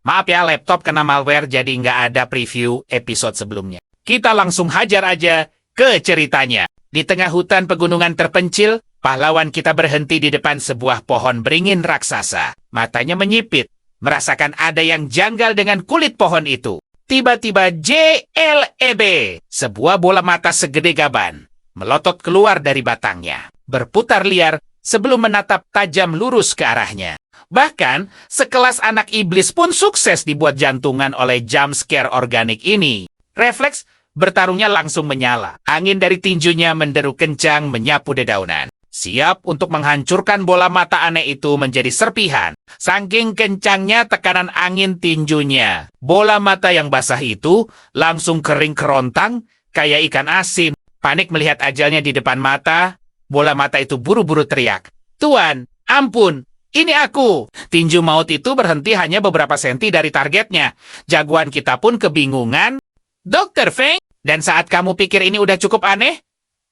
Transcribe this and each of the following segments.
Maaf ya, laptop kena malware jadi nggak ada preview episode sebelumnya. Kita langsung hajar aja ke ceritanya. Di tengah hutan pegunungan terpencil, pahlawan kita berhenti di depan sebuah pohon beringin raksasa. Matanya menyipit, merasakan ada yang janggal dengan kulit pohon itu. Tiba-tiba JLEB, sebuah bola mata segede gaban, melotot keluar dari batangnya, berputar liar sebelum menatap tajam lurus ke arahnya. Bahkan, sekelas anak iblis pun sukses dibuat jantungan oleh jump scare organik ini. Refleks bertarungnya langsung menyala. Angin dari tinjunya menderu kencang menyapu dedaunan. Siap untuk menghancurkan bola mata aneh itu menjadi serpihan. Saking kencangnya tekanan angin tinjunya, bola mata yang basah itu langsung kering kerontang kayak ikan asin. Panik melihat ajalnya di depan mata, bola mata itu buru-buru teriak, "Tuan, ampun! Ini aku!" Tinju maut itu berhenti hanya beberapa senti dari targetnya. Jagoan kita pun kebingungan. "Dr. Feng, dan saat kamu pikir ini udah cukup aneh,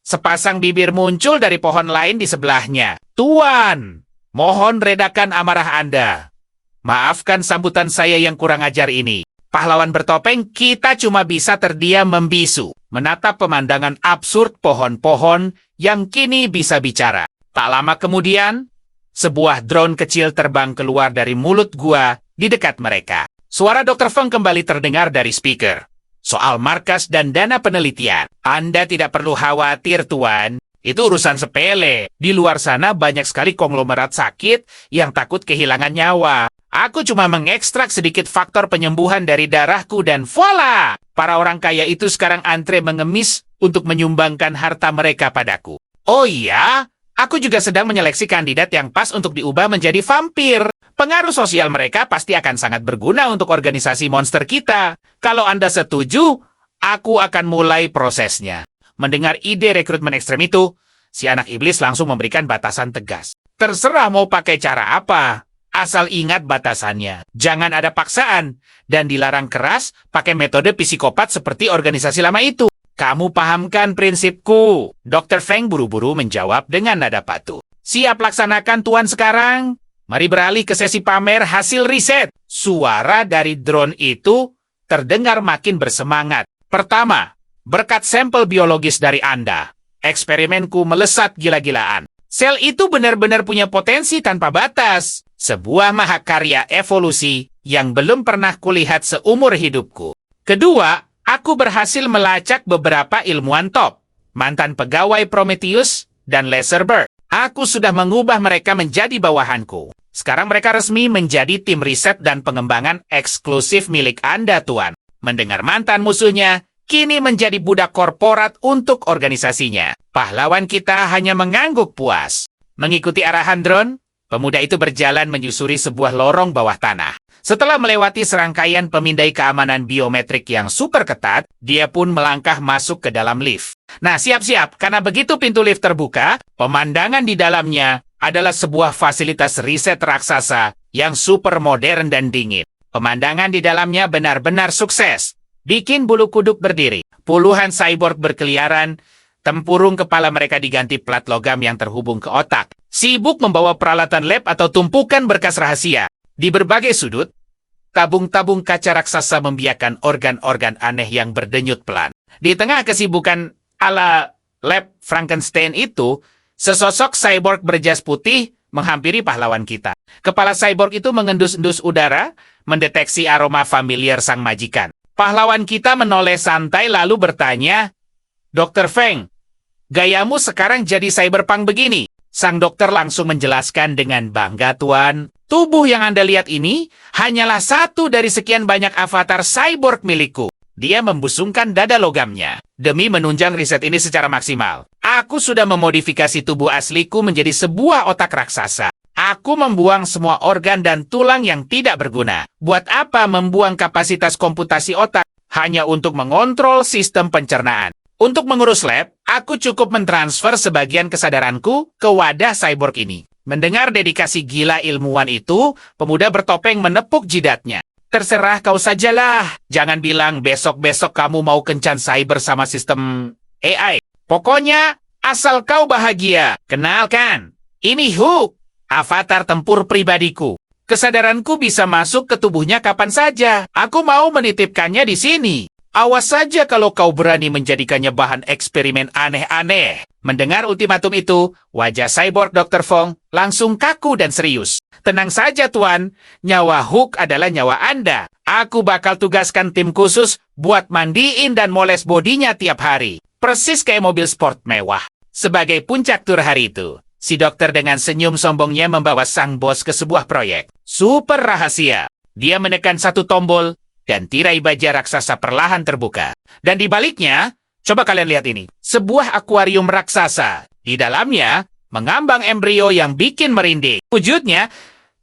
sepasang bibir muncul dari pohon lain di sebelahnya. Tuan, mohon redakan amarah Anda. Maafkan sambutan saya yang kurang ajar ini. Pahlawan bertopeng, kita cuma bisa terdiam membisu, menatap pemandangan absurd pohon-pohon yang kini bisa bicara. Tak lama kemudian, sebuah drone kecil terbang keluar dari mulut gua di dekat mereka. Suara Dr. Feng kembali terdengar dari speaker. "Soal markas dan dana penelitian, Anda tidak perlu khawatir, Tuan. Itu urusan sepele. Di luar sana banyak sekali konglomerat sakit yang takut kehilangan nyawa. Aku cuma mengekstrak sedikit faktor penyembuhan dari darahku dan voila! Para orang kaya itu sekarang antre mengemis untuk menyumbangkan harta mereka padaku. Oh iya? Aku juga sedang menyeleksi kandidat yang pas untuk diubah menjadi vampir. Pengaruh sosial mereka pasti akan sangat berguna untuk organisasi monster kita. Kalau Anda setuju, aku akan mulai prosesnya." Mendengar ide rekrutmen ekstrem itu, si anak iblis langsung memberikan batasan tegas. "Terserah mau pakai cara apa. Asal ingat batasannya. Jangan ada paksaan. Dan dilarang keras pakai metode psikopat seperti organisasi lama itu. Kamu pahamkan prinsipku?" Dr. Feng buru-buru menjawab dengan nada patuh. "Siap laksanakan, Tuan sekarang. Mari beralih ke sesi pamer hasil riset." Suara dari drone itu terdengar makin bersemangat. "Pertama, berkat sampel biologis dari Anda, eksperimenku melesat gila-gilaan. Sel itu benar-benar punya potensi tanpa batas. Sebuah mahakarya evolusi yang belum pernah kulihat seumur hidupku. Kedua, aku berhasil melacak beberapa ilmuwan top, mantan pegawai Prometheus dan Laserbird. Aku sudah mengubah mereka menjadi bawahanku. Sekarang mereka resmi menjadi tim riset dan pengembangan eksklusif milik Anda, Tuan. Mendengar mantan musuhnya kini menjadi budak korporat untuk organisasinya. Pahlawan kita hanya mengangguk puas. Mengikuti arahan drone, pemuda itu berjalan menyusuri sebuah lorong bawah tanah. Setelah melewati serangkaian pemindai keamanan biometrik yang super ketat, dia pun melangkah masuk ke dalam lift. Nah, siap-siap, karena begitu pintu lift terbuka, pemandangan di dalamnya adalah sebuah fasilitas riset raksasa yang super modern dan dingin. Pemandangan di dalamnya benar-benar sukses. Bikin bulu kuduk berdiri. Puluhan cyborg berkeliaran, tempurung kepala mereka diganti plat logam yang terhubung ke otak. Sibuk membawa peralatan lab atau tumpukan berkas rahasia. Di berbagai sudut, tabung-tabung kaca raksasa membiarkan organ-organ aneh yang berdenyut pelan. Di tengah kesibukan ala lab Frankenstein itu, sesosok cyborg berjas putih menghampiri pahlawan kita. Kepala cyborg itu mengendus-endus udara, mendeteksi aroma familiar sang majikan. Pahlawan kita menoleh santai lalu bertanya, "Dr. Feng, gayamu sekarang jadi cyberpunk begini." Sang dokter langsung menjelaskan dengan bangga, "Tuan, tubuh yang Anda lihat ini hanyalah satu dari sekian banyak avatar cyborg milikku." Dia membusungkan dada logamnya. "Demi menunjang riset ini secara maksimal, aku sudah memodifikasi tubuh asliku menjadi sebuah otak raksasa. Aku membuang semua organ dan tulang yang tidak berguna. Buat apa membuang kapasitas komputasi otak hanya untuk mengontrol sistem pencernaan? Untuk mengurus lab, aku cukup mentransfer sebagian kesadaranku ke wadah cyborg ini." Mendengar dedikasi gila ilmuwan itu, pemuda bertopeng menepuk jidatnya. "Terserah kau sajalah. Jangan bilang besok-besok kamu mau kencan cyber sama sistem AI. Pokoknya, asal kau bahagia. Kenalkan, ini Hook, avatar tempur pribadiku. Kesadaranku bisa masuk ke tubuhnya kapan saja. Aku mau menitipkannya di sini. Awas saja kalau kau berani menjadikannya bahan eksperimen aneh-aneh. Mendengar ultimatum itu, wajah cyborg Dr. Fong langsung kaku dan serius. Tenang saja, Tuan. Nyawa Hook adalah nyawa Anda. Aku bakal tugaskan tim khusus buat mandiin dan moles bodinya tiap hari. Persis kayak mobil sport mewah. Sebagai puncak tur hari itu, si dokter dengan senyum sombongnya membawa sang bos ke sebuah proyek. Super rahasia. Dia menekan satu tombol, dan tirai baja raksasa perlahan terbuka. Dan di baliknya, coba kalian lihat ini. Sebuah akuarium raksasa. Di dalamnya, mengambang embrio yang bikin merinding. Wujudnya,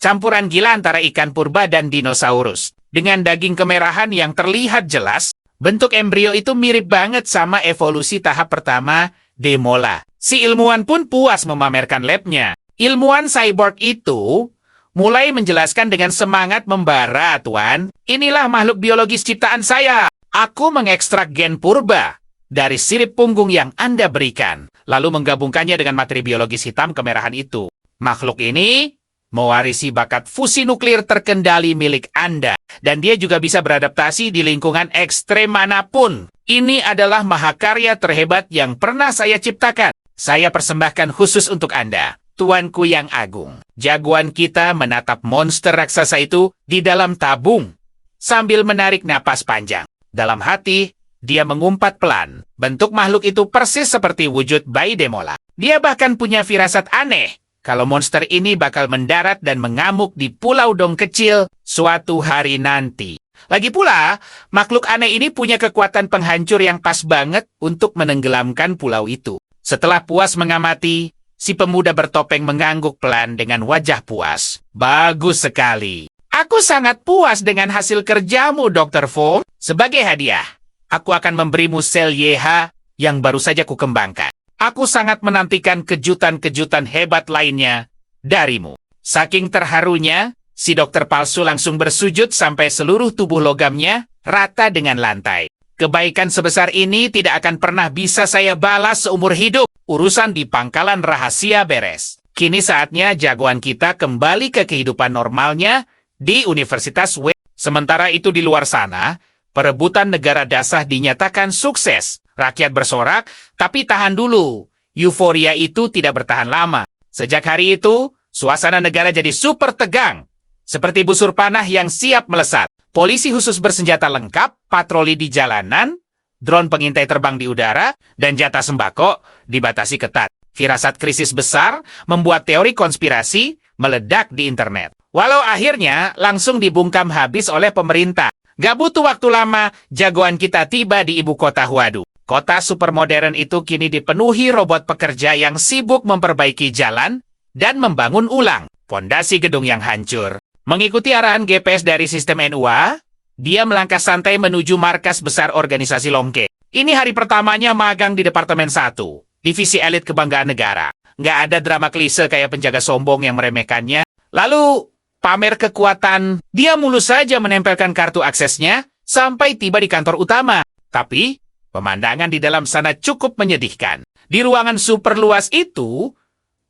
campuran gila antara ikan purba dan dinosaurus. Dengan daging kemerahan yang terlihat jelas, bentuk embrio itu mirip banget sama evolusi tahap pertama, Demola. Si ilmuwan pun puas memamerkan labnya. Ilmuwan cyborg itu mulai menjelaskan dengan semangat membara, Tuan. Inilah makhluk biologis ciptaan saya. Aku mengekstrak gen purba dari sirip punggung yang Anda berikan, lalu menggabungkannya dengan materi biologis hitam kemerahan itu. Makhluk ini mewarisi bakat fusi nuklir terkendali milik Anda, dan dia juga bisa beradaptasi di lingkungan ekstrem manapun. Ini adalah mahakarya terhebat yang pernah saya ciptakan. Saya persembahkan khusus untuk Anda. Tuanku yang agung. Jagoan kita menatap monster raksasa itu di dalam tabung, sambil menarik napas panjang. Dalam hati, dia mengumpat pelan. Bentuk makhluk itu persis seperti wujud bayi Demola. Dia bahkan punya firasat aneh kalau monster ini bakal mendarat dan mengamuk di Pulau Dong kecil suatu hari nanti. Lagi pula, makhluk aneh ini punya kekuatan penghancur yang pas banget untuk menenggelamkan pulau itu. Setelah puas mengamati, si pemuda bertopeng mengangguk pelan dengan wajah puas. Bagus sekali. Aku sangat puas dengan hasil kerjamu, Dr. Fong. Sebagai hadiah, aku akan memberimu sel YH yang baru saja kukembangkan. Aku sangat menantikan kejutan-kejutan hebat lainnya darimu. Saking terharunya, si dokter palsu langsung bersujud sampai seluruh tubuh logamnya rata dengan lantai. Kebaikan sebesar ini tidak akan pernah bisa saya balas seumur hidup. Urusan di pangkalan rahasia beres. Kini saatnya jagoan kita kembali ke kehidupan normalnya di Universitas W. Sementara itu di luar sana, perebutan negara dasar dinyatakan sukses. Rakyat bersorak, tapi tahan dulu. Euforia itu tidak bertahan lama. Sejak hari itu, suasana negara jadi super tegang. Seperti busur panah yang siap melesat. Polisi khusus bersenjata lengkap, patroli di jalanan, drone pengintai terbang di udara, dan jatah sembako dibatasi ketat. Firasat krisis besar membuat teori konspirasi meledak di internet. Walau akhirnya langsung dibungkam habis oleh pemerintah. Gak butuh waktu lama, jagoan kita tiba di ibu kota Huadu. Kota supermodern itu kini dipenuhi robot pekerja yang sibuk memperbaiki jalan dan membangun ulang pondasi gedung yang hancur. Mengikuti arahan GPS dari sistem NUA, dia melangkah santai menuju markas besar organisasi Longke. Ini hari pertamanya magang di Departemen 1, divisi elit kebanggaan negara. Nggak ada drama klise kayak penjaga sombong yang meremehkannya. Lalu, pamer kekuatan, dia mulus saja menempelkan kartu aksesnya sampai tiba di kantor utama. Tapi, pemandangan di dalam sana cukup menyedihkan. Di ruangan super luas itu,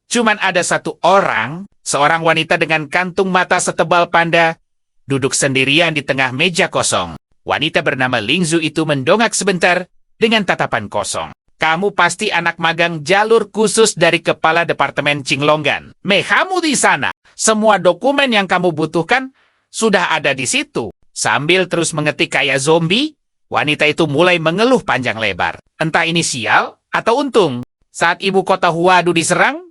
cuman ada satu orang, seorang wanita dengan kantung mata setebal panda, duduk sendirian di tengah meja kosong. Wanita bernama Lingzu itu mendongak sebentar dengan tatapan kosong. Kamu pasti anak magang jalur khusus dari kepala Departemen Qinglonggan. Kamu di sana. Semua dokumen yang kamu butuhkan sudah ada di situ. Sambil terus mengetik kayak zombie, wanita itu mulai mengeluh panjang lebar. Entah ini sial atau untung. Saat ibu kota Huadu diserang,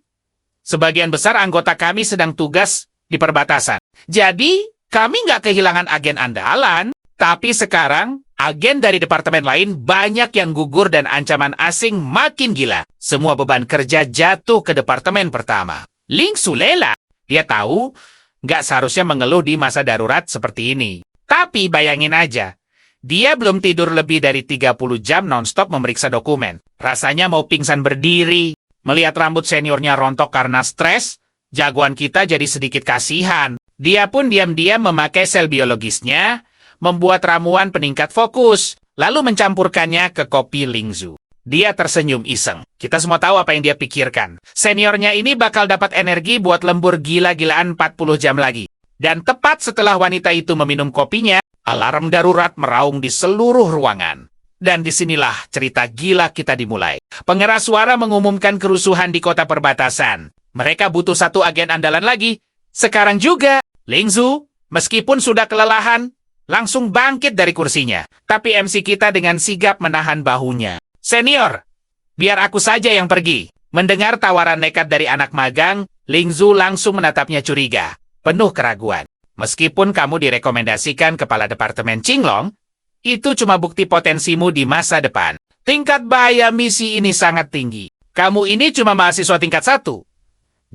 sebagian besar anggota kami sedang tugas di perbatasan. Jadi, kami nggak kehilangan agen andalan, tapi sekarang agen dari departemen lain banyak yang gugur dan ancaman asing makin gila. Semua beban kerja jatuh ke departemen pertama. Ling Sulela, dia tahu nggak seharusnya mengeluh di masa darurat seperti ini. Tapi bayangin aja, dia belum tidur lebih dari 30 jam non-stop memeriksa dokumen. Rasanya mau pingsan berdiri. Melihat rambut seniornya rontok karena stres, jagoan kita jadi sedikit kasihan. Dia pun diam-diam memakai sel biologisnya, membuat ramuan peningkat fokus, lalu mencampurkannya ke kopi Lingzu. Dia tersenyum iseng. Kita semua tahu apa yang dia pikirkan. Seniornya ini bakal dapat energi buat lembur gila-gilaan 40 jam lagi. Dan tepat setelah wanita itu meminum kopinya, alarm darurat meraung di seluruh ruangan. Dan disinilah cerita gila kita dimulai. Pengeras suara mengumumkan kerusuhan di kota perbatasan. Mereka butuh satu agen andalan lagi. Sekarang juga, Lingzu, meskipun sudah kelelahan, langsung bangkit dari kursinya. Tapi MC kita dengan sigap menahan bahunya. Senior, biar aku saja yang pergi. Mendengar tawaran nekat dari anak magang, Lingzu langsung menatapnya curiga, penuh keraguan. Meskipun kamu direkomendasikan kepala departemen Qinglong, itu cuma bukti potensimu di masa depan. Tingkat bahaya misi ini sangat tinggi. Kamu ini cuma mahasiswa tingkat 1.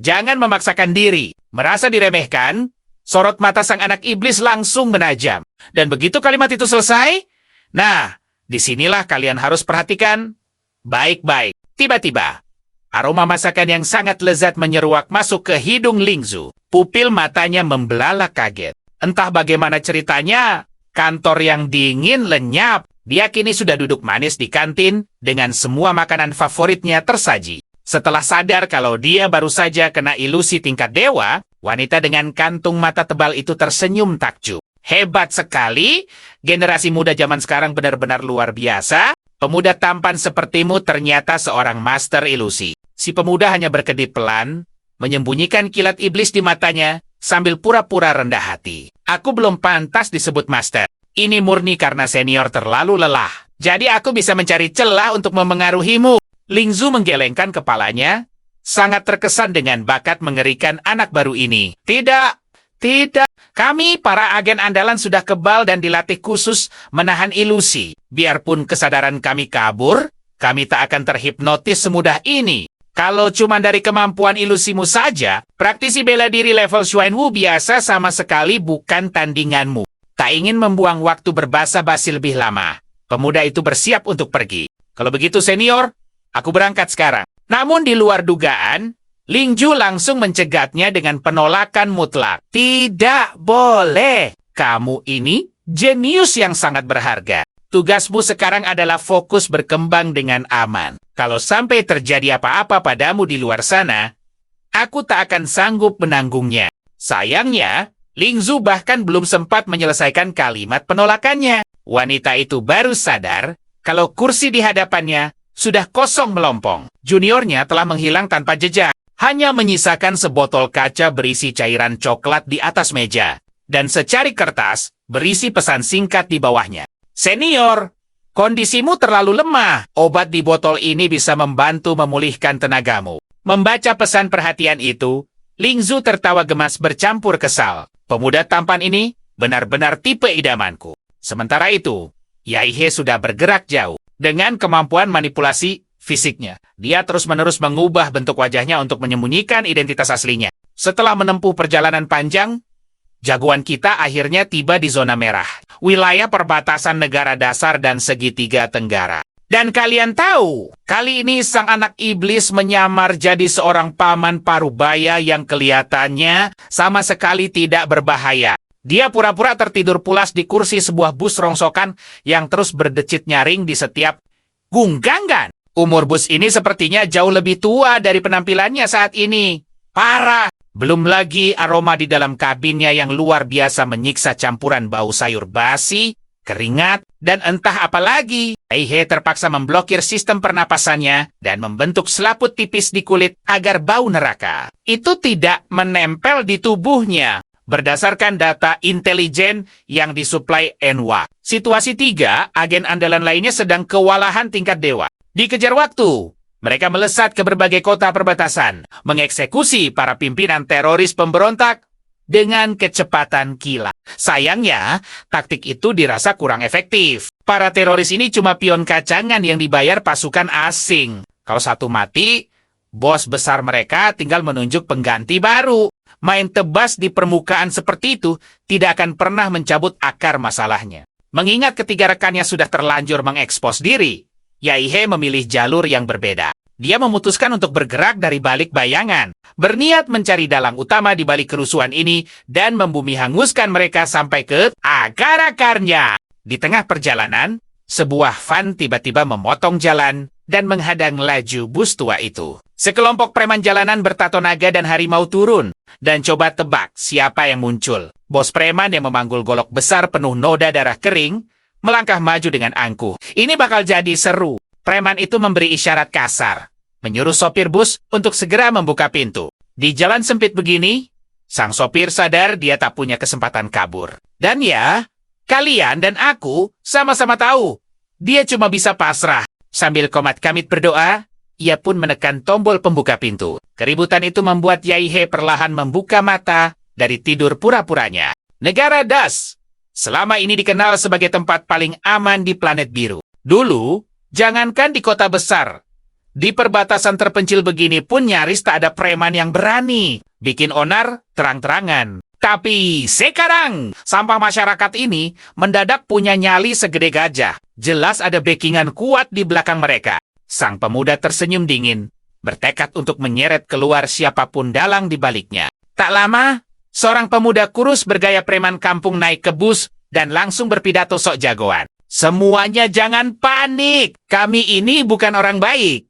Jangan memaksakan diri. Merasa diremehkan, sorot mata sang anak iblis langsung menajam. Dan begitu kalimat itu selesai, nah, disinilah kalian harus perhatikan baik-baik. Tiba-tiba, aroma masakan yang sangat lezat menyeruak masuk ke hidung Lingzu. Pupil matanya membelalak kaget. Entah bagaimana ceritanya, kantor yang dingin lenyap. Dia kini sudah duduk manis di kantin dengan semua makanan favoritnya tersaji. Setelah sadar kalau dia baru saja kena ilusi tingkat dewa, wanita dengan kantung mata tebal itu tersenyum takjub. Hebat sekali, generasi muda zaman sekarang benar-benar luar biasa. Pemuda tampan sepertimu ternyata seorang master ilusi. Si pemuda hanya berkedip pelan, menyembunyikan kilat iblis di matanya, sambil pura-pura rendah hati. Aku belum pantas disebut master. Ini murni karena senior terlalu lelah. Jadi aku bisa mencari celah untuk memengaruhimu. Lingzu menggelengkan kepalanya, sangat terkesan dengan bakat mengerikan anak baru ini. Tidak. Kami para agen andalan sudah kebal dan dilatih khusus menahan ilusi. Biarpun kesadaran kami kabur, kami tak akan terhipnotis semudah ini. Kalau cuma dari kemampuan ilusimu saja, praktisi bela diri level Xuanwu biasa sama sekali bukan tandinganmu. Tak ingin membuang waktu berbasa-basi lebih lama. Pemuda itu bersiap untuk pergi. Kalau begitu senior, aku berangkat sekarang. Namun di luar dugaan, Lingzu langsung mencegatnya dengan penolakan mutlak. Tidak boleh. Kamu ini jenius yang sangat berharga. Tugasmu sekarang adalah fokus berkembang dengan aman. Kalau sampai terjadi apa-apa padamu di luar sana, aku tak akan sanggup menanggungnya. Sayangnya, Lingzu bahkan belum sempat menyelesaikan kalimat penolakannya. Wanita itu baru sadar kalau kursi di hadapannya sudah kosong melompong. Juniornya telah menghilang tanpa jejak. Hanya menyisakan sebotol kaca berisi cairan coklat di atas meja. Dan secari kertas berisi pesan singkat di bawahnya. Senior, kondisimu terlalu lemah. Obat di botol ini bisa membantu memulihkan tenagamu. Membaca pesan perhatian itu, Lingzu tertawa gemas bercampur kesal. Pemuda tampan ini benar-benar tipe idamanku. Sementara itu, Yaihe sudah bergerak jauh. Dengan kemampuan manipulasi fisiknya, dia terus-menerus mengubah bentuk wajahnya untuk menyembunyikan identitas aslinya. Setelah menempuh perjalanan panjang, jagoan kita akhirnya tiba di zona merah, wilayah perbatasan negara dasar dan segitiga tenggara. Dan kalian tahu, kali ini sang anak iblis menyamar jadi seorang paman parubaya yang kelihatannya sama sekali tidak berbahaya. Dia pura-pura tertidur pulas di kursi sebuah bus rongsokan yang terus berdecit nyaring di setiap gunggangan. Umur bus ini sepertinya jauh lebih tua dari penampilannya saat ini. Parah! Belum lagi aroma di dalam kabinnya yang luar biasa menyiksa campuran bau sayur basi, keringat, dan entah apa lagi. Yaihe terpaksa memblokir sistem pernapasannya dan membentuk selaput tipis di kulit agar bau neraka itu tidak menempel di tubuhnya. Berdasarkan data intelijen yang disuplai Enwa. Situasi 3, agen andalan lainnya sedang kewalahan tingkat dewa. Dikejar waktu, mereka melesat ke berbagai kota perbatasan, mengeksekusi para pimpinan teroris pemberontak dengan kecepatan kilat. Sayangnya, taktik itu dirasa kurang efektif. Para teroris ini cuma pion kacangan yang dibayar pasukan asing. Kalau satu mati, bos besar mereka tinggal menunjuk pengganti baru. Main tebas di permukaan seperti itu tidak akan pernah mencabut akar masalahnya. Mengingat ketiga rekannya sudah terlanjur mengekspos diri, Yaihe memilih jalur yang berbeda. Dia memutuskan untuk bergerak dari balik bayangan, berniat mencari dalang utama di balik kerusuhan ini dan membumi hanguskan mereka sampai ke akar-akarnya. Di tengah perjalanan, sebuah van tiba-tiba memotong jalan dan menghadang laju bus tua itu. Sekelompok preman jalanan bertato naga dan harimau turun. dan coba tebak siapa yang muncul. Bos preman yang memanggul golok besar penuh noda darah kering, melangkah maju dengan angkuh. Ini bakal jadi seru. Preman itu memberi isyarat kasar, menyuruh sopir bus untuk segera membuka pintu. Di jalan sempit begini, sang sopir sadar dia tak punya kesempatan kabur. Dan ya, kalian dan aku sama-sama tahu, dia cuma bisa pasrah. Sambil komat kamit berdoa, ia pun menekan tombol pembuka pintu. Keributan itu membuat Yaihe perlahan membuka mata dari tidur pura-puranya. Negara Das selama ini dikenal sebagai tempat paling aman di planet biru. Dulu, jangankan di kota besar, di perbatasan terpencil begini pun nyaris tak ada preman yang berani bikin onar terang-terangan. Tapi sekarang, sampah masyarakat ini mendadak punya nyali segede gajah. Jelas ada backingan kuat di belakang mereka. Sang pemuda tersenyum dingin, bertekad untuk menyeret keluar siapapun dalang di baliknya. Tak lama, seorang pemuda kurus bergaya preman kampung naik ke bus dan langsung berpidato sok jagoan. Semuanya jangan panik, kami ini bukan orang baik.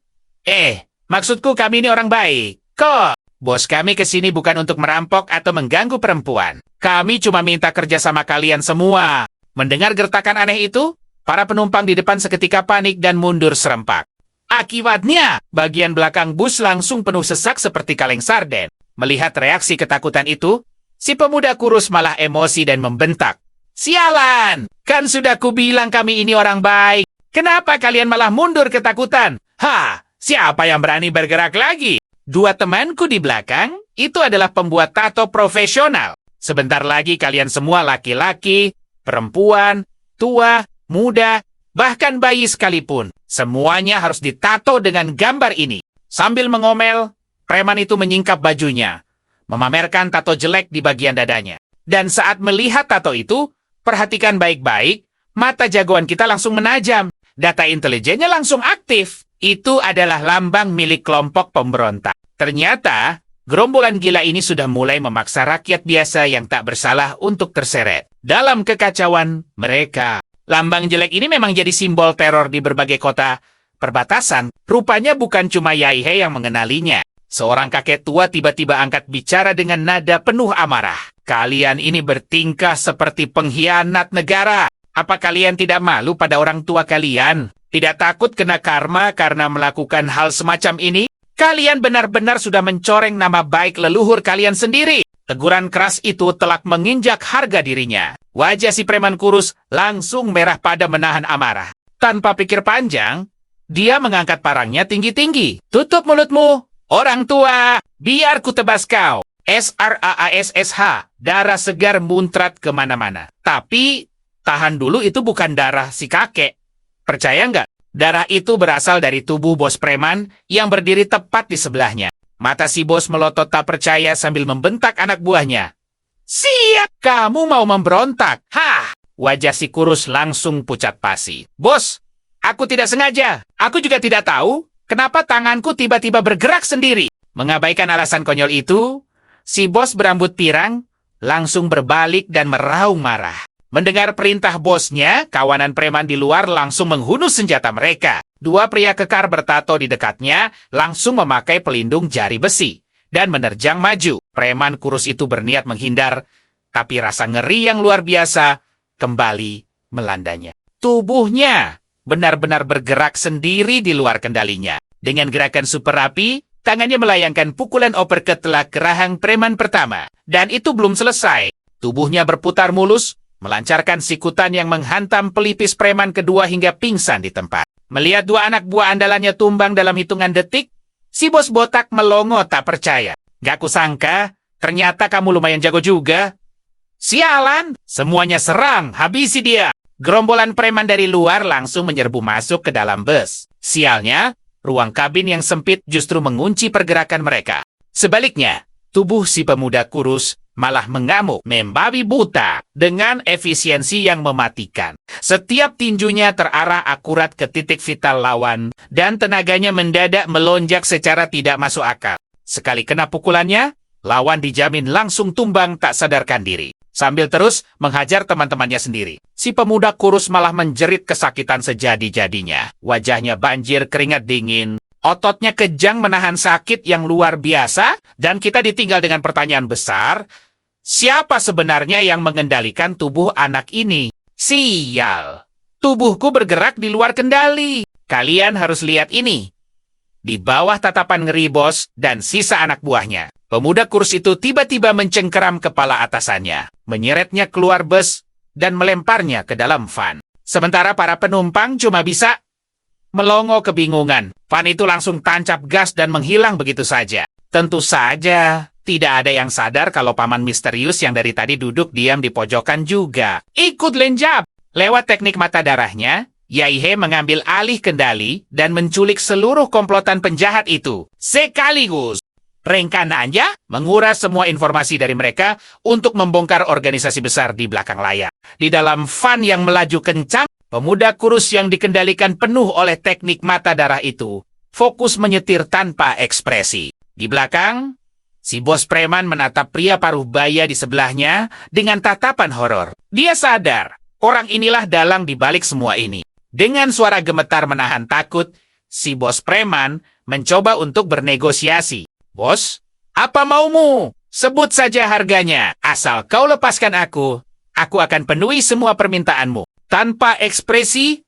Maksudku kami ini orang baik. Kok? Bos kami kesini bukan untuk merampok atau mengganggu perempuan. Kami cuma minta kerja sama kalian semua. Mendengar gertakan aneh itu, para penumpang di depan seketika panik dan mundur serempak. Akibatnya, bagian belakang bus langsung penuh sesak seperti kaleng sarden. Melihat reaksi ketakutan itu, si pemuda kurus malah emosi dan membentak. Sialan! Kan sudah kubilang kami ini orang baik. Kenapa kalian malah mundur ketakutan? Siapa yang berani bergerak lagi? Dua temanku di belakang, itu adalah pembuat tato profesional. Sebentar lagi kalian semua laki-laki, perempuan, tua, muda, bahkan bayi sekalipun. Semuanya harus ditato dengan gambar ini. Sambil mengomel, preman itu menyingkap bajunya, memamerkan tato jelek di bagian dadanya. Dan saat melihat tato itu, perhatikan baik-baik, mata jagoan kita langsung menajam. Data intelijennya langsung aktif. Itu adalah lambang milik kelompok pemberontak. Ternyata, gerombolan gila ini sudah mulai memaksa rakyat biasa yang tak bersalah untuk terseret dalam kekacauan mereka. Lambang jelek ini memang jadi simbol teror di berbagai kota perbatasan. Rupanya bukan cuma Yaihe yang mengenalinya. Seorang kakek tua tiba-tiba angkat bicara dengan nada penuh amarah. Kalian ini bertingkah seperti pengkhianat negara. Apa kalian tidak malu pada orang tua kalian? Tidak takut kena karma karena melakukan hal semacam ini? Kalian benar-benar sudah mencoreng nama baik leluhur kalian sendiri. Teguran keras itu telak menginjak harga dirinya. Wajah si preman kurus langsung merah pada menahan amarah. Tanpa pikir panjang, dia mengangkat parangnya tinggi-tinggi. Tutup mulutmu, orang tua, biar ku tebas kau. SRAASSH, darah segar muncrat kemana-mana. Tapi, tahan dulu, itu bukan darah si kakek. Percaya nggak? Darah itu berasal dari tubuh bos preman yang berdiri tepat di sebelahnya. Mata si bos melotot tak percaya sambil membentak anak buahnya. Siap, kamu mau memberontak? Wajah si kurus langsung pucat pasi. Bos, aku tidak sengaja. Aku juga tidak tahu kenapa tanganku tiba-tiba bergerak sendiri. Mengabaikan alasan konyol itu, si bos berambut pirang langsung berbalik dan meraung marah. Mendengar perintah bosnya, kawanan preman di luar langsung menghunus senjata mereka. Dua pria kekar bertato di dekatnya langsung memakai pelindung jari besi dan menerjang maju. Preman kurus itu berniat menghindar, tapi rasa ngeri yang luar biasa kembali melandanya. Tubuhnya benar-benar bergerak sendiri di luar kendalinya. Dengan gerakan super rapi, tangannya melayangkan pukulan uppercut telak ke rahang preman pertama. Dan itu belum selesai. Tubuhnya berputar mulus, melancarkan sikutan yang menghantam pelipis preman kedua hingga pingsan di tempat. Melihat dua anak buah andalannya tumbang dalam hitungan detik, si bos botak melongo tak percaya. Gak kusangka, ternyata kamu lumayan jago juga. Sialan, semuanya serang, habisi dia. Gerombolan preman dari luar langsung menyerbu masuk ke dalam bus. Sialnya, ruang kabin yang sempit justru mengunci pergerakan mereka. Sebaliknya, tubuh si pemuda kurus malah mengamuk, membabi buta dengan efisiensi yang mematikan. Setiap tinjunya terarah akurat ke titik vital lawan, dan tenaganya mendadak melonjak secara tidak masuk akal. Sekali kena pukulannya, lawan dijamin langsung tumbang tak sadarkan diri. Sambil terus menghajar teman-temannya sendiri, si pemuda kurus malah menjerit kesakitan sejadi-jadinya. Wajahnya banjir keringat dingin. Ototnya kejang menahan sakit yang luar biasa, dan kita ditinggal dengan pertanyaan besar, siapa sebenarnya yang mengendalikan tubuh anak ini? Sial, tubuhku bergerak di luar kendali. Kalian harus lihat ini. Di bawah tatapan ngeri bos dan sisa anak buahnya, pemuda kurus itu tiba-tiba mencengkeram kepala atasannya, menyeretnya keluar bus, dan melemparnya ke dalam van. Sementara para penumpang cuma bisa melongo kebingungan. Van itu langsung tancap gas dan menghilang begitu saja. Tentu saja, tidak ada yang sadar kalau paman misterius yang dari tadi duduk diam di pojokan juga ikut lenjap. Lewat teknik mata darahnya, Yaihe mengambil alih kendali dan menculik seluruh komplotan penjahat itu sekaligus. Rencananya menguras semua informasi dari mereka untuk membongkar organisasi besar di belakang layar. Di dalam van yang melaju kencang, pemuda kurus yang dikendalikan penuh oleh teknik mata darah itu fokus menyetir tanpa ekspresi. Di belakang, si bos preman menatap pria paruh baya di sebelahnya dengan tatapan horor. Dia sadar, orang inilah dalang di balik semua ini. Dengan suara gemetar menahan takut, si bos preman mencoba untuk bernegosiasi. Bos, apa maumu? Sebut saja harganya. Asal kau lepaskan aku akan penuhi semua permintaanmu. Tanpa ekspresi,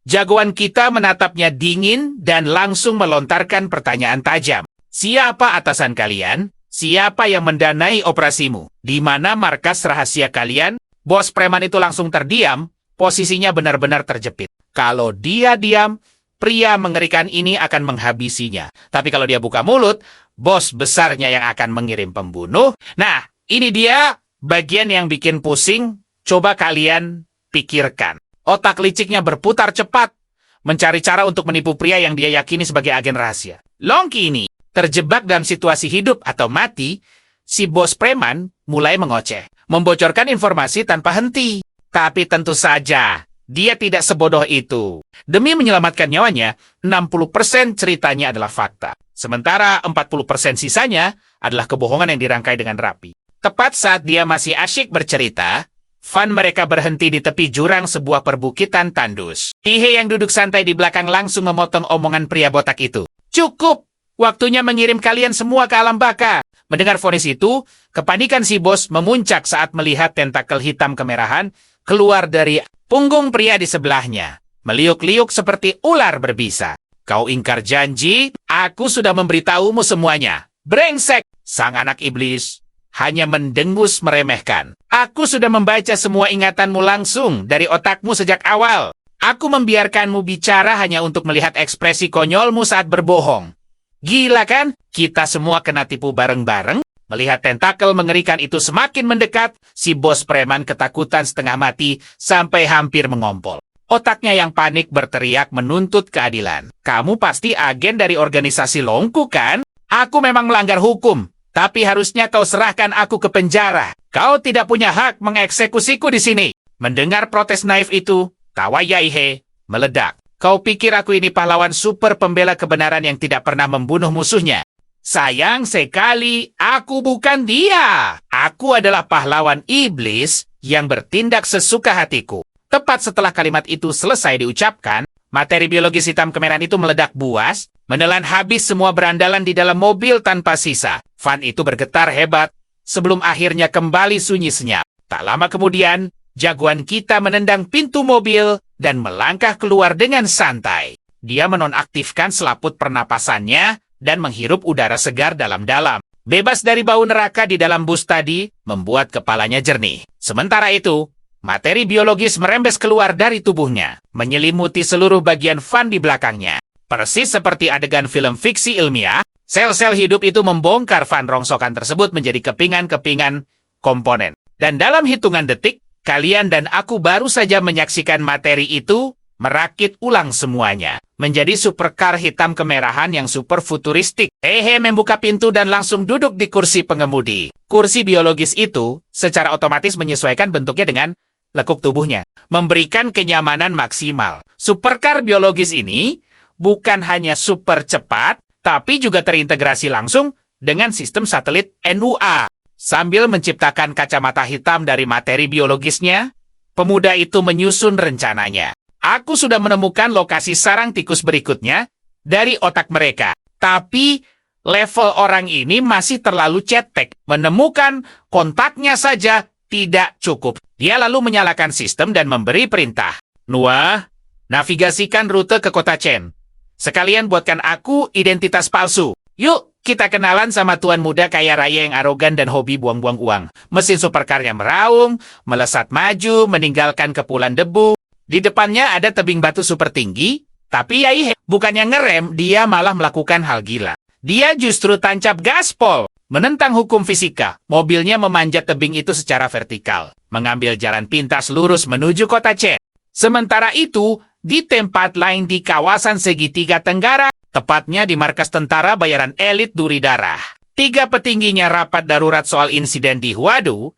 jagoan kita menatapnya dingin dan langsung melontarkan pertanyaan tajam. Siapa atasan kalian? Siapa yang mendanai operasimu? Di mana markas rahasia kalian? Bos preman itu langsung terdiam, posisinya benar-benar terjepit. Kalau dia diam, pria mengerikan ini akan menghabisinya. Tapi kalau dia buka mulut, bos besarnya yang akan mengirim pembunuh. Nah, ini dia bagian yang bikin pusing. Coba kalian pikirkan. Otak liciknya berputar cepat, mencari cara untuk menipu pria yang dia yakini sebagai agen rahasia. Longki ini terjebak dalam situasi hidup atau mati. Si bos preman mulai mengoceh, membocorkan informasi tanpa henti. Tapi tentu saja, dia tidak sebodoh itu. Demi menyelamatkan nyawanya, 60% ceritanya adalah fakta. Sementara 40% sisanya adalah kebohongan yang dirangkai dengan rapi. Tepat saat dia masih asyik bercerita, van mereka berhenti di tepi jurang sebuah perbukitan tandus. Ihe yang duduk santai di belakang langsung memotong omongan pria botak itu. Cukup! Waktunya mengirim kalian semua ke alam baka. Mendengar vonis itu, kepanikan si bos memuncak saat melihat tentakel hitam kemerahan keluar dari punggung pria di sebelahnya, meliuk-liuk seperti ular berbisa. Kau ingkar janji, aku sudah memberitahumu semuanya. Brengsek! Sang anak iblis hanya mendengus meremehkan. Aku sudah membaca semua ingatanmu langsung dari otakmu sejak awal. Aku membiarkanmu bicara hanya untuk melihat ekspresi konyolmu saat berbohong. Gila kan? Kita semua kena tipu bareng-bareng. Melihat tentakel mengerikan itu semakin mendekat, si bos preman ketakutan setengah mati sampai hampir mengompol. Otaknya yang panik berteriak menuntut keadilan. Kamu pasti agen dari organisasi Longku kan? Aku memang melanggar hukum, tapi harusnya kau serahkan aku ke penjara. Kau tidak punya hak mengeksekusiku di sini. Mendengar protes naif itu, tawa Yaihe meledak. Kau pikir aku ini pahlawan super pembela kebenaran yang tidak pernah membunuh musuhnya? Sayang sekali, aku bukan dia. Aku adalah pahlawan iblis yang bertindak sesuka hatiku. Tepat setelah kalimat itu selesai diucapkan, materi biologis hitam kemerahan itu meledak buas, menelan habis semua berandalan di dalam mobil tanpa sisa. Van itu bergetar hebat, sebelum akhirnya kembali sunyi senyap. Tak lama kemudian, jagoan kita menendang pintu mobil dan melangkah keluar dengan santai. Dia menonaktifkan selaput pernapasannya dan menghirup udara segar dalam-dalam. Bebas dari bau neraka di dalam bus tadi, membuat kepalanya jernih. Sementara itu, materi biologis merembes keluar dari tubuhnya, menyelimuti seluruh bagian van di belakangnya. Persis seperti adegan film fiksi ilmiah, sel-sel hidup itu membongkar van rongsokan tersebut menjadi kepingan-kepingan komponen. Dan dalam hitungan detik, kalian dan aku baru saja menyaksikan materi itu merakit ulang semuanya. Menjadi supercar hitam kemerahan yang super futuristik. Hehe membuka pintu dan langsung duduk di kursi pengemudi. Kursi biologis itu secara otomatis menyesuaikan bentuknya dengan lekuk tubuhnya, memberikan kenyamanan maksimal. Supercar biologis ini bukan hanya super cepat, tapi juga terintegrasi langsung dengan sistem satelit NUA. Sambil menciptakan kacamata hitam dari materi biologisnya, pemuda itu menyusun rencananya. Aku sudah menemukan lokasi sarang tikus berikutnya dari otak mereka. Tapi level orang ini masih terlalu cetek. Menemukan kontaknya saja tidak cukup. Dia lalu menyalakan sistem dan memberi perintah. Noah, navigasikan rute ke kota Chen. Sekalian buatkan aku identitas palsu. Yuk, kita kenalan sama tuan muda kaya raya yang arogan dan hobi buang-buang uang. Mesin supercarnya meraung, melesat maju, meninggalkan kepulan debu. Di depannya ada tebing batu super tinggi, tapi yaihe, bukannya ngerem, dia malah melakukan hal gila. Dia justru tancap gaspol. Menentang hukum fisika, mobilnya memanjat tebing itu secara vertikal, mengambil jalan pintas lurus menuju kota Chen. Sementara itu, di tempat lain di kawasan segitiga tenggara, tepatnya di markas tentara bayaran elit Duri Darah, 3 petingginya rapat darurat soal insiden di Huadu.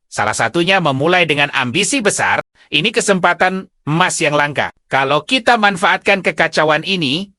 Salah satunya memulai dengan ambisi besar. Ini kesempatan emas yang langka. Kalau kita manfaatkan kekacauan ini,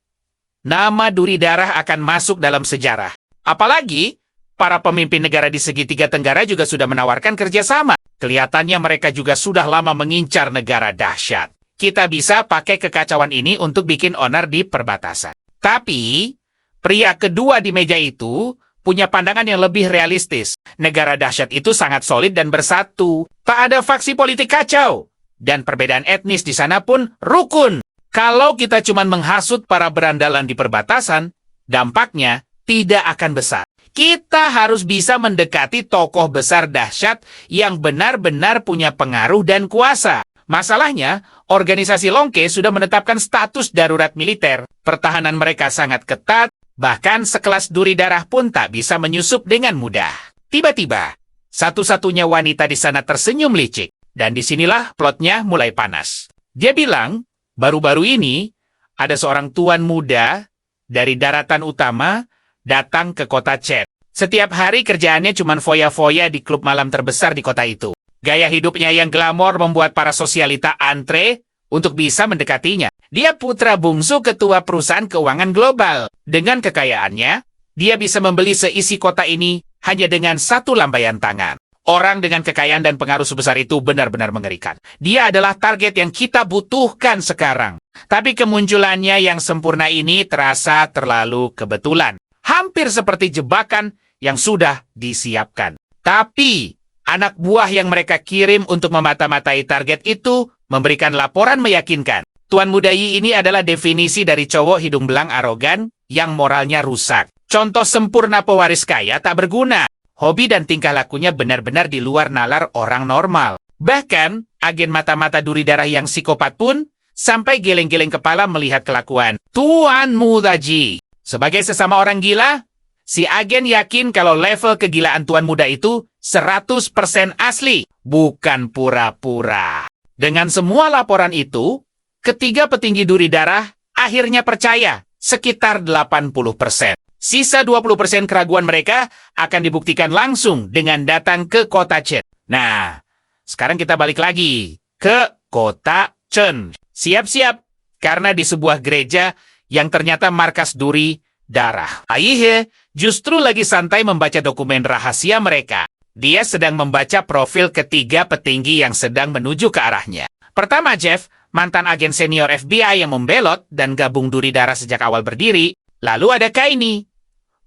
nama Duri Darah akan masuk dalam sejarah. Apalagi, para pemimpin negara di segitiga tenggara juga sudah menawarkan kerjasama. Kelihatannya mereka juga sudah lama mengincar negara dahsyat. Kita bisa pakai kekacauan ini untuk bikin onar di perbatasan. Tapi, pria kedua di meja itu punya pandangan yang lebih realistis. Negara dahsyat itu sangat solid dan bersatu. Tak ada faksi politik kacau. Dan perbedaan etnis di sana pun rukun. Kalau kita cuma menghasut para berandalan di perbatasan, dampaknya tidak akan besar. Kita harus bisa mendekati tokoh besar dahsyat yang benar-benar punya pengaruh dan kuasa. Masalahnya, organisasi Longke sudah menetapkan status darurat militer. Pertahanan mereka sangat ketat, bahkan sekelas Duri Darah pun tak bisa menyusup dengan mudah. Tiba-tiba, satu-satunya wanita di sana tersenyum licik. Dan disinilah plotnya mulai panas. Dia bilang, baru-baru ini, ada seorang tuan muda dari daratan utama datang ke kota Chen. Setiap hari kerjaannya cuma foya-foya di klub malam terbesar di kota itu. Gaya hidupnya yang glamor membuat para sosialita antre untuk bisa mendekatinya. Dia putra bungsu ketua perusahaan keuangan global. Dengan kekayaannya, dia bisa membeli seisi kota ini hanya dengan satu lambaian tangan. Orang dengan kekayaan dan pengaruh sebesar itu benar-benar mengerikan. Dia adalah target yang kita butuhkan sekarang. Tapi kemunculannya yang sempurna ini terasa terlalu kebetulan. Hampir seperti jebakan yang sudah disiapkan. Tapi, anak buah yang mereka kirim untuk memata-matai target itu memberikan laporan meyakinkan. Tuan muda Yi ini adalah definisi dari cowok hidung belang arogan yang moralnya rusak. Contoh sempurna pewaris kaya tak berguna. Hobi dan tingkah lakunya benar-benar di luar nalar orang normal. Bahkan, agen mata-mata Duri Darah yang psikopat pun sampai geleng-geleng kepala melihat kelakuan Tuan Muda Ji. Sebagai sesama orang gila, si agen yakin kalau level kegilaan Tuan Muda itu 100% asli, bukan pura-pura. Dengan semua laporan itu, ketiga petinggi Duri Darah akhirnya percaya sekitar 80%. Sisa 20% keraguan mereka akan dibuktikan langsung dengan datang ke kota Chen. Nah, sekarang kita balik lagi ke kota Chen. Siap-siap, karena di sebuah gereja yang ternyata markas Duri Darah. Aihe justru lagi santai membaca dokumen rahasia mereka. Dia sedang membaca profil ketiga petinggi yang sedang menuju ke arahnya. Pertama Jeff, mantan agen senior FBI yang membelot dan gabung Duri Darah sejak awal berdiri. Lalu ada Kaini,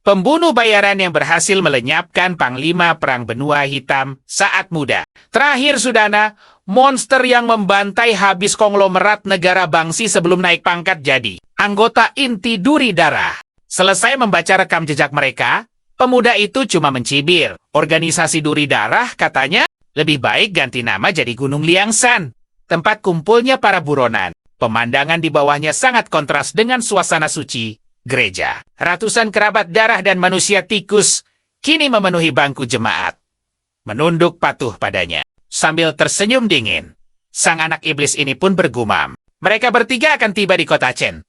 pembunuh bayaran yang berhasil melenyapkan Panglima Perang Benua Hitam saat muda. Terakhir Sudana, monster yang membantai habis konglomerat negara bangsi sebelum naik pangkat jadi anggota inti Duri Darah. Selesai membaca rekam jejak mereka, pemuda itu cuma mencibir. Organisasi Duri Darah katanya lebih baik ganti nama jadi Gunung Liangsan, tempat kumpulnya para buronan. Pemandangan di bawahnya sangat kontras dengan suasana suci gereja. Ratusan kerabat darah dan manusia tikus kini memenuhi bangku jemaat, menunduk patuh padanya. Sambil tersenyum dingin, sang anak iblis ini pun bergumam. Mereka bertiga akan tiba di kota Chen.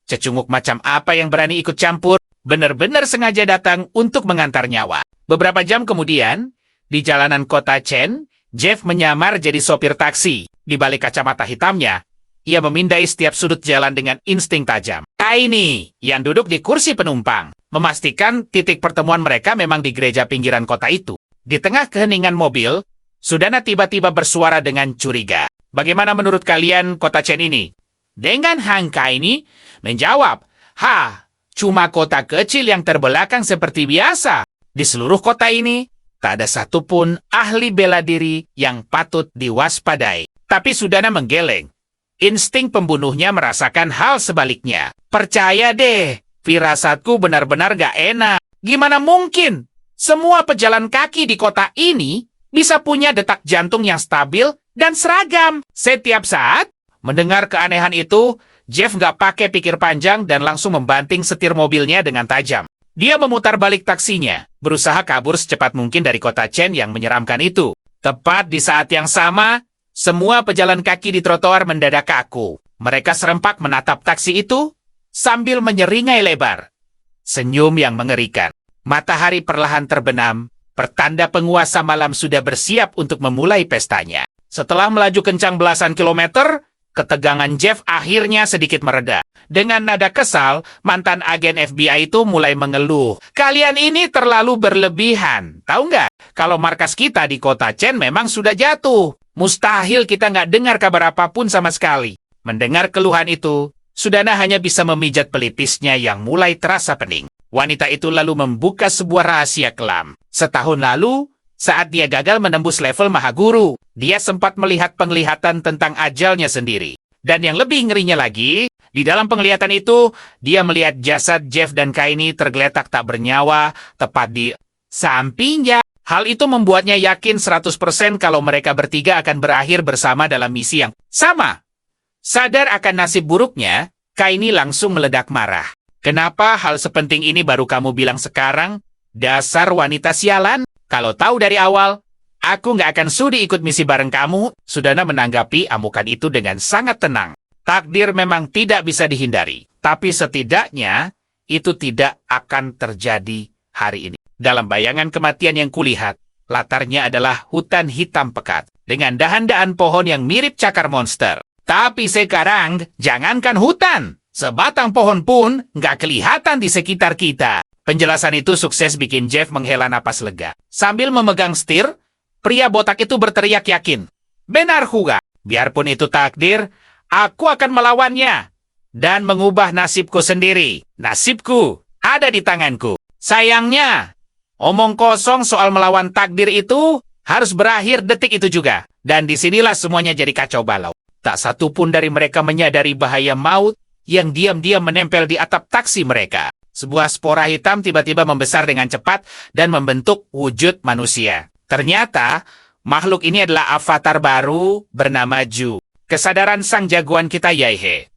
Cecunguk macam apa yang berani ikut campur? Benar-benar sengaja datang untuk mengantar nyawa. Beberapa jam kemudian, di jalanan kota Chen, Jeff menyamar jadi sopir taksi. Di balik kacamata hitamnya, ia memindai setiap sudut jalan dengan insting tajam. Kaini, yang duduk di kursi penumpang, memastikan titik pertemuan mereka memang di gereja pinggiran kota itu. Di tengah keheningan mobil, Sudana tiba-tiba bersuara dengan curiga. Bagaimana menurut kalian kota Chen ini? Dengan Hangka ini menjawab, cuma kota kecil yang terbelakang seperti biasa. Di seluruh kota ini, tak ada satupun ahli bela diri yang patut diwaspadai. Tapi Sudana menggeleng. Insting pembunuhnya merasakan hal sebaliknya. Percaya deh, firasatku benar-benar gak enak. Gimana mungkin semua pejalan kaki di kota ini bisa punya detak jantung yang stabil dan seragam setiap saat? Mendengar keanehan itu, Jeff gak pakai pikir panjang dan langsung membanting setir mobilnya dengan tajam. Dia memutar balik taksinya, berusaha kabur secepat mungkin dari kota Chen yang menyeramkan itu. Tepat di saat yang sama, semua pejalan kaki di trotoar mendadak kaku. Mereka serempak menatap taksi itu sambil menyeringai lebar. Senyum yang mengerikan. Matahari perlahan terbenam, pertanda penguasa malam sudah bersiap untuk memulai pestanya. Setelah melaju kencang belasan kilometer, ketegangan Jeff akhirnya sedikit mereda. Dengan nada kesal, mantan agen FBI itu mulai mengeluh. Kalian ini terlalu berlebihan. Tahu nggak? Kalau markas kita di kota Chen memang sudah jatuh. Mustahil kita nggak dengar kabar apapun sama sekali. Mendengar keluhan itu, Sudana hanya bisa memijat pelipisnya yang mulai terasa pening. Wanita itu lalu membuka sebuah rahasia kelam. Setahun lalu, saat dia gagal menembus level Mahaguru, dia sempat melihat penglihatan tentang ajalnya sendiri. Dan yang lebih ngerinya lagi, di dalam penglihatan itu, dia melihat jasad Jeff dan Kaini tergeletak tak bernyawa, tepat di sampingnya. Hal itu membuatnya yakin 100% kalau mereka bertiga akan berakhir bersama dalam misi yang sama. Sadar akan nasib buruknya, Kaini langsung meledak marah. Kenapa hal sepenting ini baru kamu bilang sekarang? Dasar wanita sialan. Kalau tahu dari awal, aku nggak akan sudi ikut misi bareng kamu. Sudana menanggapi amukan itu dengan sangat tenang. Takdir memang tidak bisa dihindari. Tapi setidaknya, itu tidak akan terjadi hari ini. Dalam bayangan kematian yang kulihat, latarnya adalah hutan hitam pekat. Dengan dahan-dahan pohon yang mirip cakar monster. Tapi sekarang, jangankan hutan. Sebatang pohon pun nggak kelihatan di sekitar kita. Penjelasan itu sukses bikin Jeff menghela napas lega. Sambil memegang setir, pria botak itu berteriak yakin. Benar juga, biarpun itu takdir, aku akan melawannya. Dan mengubah nasibku sendiri. Nasibku ada di tanganku. Sayangnya, omong kosong soal melawan takdir itu harus berakhir detik itu juga. Dan disinilah semuanya jadi kacau balau. Tak satu pun dari mereka menyadari bahaya maut yang diam-diam menempel di atap taksi mereka. Sebuah spora hitam tiba-tiba membesar dengan cepat dan membentuk wujud manusia. Ternyata, makhluk ini adalah avatar baru bernama Ju. Kesadaran sang jagoan kita Yaihe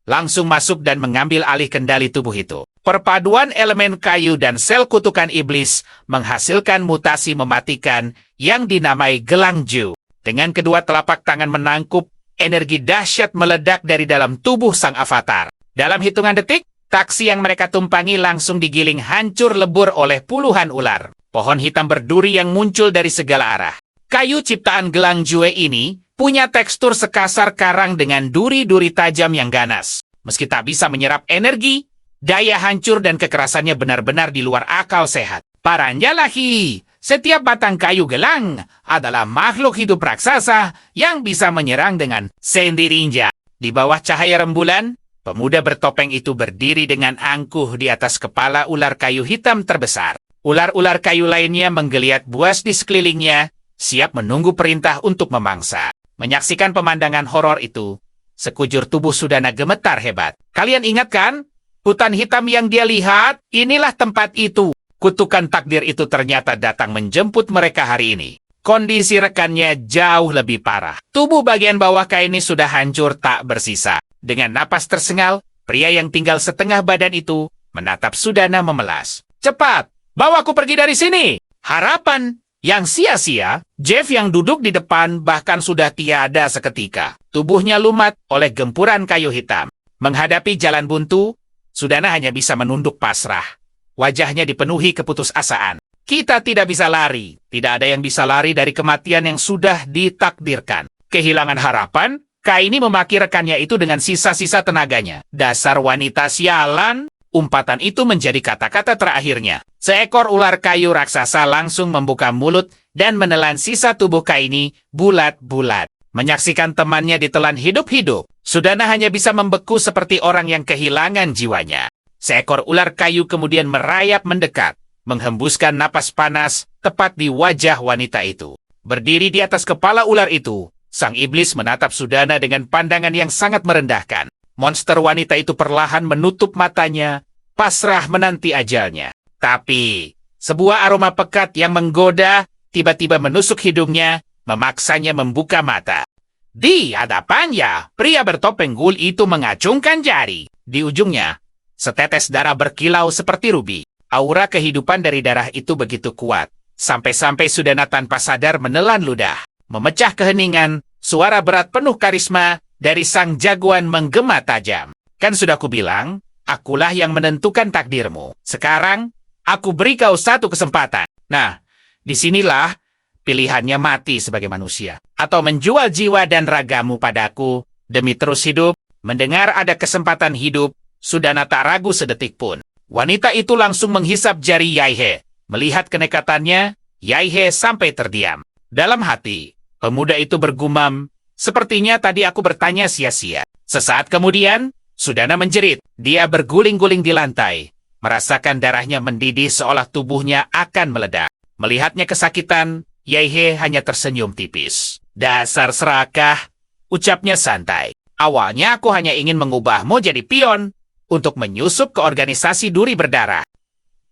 langsung masuk dan mengambil alih kendali tubuh itu. Perpaduan elemen kayu dan sel kutukan iblis menghasilkan mutasi mematikan yang dinamai gelang Ju. Dengan kedua telapak tangan menangkup, energi dahsyat meledak dari dalam tubuh sang avatar. Dalam hitungan detik, taksi yang mereka tumpangi langsung digiling hancur lebur oleh puluhan ular. Pohon hitam berduri yang muncul dari segala arah. Kayu ciptaan gelang Jue ini punya tekstur sekasar karang dengan duri-duri tajam yang ganas. Meski tak bisa menyerap energi, daya hancur dan kekerasannya benar-benar di luar akal sehat. Parahnya lagi, setiap batang kayu gelang adalah makhluk hidup raksasa yang bisa menyerang dengan sendirinya. Di bawah cahaya rembulan, pemuda bertopeng itu berdiri dengan angkuh di atas kepala ular kayu hitam terbesar. Ular-ular kayu lainnya menggeliat buas di sekelilingnya, siap menunggu perintah untuk memangsa. Menyaksikan pemandangan horor itu, sekujur tubuh Sudana gemetar hebat. Kalian ingat kan? Hutan hitam yang dia lihat, inilah tempat itu. Kutukan takdir itu ternyata datang menjemput mereka hari ini. Kondisi rekannya jauh lebih parah. Tubuh bagian bawah Kaini sudah hancur tak bersisa. Dengan napas tersengal, pria yang tinggal setengah badan itu menatap Sudana memelas. Cepat, bawa aku pergi dari sini. Harapan yang sia-sia, Jeff yang duduk di depan bahkan sudah tiada seketika. Tubuhnya lumat oleh gempuran kayu hitam. Menghadapi jalan buntu, Sudana hanya bisa menunduk pasrah. Wajahnya dipenuhi keputusasaan. Kita tidak bisa lari. Tidak ada yang bisa lari dari kematian yang sudah ditakdirkan. Kehilangan harapan, Kaini memaki rekannya itu dengan sisa-sisa tenaganya. Dasar wanita sialan. Umpatan itu menjadi kata-kata terakhirnya. Seekor ular kayu raksasa langsung membuka mulut dan menelan sisa tubuh Kaini bulat-bulat. Menyaksikan temannya ditelan hidup-hidup, Sudana hanya bisa membeku seperti orang yang kehilangan jiwanya. Seekor ular kayu kemudian merayap mendekat, menghembuskan napas panas tepat di wajah wanita itu. Berdiri di atas kepala ular itu, sang iblis menatap Sudana dengan pandangan yang sangat merendahkan. Monster wanita itu perlahan menutup matanya, pasrah menanti ajalnya. Tapi, sebuah aroma pekat yang menggoda tiba-tiba menusuk hidungnya, memaksanya membuka mata. Di hadapannya, pria bertopeng gul itu mengacungkan jari. Di ujungnya, setetes darah berkilau seperti rubi. Aura kehidupan dari darah itu begitu kuat, sampai-sampai Sudana tanpa sadar menelan ludah. Memecah keheningan, suara berat penuh karisma dari sang jagoan menggema tajam. Kan sudah kubilang, akulah yang menentukan takdirmu. Sekarang, aku beri kau satu kesempatan. Nah, disinilah pilihannya mati sebagai manusia, atau menjual jiwa dan ragamu padaku demi terus hidup. Mendengar ada kesempatan hidup, Sudana tak ragu sedetik pun. Wanita itu langsung menghisap jari Yaihe. Melihat kenekatannya, Yaihe sampai terdiam. Dalam hati, pemuda itu bergumam, sepertinya tadi aku bertanya sia-sia. Sesaat kemudian, Sudana menjerit. Dia berguling-guling di lantai, merasakan darahnya mendidih seolah tubuhnya akan meledak. Melihatnya kesakitan, Yaihe hanya tersenyum tipis. Dasar serakah, ucapnya santai. Awalnya aku hanya ingin mengubahmu jadi pion untuk menyusup ke organisasi duri berdarah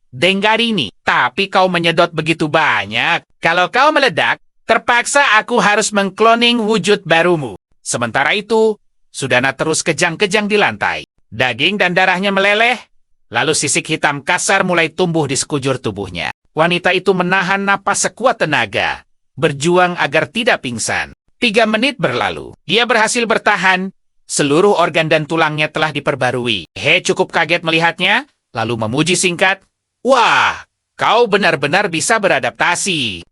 Denggarini, tapi kau menyedot begitu banyak. Kalau kau meledak, terpaksa aku harus mengkloning wujud barumu. Sementara itu, Sudana terus kejang-kejang di lantai. Daging dan darahnya meleleh, lalu sisik hitam kasar mulai tumbuh di sekujur tubuhnya. Wanita itu menahan napas sekuat tenaga, berjuang agar tidak pingsan. 3 menit berlalu. Dia berhasil bertahan. Seluruh organ dan tulangnya telah diperbarui. He cukup kaget melihatnya, lalu memuji singkat. Wah, kau benar-benar bisa beradaptasi.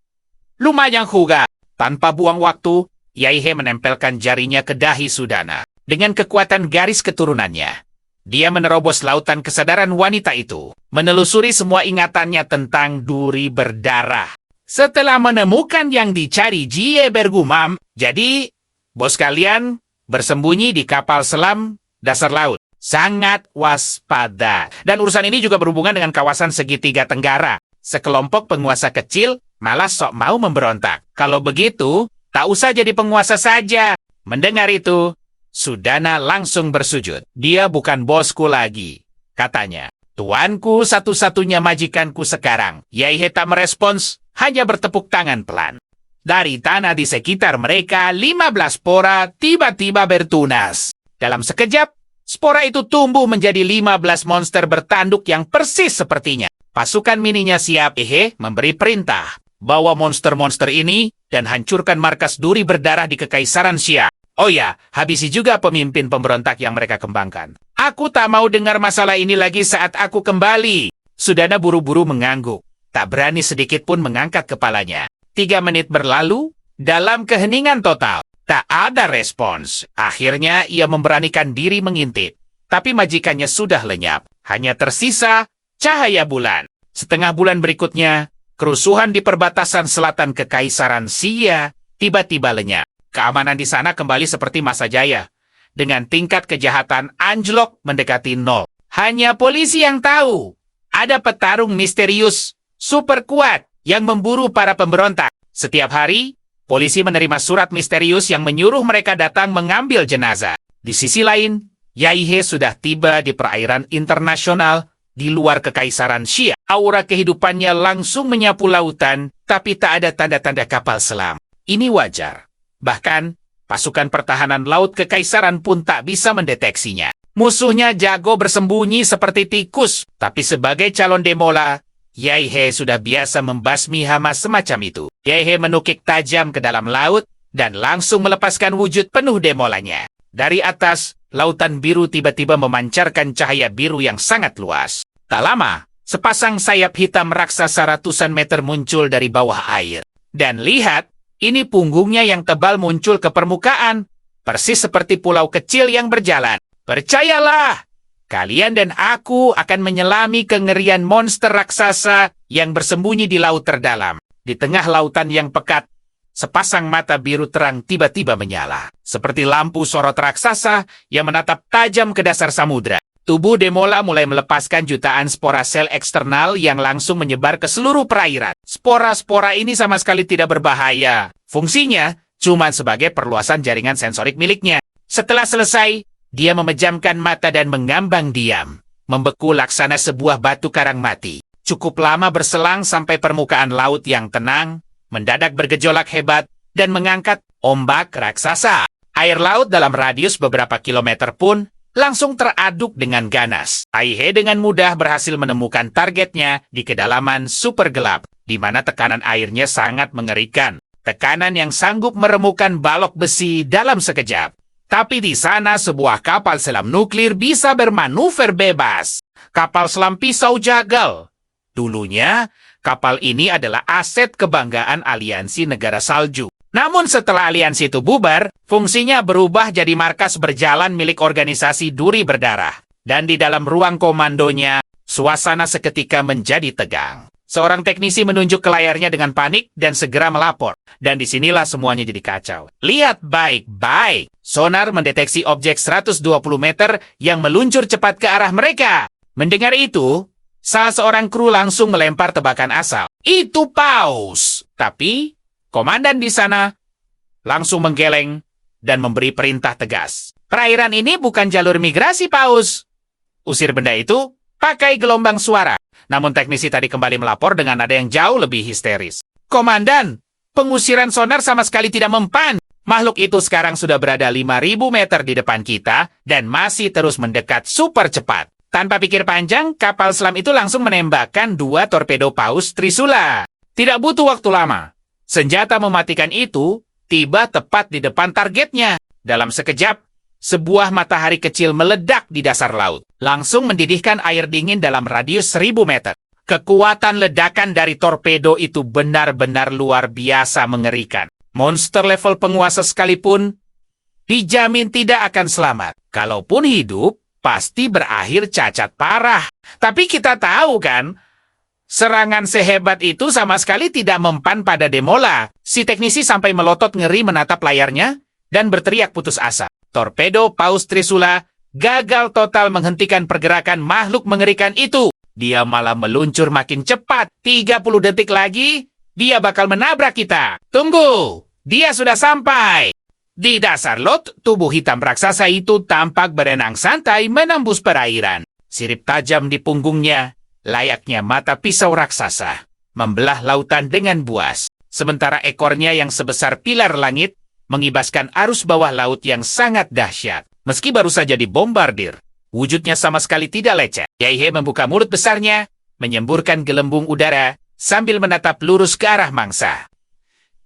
Lumayan juga. Tanpa buang waktu, Yaihe menempelkan jarinya ke dahi Sudana. Dengan kekuatan garis keturunannya, dia menerobos lautan kesadaran wanita itu, menelusuri semua ingatannya tentang duri berdarah. Setelah menemukan yang dicari, Jie bergumam, jadi, bos kalian bersembunyi di kapal selam dasar laut. Sangat waspada. Dan urusan ini juga berhubungan dengan kawasan segitiga Tenggara. Sekelompok penguasa kecil malah sok mau memberontak. Kalau begitu, tak usah jadi penguasa saja. Mendengar itu, Sudana langsung bersujud. Dia bukan bosku lagi, katanya. Tuanku satu-satunya majikanku sekarang. Yaihe tak merespons, hanya bertepuk tangan pelan. Dari tanah di sekitar mereka, 15 spora tiba-tiba bertunas. Dalam sekejap, spora itu tumbuh menjadi 15 monster bertanduk yang persis sepertinya. Pasukan mininya siap. Yaihe memberi perintah. Bawa monster-monster ini dan hancurkan markas duri berdarah di Kekaisaran Xia. Oh ya, habisi juga pemimpin pemberontak yang mereka kembangkan. Aku tak mau dengar masalah ini lagi saat aku kembali. Sudana buru-buru mengangguk. Tak berani sedikit pun mengangkat kepalanya. 3 menit berlalu, dalam keheningan total. Tak ada respons. Akhirnya ia memberanikan diri mengintip. Tapi majikannya sudah lenyap. Hanya tersisa cahaya bulan. Setengah bulan berikutnya, kerusuhan di perbatasan selatan Kekaisaran Xia tiba-tiba lenyap. Keamanan di sana kembali seperti masa jaya, dengan tingkat kejahatan anjlok mendekati 0. Hanya polisi yang tahu, ada petarung misterius, super kuat, yang memburu para pemberontak. Setiap hari, polisi menerima surat misterius yang menyuruh mereka datang mengambil jenazah. Di sisi lain, Yaihe sudah tiba di perairan internasional di luar Kekaisaran Xia. Aura kehidupannya langsung menyapu lautan, tapi tak ada tanda-tanda kapal selam. Ini wajar. Bahkan, pasukan pertahanan laut Kekaisaran pun tak bisa mendeteksinya. Musuhnya jago bersembunyi seperti tikus, tapi sebagai calon demola, Yaihe sudah biasa membasmi hama semacam itu. Yaihe menukik tajam ke dalam laut dan langsung melepaskan wujud penuh demolanya. Dari atas, lautan biru tiba-tiba memancarkan cahaya biru yang sangat luas. Tak lama, sepasang sayap hitam raksasa ratusan meter muncul dari bawah air. Dan lihat, ini punggungnya yang tebal muncul ke permukaan, persis seperti pulau kecil yang berjalan. Percayalah, kalian dan aku akan menyelami kengerian monster raksasa yang bersembunyi di laut terdalam. Di tengah lautan yang pekat, sepasang mata biru terang tiba-tiba menyala. Seperti lampu sorot raksasa yang menatap tajam ke dasar samudra. Tubuh Demola mulai melepaskan jutaan spora sel eksternal yang langsung menyebar ke seluruh perairan. Spora-spora ini sama sekali tidak berbahaya. Fungsinya cuma sebagai perluasan jaringan sensorik miliknya. Setelah selesai, dia memejamkan mata dan mengambang diam. Membeku laksana sebuah batu karang mati. Cukup lama berselang sampai permukaan laut yang tenang, mendadak bergejolak hebat, dan mengangkat ombak raksasa. Air laut dalam radius beberapa kilometer pun langsung teraduk dengan ganas. Taihe dengan mudah berhasil menemukan targetnya di kedalaman super gelap, di mana tekanan airnya sangat mengerikan. Tekanan yang sanggup meremukan balok besi dalam sekejap. Tapi di sana sebuah kapal selam nuklir bisa bermanuver bebas. Kapal selam pisau jagal. Dulunya, kapal ini adalah aset kebanggaan aliansi negara salju. Namun setelah aliansi itu bubar, fungsinya berubah jadi markas berjalan milik organisasi duri berdarah. Dan di dalam ruang komandonya, suasana seketika menjadi tegang. Seorang teknisi menunjuk ke layarnya dengan panik dan segera melapor. Dan disinilah semuanya jadi kacau. Lihat baik-baik. Sonar mendeteksi objek 120 meter yang meluncur cepat ke arah mereka. Mendengar itu, salah seorang kru langsung melempar tebakan asal. Itu paus. Tapi, komandan di sana langsung menggeleng dan memberi perintah tegas. Perairan ini bukan jalur migrasi, paus. Usir benda itu pakai gelombang suara. Namun teknisi tadi kembali melapor dengan nada yang jauh lebih histeris. Komandan, pengusiran sonar sama sekali tidak mempan. Makhluk itu sekarang sudah berada 5.000 meter di depan kita dan masih terus mendekat super cepat. Tanpa pikir panjang, kapal selam itu langsung menembakkan 2 torpedo paus Trisula. Tidak butuh waktu lama. Senjata mematikan itu tiba tepat di depan targetnya. Dalam sekejap, sebuah matahari kecil meledak di dasar laut. Langsung mendidihkan air dingin dalam radius 1.000 meter. Kekuatan ledakan dari torpedo itu benar-benar luar biasa mengerikan. Monster level penguasa sekalipun dijamin tidak akan selamat. Kalaupun hidup, pasti berakhir cacat parah. Tapi kita tahu kan, serangan sehebat itu sama sekali tidak mempan pada Demola. Si teknisi sampai melotot ngeri menatap layarnya dan berteriak putus asa. Torpedo paus Trisula gagal total menghentikan pergerakan makhluk mengerikan itu. Dia malah meluncur makin cepat. 30 detik lagi, dia bakal menabrak kita. Tunggu, dia sudah sampai. Di dasar laut, tubuh hitam raksasa itu tampak berenang santai menembus perairan. Sirip tajam di punggungnya, layaknya mata pisau raksasa, membelah lautan dengan buas. Sementara ekornya yang sebesar pilar langit, mengibaskan arus bawah laut yang sangat dahsyat. Meski baru saja dibombardir, wujudnya sama sekali tidak lecet. Taihe membuka mulut besarnya, menyemburkan gelembung udara, sambil menatap lurus ke arah mangsa.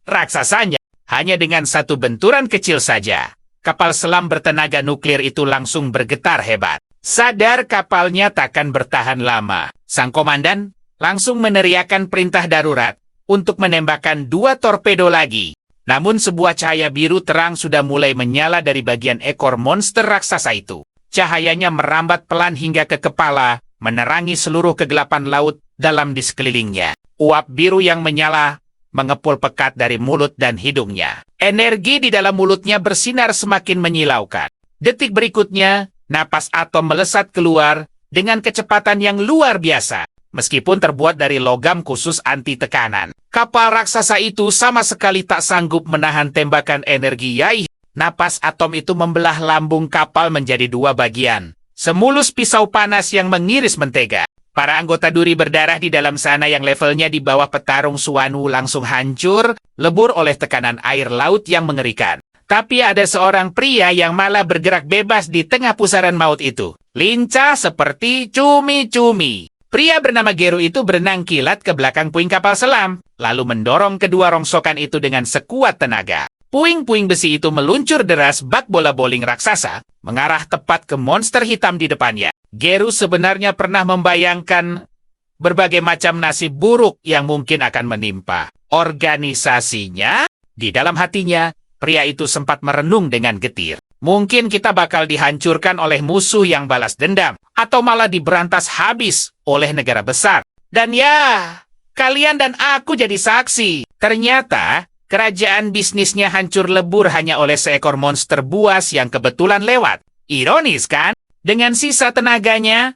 Raksasanya, hanya dengan satu benturan kecil saja, kapal selam bertenaga nuklir itu langsung bergetar hebat. Sadar kapalnya takkan bertahan lama, sang komandan langsung meneriakkan perintah darurat untuk menembakkan 2 torpedo lagi. Namun sebuah cahaya biru terang sudah mulai menyala dari bagian ekor monster raksasa itu. Cahayanya merambat pelan hingga ke kepala, menerangi seluruh kegelapan laut dalam di sekelilingnya. Uap biru yang menyala mengepul pekat dari mulut dan hidungnya. Energi di dalam mulutnya bersinar semakin menyilaukan. Detik berikutnya, napas atom melesat keluar dengan kecepatan yang luar biasa. Meskipun terbuat dari logam khusus anti tekanan, kapal raksasa itu sama sekali tak sanggup menahan tembakan energi Yai. Napas atom itu membelah lambung kapal menjadi 2 bagian. Semulus pisau panas yang mengiris mentega. Para anggota duri berdarah di dalam sana yang levelnya di bawah petarung Suanu langsung hancur, lebur oleh tekanan air laut yang mengerikan. Tapi ada seorang pria yang malah bergerak bebas di tengah pusaran maut itu. Lincah seperti cumi-cumi. Pria bernama Geru itu berenang kilat ke belakang puing kapal selam, lalu mendorong kedua rongsokan itu dengan sekuat tenaga. Puing-puing besi itu meluncur deras bak bola bowling raksasa, mengarah tepat ke monster hitam di depannya. Geru sebenarnya pernah membayangkan berbagai macam nasib buruk yang mungkin akan menimpa organisasinya. Di dalam hatinya, pria itu sempat merenung dengan getir. Mungkin kita bakal dihancurkan oleh musuh yang balas dendam, atau malah diberantas habis oleh negara besar. Dan ya, kalian dan aku jadi saksi. Ternyata, Kerajaan bisnisnya hancur lebur hanya oleh seekor monster buas yang kebetulan lewat. Ironis kan? Dengan sisa tenaganya,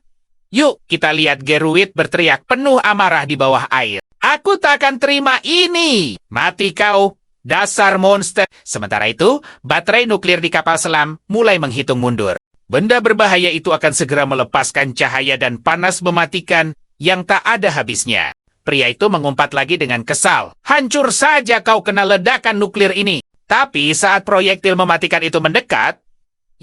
yuk kita lihat Geruit berteriak penuh amarah di bawah air. Aku tak akan terima ini. Mati kau, dasar monster. Sementara itu, baterai nuklir di kapal selam mulai menghitung mundur. Benda berbahaya itu akan segera melepaskan cahaya dan panas mematikan yang tak ada habisnya. Pria itu mengumpat lagi dengan kesal. Hancur saja kau kena ledakan nuklir ini. Tapi saat proyektil mematikan itu mendekat,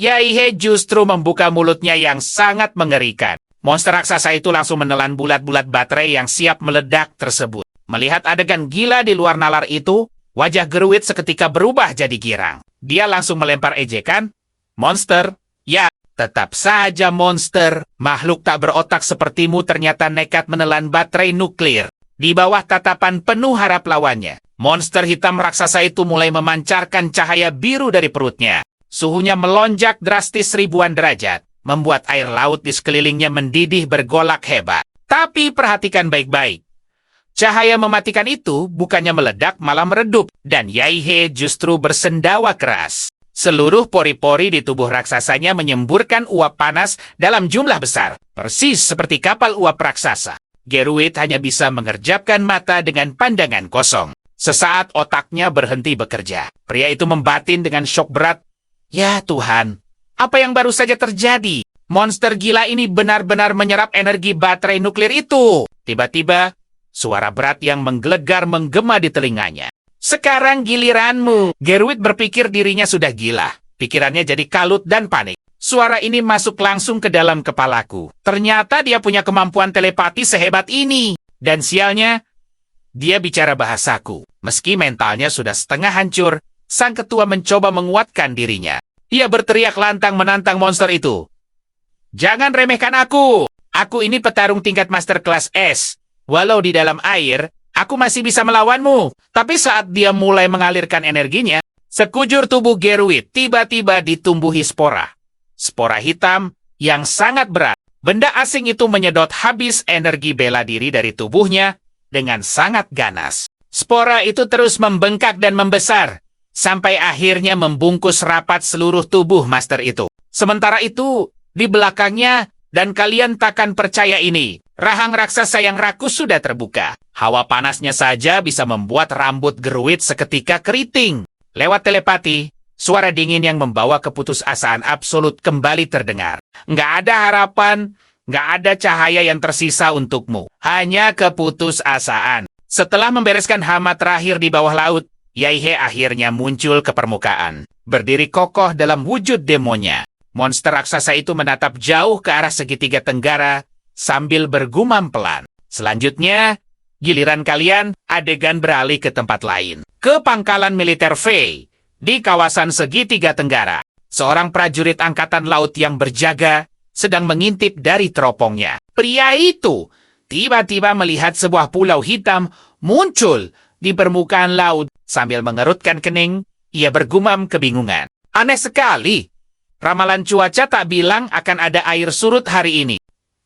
Yaihe justru membuka mulutnya yang sangat mengerikan. Monster raksasa itu langsung menelan bulat-bulat baterai yang siap meledak tersebut. Melihat adegan gila di luar nalar itu, wajah Geruit seketika berubah jadi girang. Dia langsung melempar ejekan. Monster? Ya, tetap saja monster. Makhluk tak berotak sepertimu ternyata nekat menelan baterai nuklir. Di bawah tatapan penuh harap lawannya, monster hitam raksasa itu mulai memancarkan cahaya biru dari perutnya. Suhunya melonjak drastis ribuan derajat, membuat air laut di sekelilingnya mendidih bergolak hebat. Tapi perhatikan baik-baik. Cahaya mematikan itu bukannya meledak malah meredup, dan Yaihe justru bersendawa keras. Seluruh pori-pori di tubuh raksasanya menyemburkan uap panas dalam jumlah besar, persis seperti kapal uap raksasa. Geruit hanya bisa mengerjapkan mata dengan pandangan kosong. Sesaat otaknya berhenti bekerja. Pria itu membatin dengan syok berat. Ya Tuhan, apa yang baru saja terjadi? Monster gila ini benar-benar menyerap energi baterai nuklir itu. Tiba-tiba, suara berat yang menggelegar menggema di telinganya. Sekarang giliranmu. Geruit berpikir dirinya sudah gila. Pikirannya jadi kalut dan panik. Suara ini masuk langsung ke dalam kepalaku. Ternyata dia punya kemampuan telepati sehebat ini. Dan sialnya, dia bicara bahasaku. Meski mentalnya sudah setengah hancur, sang ketua mencoba menguatkan dirinya. Ia berteriak lantang menantang monster itu. Jangan remehkan aku. Aku ini petarung tingkat master kelas S. Walau di dalam air, aku masih bisa melawanmu. Tapi saat dia mulai mengalirkan energinya, sekujur tubuh Geruit tiba-tiba ditumbuhi spora. Spora hitam yang sangat berat. Benda asing itu menyedot habis energi bela diri dari tubuhnya dengan sangat ganas. Spora itu terus membengkak dan membesar, sampai akhirnya membungkus rapat seluruh tubuh master itu. Sementara itu, di belakangnya, dan kalian takkan percaya ini, rahang raksasa yang rakus sudah terbuka. Hawa panasnya saja bisa membuat rambut Geruit seketika keriting. Lewat telepati, suara dingin yang membawa keputusasaan absolut kembali terdengar. Nggak ada harapan, nggak ada cahaya yang tersisa untukmu. Hanya keputusasaan. Setelah membereskan hama terakhir di bawah laut, Yaihe akhirnya muncul ke permukaan. Berdiri kokoh dalam wujud demonya. Monster raksasa itu menatap jauh ke arah segitiga tenggara sambil bergumam pelan. Selanjutnya, giliran kalian, adegan beralih ke tempat lain. Ke pangkalan militer Fei, di kawasan segitiga tenggara. Seorang prajurit angkatan laut yang berjaga sedang mengintip dari teropongnya. Pria itu tiba-tiba melihat sebuah pulau hitam muncul di permukaan laut. Sambil mengerutkan kening, ia bergumam kebingungan. Aneh sekali. Ramalan cuaca tak bilang akan ada air surut hari ini.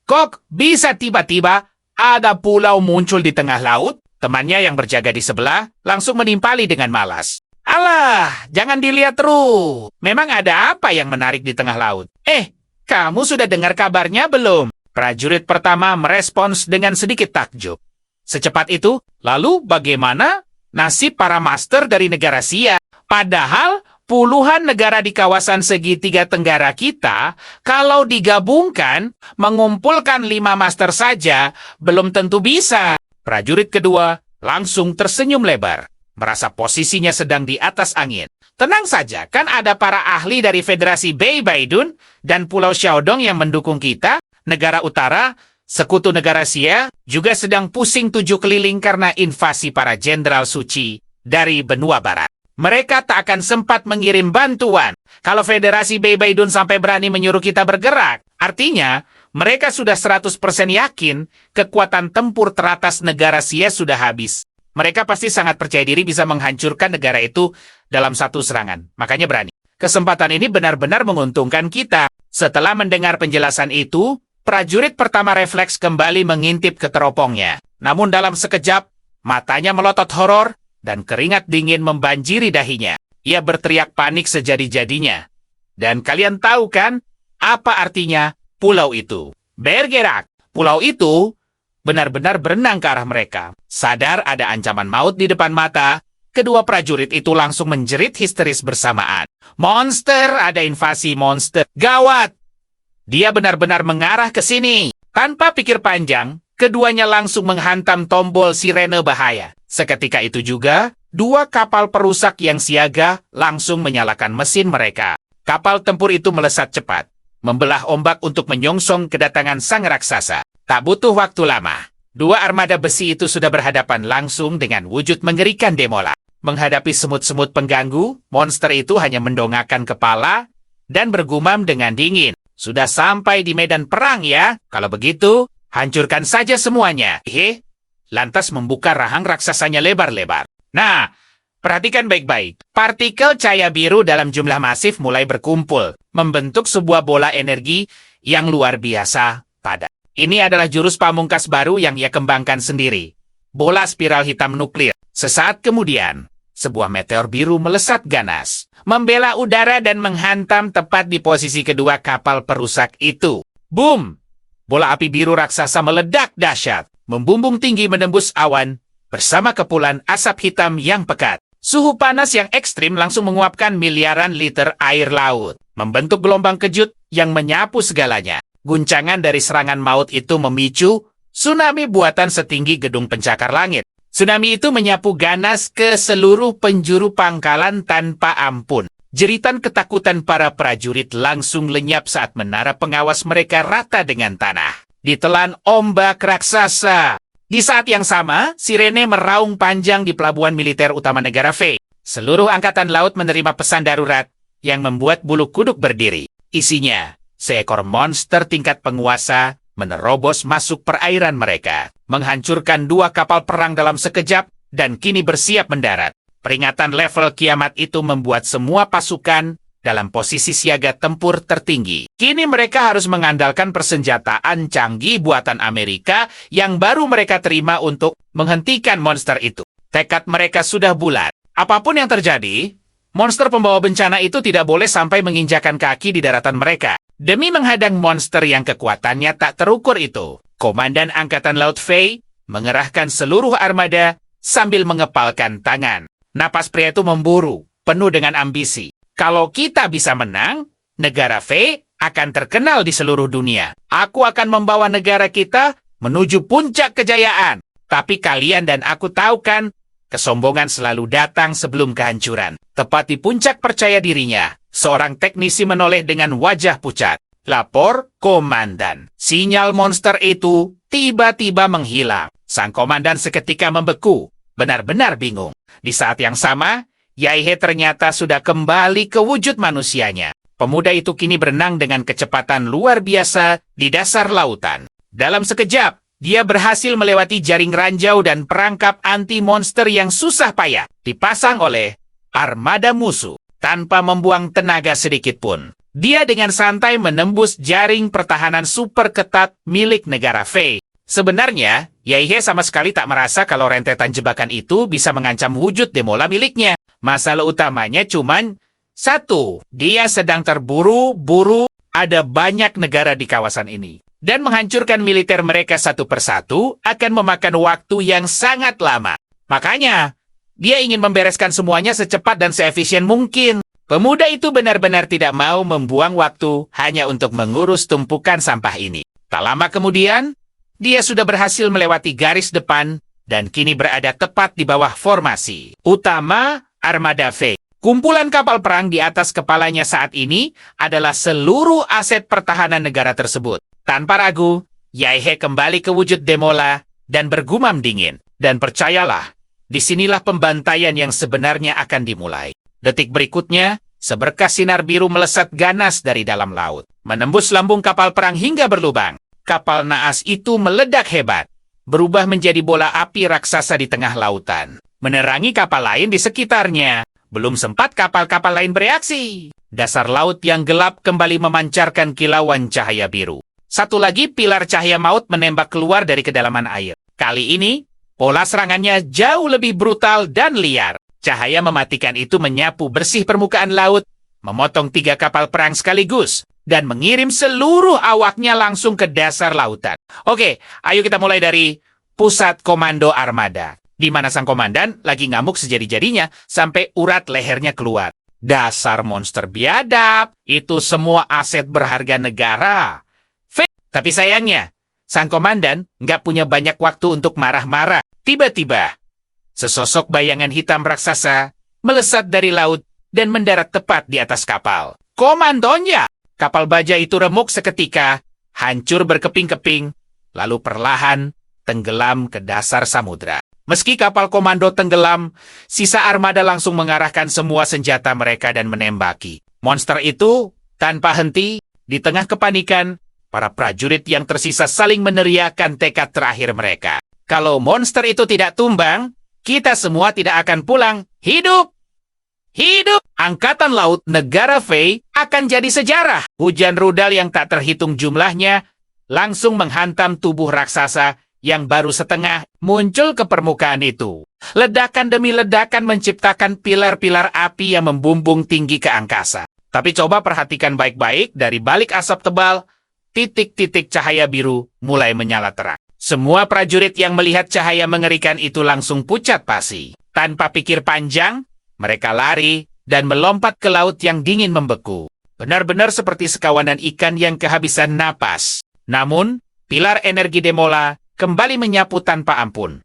Kok bisa tiba-tiba ada pulau muncul di tengah laut? Temannya yang berjaga di sebelah langsung menimpali dengan malas. Alah, jangan dilihat terus. Memang ada apa yang menarik di tengah laut? Kamu sudah dengar kabarnya belum? Prajurit pertama merespons dengan sedikit takjub. Secepat itu, lalu bagaimana nasib para master dari negara Sia? Padahal puluhan negara di kawasan segitiga tenggara kita, kalau digabungkan, mengumpulkan 5 master saja, belum tentu bisa. Prajurit kedua langsung tersenyum lebar, merasa posisinya sedang di atas angin. Tenang saja, kan ada para ahli dari Federasi Beibaidun dan Pulau Xiaodong yang mendukung kita. Negara utara, sekutu negara Sia, juga sedang pusing 7 keliling karena invasi para jenderal suci dari benua barat. Mereka tak akan sempat mengirim bantuan. Kalau Federasi Beibaidun sampai berani menyuruh kita bergerak, artinya mereka sudah 100% yakin kekuatan tempur teratas negara Sia sudah habis. Mereka pasti sangat percaya diri bisa menghancurkan negara itu dalam satu serangan. Makanya berani. Kesempatan ini benar-benar menguntungkan kita. Setelah mendengar penjelasan itu, prajurit pertama refleks kembali mengintip ke teropongnya. Namun dalam sekejap, matanya melotot horor dan keringat dingin membanjiri dahinya. Ia berteriak panik sejadi-jadinya. Dan kalian tahu kan, apa artinya pulau itu? Bergerak! Pulau itu benar-benar berenang ke arah mereka. Sadar ada ancaman maut di depan mata, kedua prajurit itu langsung menjerit histeris bersamaan. Monster! Ada invasi monster! Gawat! Dia benar-benar mengarah ke sini. Tanpa pikir panjang, keduanya langsung menghantam tombol sirene bahaya. Seketika itu juga, dua kapal perusak yang siaga langsung menyalakan mesin mereka. Kapal tempur itu melesat cepat, membelah ombak untuk menyongsong kedatangan sang raksasa. Tak butuh waktu lama, dua armada besi itu sudah berhadapan langsung dengan wujud mengerikan Demola. Menghadapi semut-semut pengganggu, monster itu hanya mendongakkan kepala dan bergumam dengan dingin. Sudah sampai di medan perang ya? Kalau begitu, hancurkan saja semuanya. Lantas membuka rahang raksasanya lebar-lebar. Nah, perhatikan baik-baik. Partikel cahaya biru dalam jumlah masif mulai berkumpul, membentuk sebuah bola energi yang luar biasa padat. Ini adalah jurus pamungkas baru yang ia kembangkan sendiri. Bola spiral hitam nuklir. Sesaat kemudian, sebuah meteor biru melesat ganas, membela udara dan menghantam tepat di posisi kedua kapal perusak itu. Boom! Bola api biru raksasa meledak dahsyat, membumbung tinggi menembus awan, bersama kepulan asap hitam yang pekat. Suhu panas yang ekstrim langsung menguapkan miliaran liter air laut, membentuk gelombang kejut yang menyapu segalanya. Guncangan dari serangan maut itu memicu tsunami buatan setinggi gedung pencakar langit. Tsunami itu menyapu ganas ke seluruh penjuru pangkalan tanpa ampun. Jeritan ketakutan para prajurit langsung lenyap saat menara pengawas mereka rata dengan tanah. Ditelan ombak raksasa. Di saat yang sama, sirene meraung panjang di pelabuhan militer utama negara V. Seluruh angkatan laut menerima pesan darurat yang membuat bulu kuduk berdiri. Isinya, seekor monster tingkat penguasa menerobos masuk perairan mereka, menghancurkan dua kapal perang dalam sekejap, dan kini bersiap mendarat. Peringatan level kiamat itu membuat semua pasukan dalam posisi siaga tempur tertinggi. Kini mereka harus mengandalkan persenjataan canggih buatan Amerika yang baru mereka terima untuk menghentikan monster itu. Tekad mereka sudah bulat. Apapun yang terjadi, monster pembawa bencana itu tidak boleh sampai menginjakan kaki di daratan mereka. Demi menghadang monster yang kekuatannya tak terukur itu, Komandan Angkatan Laut Faye mengerahkan seluruh armada sambil mengepalkan tangan. Napas pria itu memburu, penuh dengan ambisi. Kalau kita bisa menang, negara Faye akan terkenal di seluruh dunia. Aku akan membawa negara kita menuju puncak kejayaan. Tapi kalian dan aku tahu kan, kesombongan selalu datang sebelum kehancuran. Tepat di puncak percaya dirinya, seorang teknisi menoleh dengan wajah pucat. Lapor, Komandan. Sinyal monster itu tiba-tiba menghilang. Sang komandan seketika membeku, benar-benar bingung. Di saat yang sama, Yaihe ternyata sudah kembali ke wujud manusianya. Pemuda itu kini berenang dengan kecepatan luar biasa di dasar lautan. Dalam sekejap, dia berhasil melewati jaring ranjau dan perangkap anti-monster yang susah payah dipasang oleh armada musuh. Tanpa membuang tenaga sedikit pun, dia dengan santai menembus jaring pertahanan super ketat milik negara Faye. Sebenarnya, Yaihe sama sekali tak merasa kalau rentetan jebakan itu bisa mengancam wujud Demola miliknya. Masalah utamanya cuman satu, dia sedang terburu-buru, ada banyak negara di kawasan ini. Dan menghancurkan militer mereka satu persatu akan memakan waktu yang sangat lama. Makanya, dia ingin membereskan semuanya secepat dan seefisien mungkin. Pemuda itu benar-benar tidak mau membuang waktu hanya untuk mengurus tumpukan sampah ini. Tak lama kemudian, dia sudah berhasil melewati garis depan dan kini berada tepat di bawah formasi utama armada V. Kumpulan kapal perang di atas kepalanya saat ini adalah seluruh aset pertahanan negara tersebut. Tanpa ragu, Yaihe kembali ke wujud Demola dan bergumam dingin. Dan percayalah, disinilah pembantaian yang sebenarnya akan dimulai. Detik berikutnya, seberkas sinar biru melesat ganas dari dalam laut, menembus lambung kapal perang hingga berlubang. Kapal naas itu meledak hebat, berubah menjadi bola api raksasa di tengah lautan, menerangi kapal lain di sekitarnya. Belum sempat kapal-kapal lain bereaksi. Dasar laut yang gelap kembali memancarkan kilauan cahaya biru. Satu lagi pilar cahaya maut menembak keluar dari kedalaman air. Kali ini, Pola serangannya jauh lebih brutal dan liar. Cahaya mematikan itu menyapu bersih permukaan laut, memotong 3 kapal perang sekaligus, dan mengirim seluruh awaknya langsung ke dasar lautan. Oke, ayo kita mulai dari pusat komando armada, di mana sang komandan lagi ngamuk sejadi-jadinya sampai urat lehernya keluar. Dasar monster biadab, itu semua aset berharga negara. Tapi sayangnya, sang komandan nggak punya banyak waktu untuk marah-marah. Tiba-tiba, sesosok bayangan hitam raksasa melesat dari laut dan mendarat tepat di atas kapal. Komandonya! Kapal baja itu remuk seketika, hancur berkeping-keping, lalu perlahan tenggelam ke dasar samudra. Meski kapal komando tenggelam, sisa armada langsung mengarahkan semua senjata mereka dan menembaki. Monster itu, tanpa henti, di tengah kepanikan, para prajurit yang tersisa saling meneriakkan tekad terakhir mereka. Kalau monster itu tidak tumbang, kita semua tidak akan pulang hidup. Hidup! Angkatan Laut Negara Fey akan jadi sejarah. Hujan rudal yang tak terhitung jumlahnya langsung menghantam tubuh raksasa yang baru setengah muncul ke permukaan itu. Ledakan demi ledakan menciptakan pilar-pilar api yang membumbung tinggi ke angkasa. Tapi coba perhatikan baik-baik, dari balik asap tebal, titik-titik cahaya biru mulai menyala terang. Semua prajurit yang melihat cahaya mengerikan itu langsung pucat pasi. Tanpa pikir panjang, mereka lari dan melompat ke laut yang dingin membeku. Benar-benar seperti sekawanan ikan yang kehabisan napas. Namun, pilar energi Demola kembali menyapu tanpa ampun,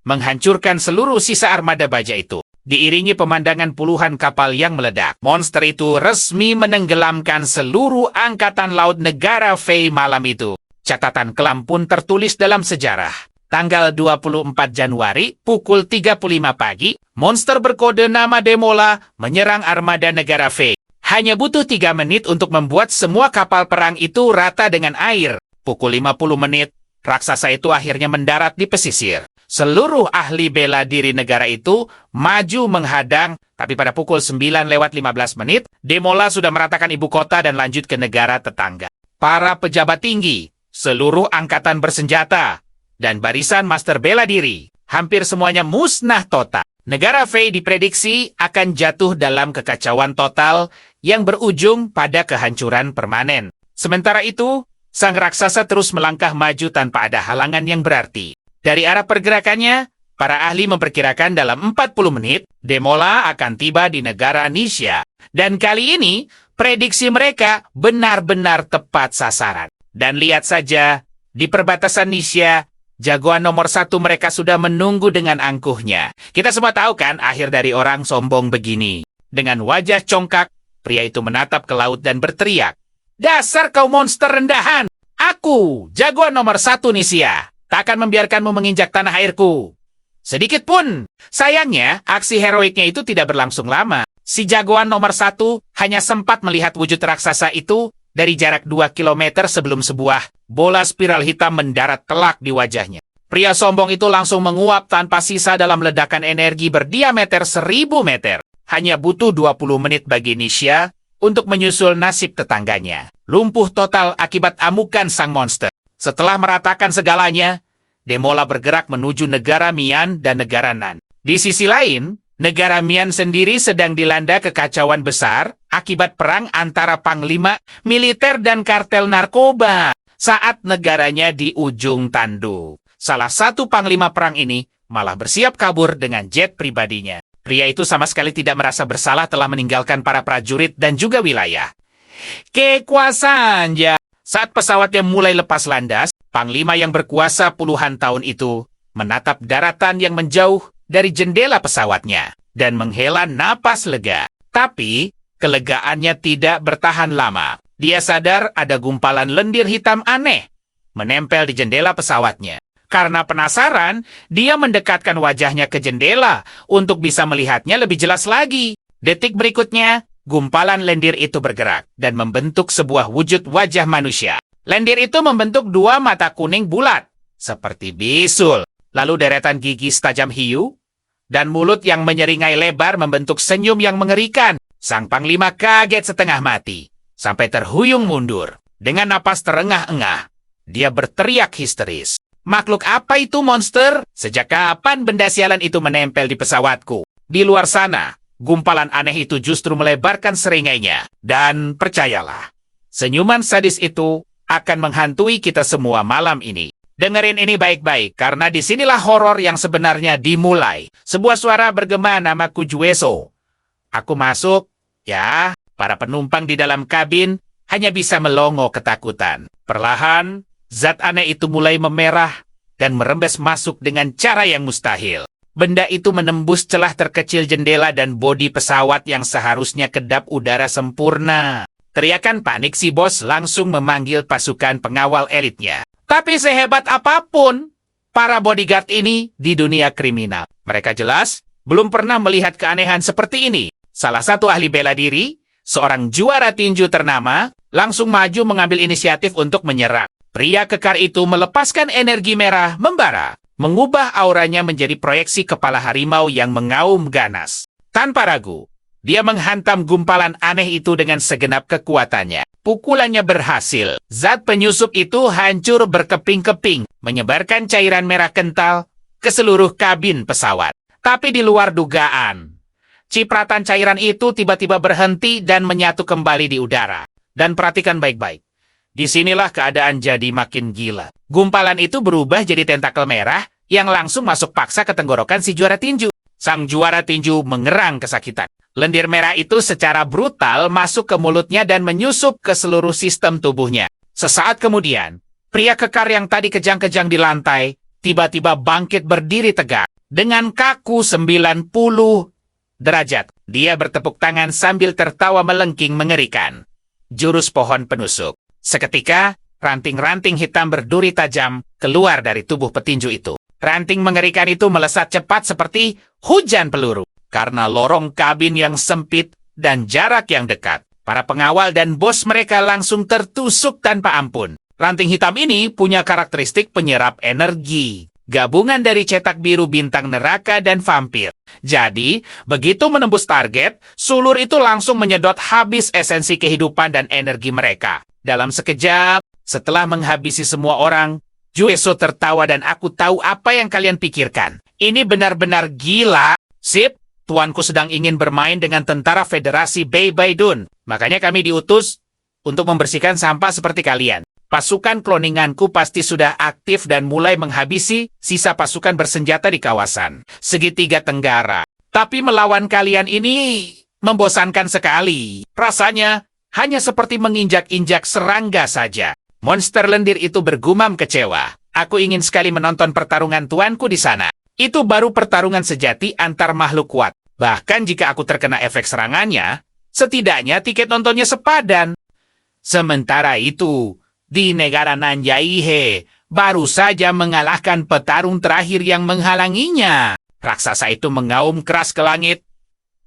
menghancurkan seluruh sisa armada baja itu. Diiringi pemandangan puluhan kapal yang meledak, monster itu resmi menenggelamkan seluruh angkatan laut negara Fey malam itu. Catatan kelam pun tertulis dalam sejarah. Tanggal 24 Januari, pukul 3:05 pagi, monster berkode nama Demola menyerang armada negara Fey. Hanya butuh 3 menit untuk membuat semua kapal perang itu rata dengan air. Pukul 50 menit, raksasa itu akhirnya mendarat di pesisir. Seluruh ahli bela diri negara itu maju menghadang, tapi pada pukul 9:15 menit, Demola sudah meratakan ibu kota dan lanjut ke negara tetangga. Para pejabat tinggi, seluruh angkatan bersenjata, dan barisan master bela diri, hampir semuanya musnah total. Negara Fey diprediksi akan jatuh dalam kekacauan total yang berujung pada kehancuran permanen. Sementara itu, sang raksasa terus melangkah maju tanpa ada halangan yang berarti. Dari arah pergerakannya, para ahli memperkirakan dalam 40 menit, Demola akan tiba di negara Nisha. Dan kali ini, prediksi mereka benar-benar tepat sasaran. Dan lihat saja, di perbatasan Nisha, jagoan nomor 1 mereka sudah menunggu dengan angkuhnya. Kita semua tahu kan akhir dari orang sombong begini. Dengan wajah congkak, pria itu menatap ke laut dan berteriak, "Dasar kau monster rendahan! Aku, jagoan nomor 1 Nisha, tak akan membiarkanmu menginjak tanah airku sedikit pun." Sayangnya, aksi heroiknya itu tidak berlangsung lama. Si jagoan nomor 1 hanya sempat melihat wujud raksasa itu dari jarak 2 kilometer sebelum sebuah bola spiral hitam mendarat telak di wajahnya. Pria sombong itu langsung menguap tanpa sisa dalam ledakan energi berdiameter 1000 meter. Hanya butuh 20 menit bagi Nisha untuk menyusul nasib tetangganya. Lumpuh total akibat amukan sang monster. Setelah meratakan segalanya, Demola bergerak menuju negara Mian dan negara Nan. Di sisi lain, negara Mian sendiri sedang dilanda kekacauan besar akibat perang antara panglima militer dan kartel narkoba saat negaranya di ujung tanduk. Salah satu panglima perang ini malah bersiap kabur dengan jet pribadinya. Pria itu sama sekali tidak merasa bersalah telah meninggalkan para prajurit dan juga wilayah. Kekuasaan ya. Saat pesawatnya mulai lepas landas, panglima yang berkuasa puluhan tahun itu menatap daratan yang menjauh dari jendela pesawatnya dan menghela napas lega. Tapi, kelegaannya tidak bertahan lama. Dia sadar ada gumpalan lendir hitam aneh menempel di jendela pesawatnya. Karena penasaran, dia mendekatkan wajahnya ke jendela untuk bisa melihatnya lebih jelas lagi. Detik berikutnya, gumpalan lendir itu bergerak dan membentuk sebuah wujud wajah manusia. Lendir itu membentuk 2 mata kuning bulat, seperti bisul. Lalu deretan gigi setajam hiu, dan mulut yang menyeringai lebar membentuk senyum yang mengerikan. Sang panglima kaget setengah mati, sampai terhuyung mundur. Dengan napas terengah-engah, dia berteriak histeris. Makhluk apa itu, monster? Sejak kapan benda sialan itu menempel di pesawatku? Di luar sana, gumpalan aneh itu justru melebarkan seringainya. Dan percayalah, senyuman sadis itu akan menghantui kita semua malam ini. Dengerin ini baik-baik, karena disinilah horor yang sebenarnya dimulai. Sebuah suara bergema, namaku Jueso. Aku masuk, ya, para penumpang di dalam kabin hanya bisa melongo ketakutan. Perlahan, zat aneh itu mulai memerah dan merembes masuk dengan cara yang mustahil. Benda itu menembus celah terkecil jendela dan bodi pesawat yang seharusnya kedap udara sempurna. Teriakan panik si bos langsung memanggil pasukan pengawal elitnya. Tapi sehebat apapun para bodyguard ini di dunia kriminal, mereka jelas belum pernah melihat keanehan seperti ini. Salah satu ahli bela diri, seorang juara tinju ternama, langsung maju mengambil inisiatif untuk menyerang. Pria kekar itu melepaskan energi merah membara, mengubah auranya menjadi proyeksi kepala harimau yang mengaum ganas. Tanpa ragu, dia menghantam gumpalan aneh itu dengan segenap kekuatannya. Pukulannya berhasil. Zat penyusup itu hancur berkeping-keping, menyebarkan cairan merah kental ke seluruh kabin pesawat. Tapi di luar dugaan, cipratan cairan itu tiba-tiba berhenti dan menyatu kembali di udara. Dan perhatikan baik-baik. Disinilah keadaan jadi makin gila. Gumpalan itu berubah jadi tentakel merah yang langsung masuk paksa ke tenggorokan si juara tinju. Sang juara tinju mengerang kesakitan. Lendir merah itu secara brutal masuk ke mulutnya dan menyusup ke seluruh sistem tubuhnya. Sesaat kemudian, pria kekar yang tadi kejang-kejang di lantai tiba-tiba bangkit berdiri tegak. Dengan kaku 90 derajat, dia bertepuk tangan sambil tertawa melengking mengerikan. Jurus pohon penusuk. Seketika, ranting-ranting hitam berduri tajam keluar dari tubuh petinju itu. Ranting mengerikan itu melesat cepat seperti hujan peluru. Karena lorong kabin yang sempit dan jarak yang dekat, para pengawal dan bos mereka langsung tertusuk tanpa ampun. Ranting hitam ini punya karakteristik penyerap energi. Gabungan dari cetak biru bintang neraka dan vampir. Jadi, begitu menembus target, sulur itu langsung menyedot habis esensi kehidupan dan energi mereka. Dalam sekejap, setelah menghabisi semua orang, Jueso tertawa dan aku tahu apa yang kalian pikirkan. Ini benar-benar gila. Sip, tuanku sedang ingin bermain dengan tentara Federasi Beyblade. Makanya kami diutus untuk membersihkan sampah seperti kalian. Pasukan kloninganku pasti sudah aktif dan mulai menghabisi sisa pasukan bersenjata di kawasan segitiga tenggara. Tapi melawan kalian ini membosankan sekali. Rasanya hanya seperti menginjak-injak serangga saja. Monster lendir itu bergumam kecewa. Aku ingin sekali menonton pertarungan tuanku di sana. Itu baru pertarungan sejati antar makhluk kuat. Bahkan jika aku terkena efek serangannya, setidaknya tiket nontonnya sepadan. Sementara itu, di negara Nanjaihe, baru saja mengalahkan petarung terakhir yang menghalanginya. Raksasa itu mengaum keras ke langit,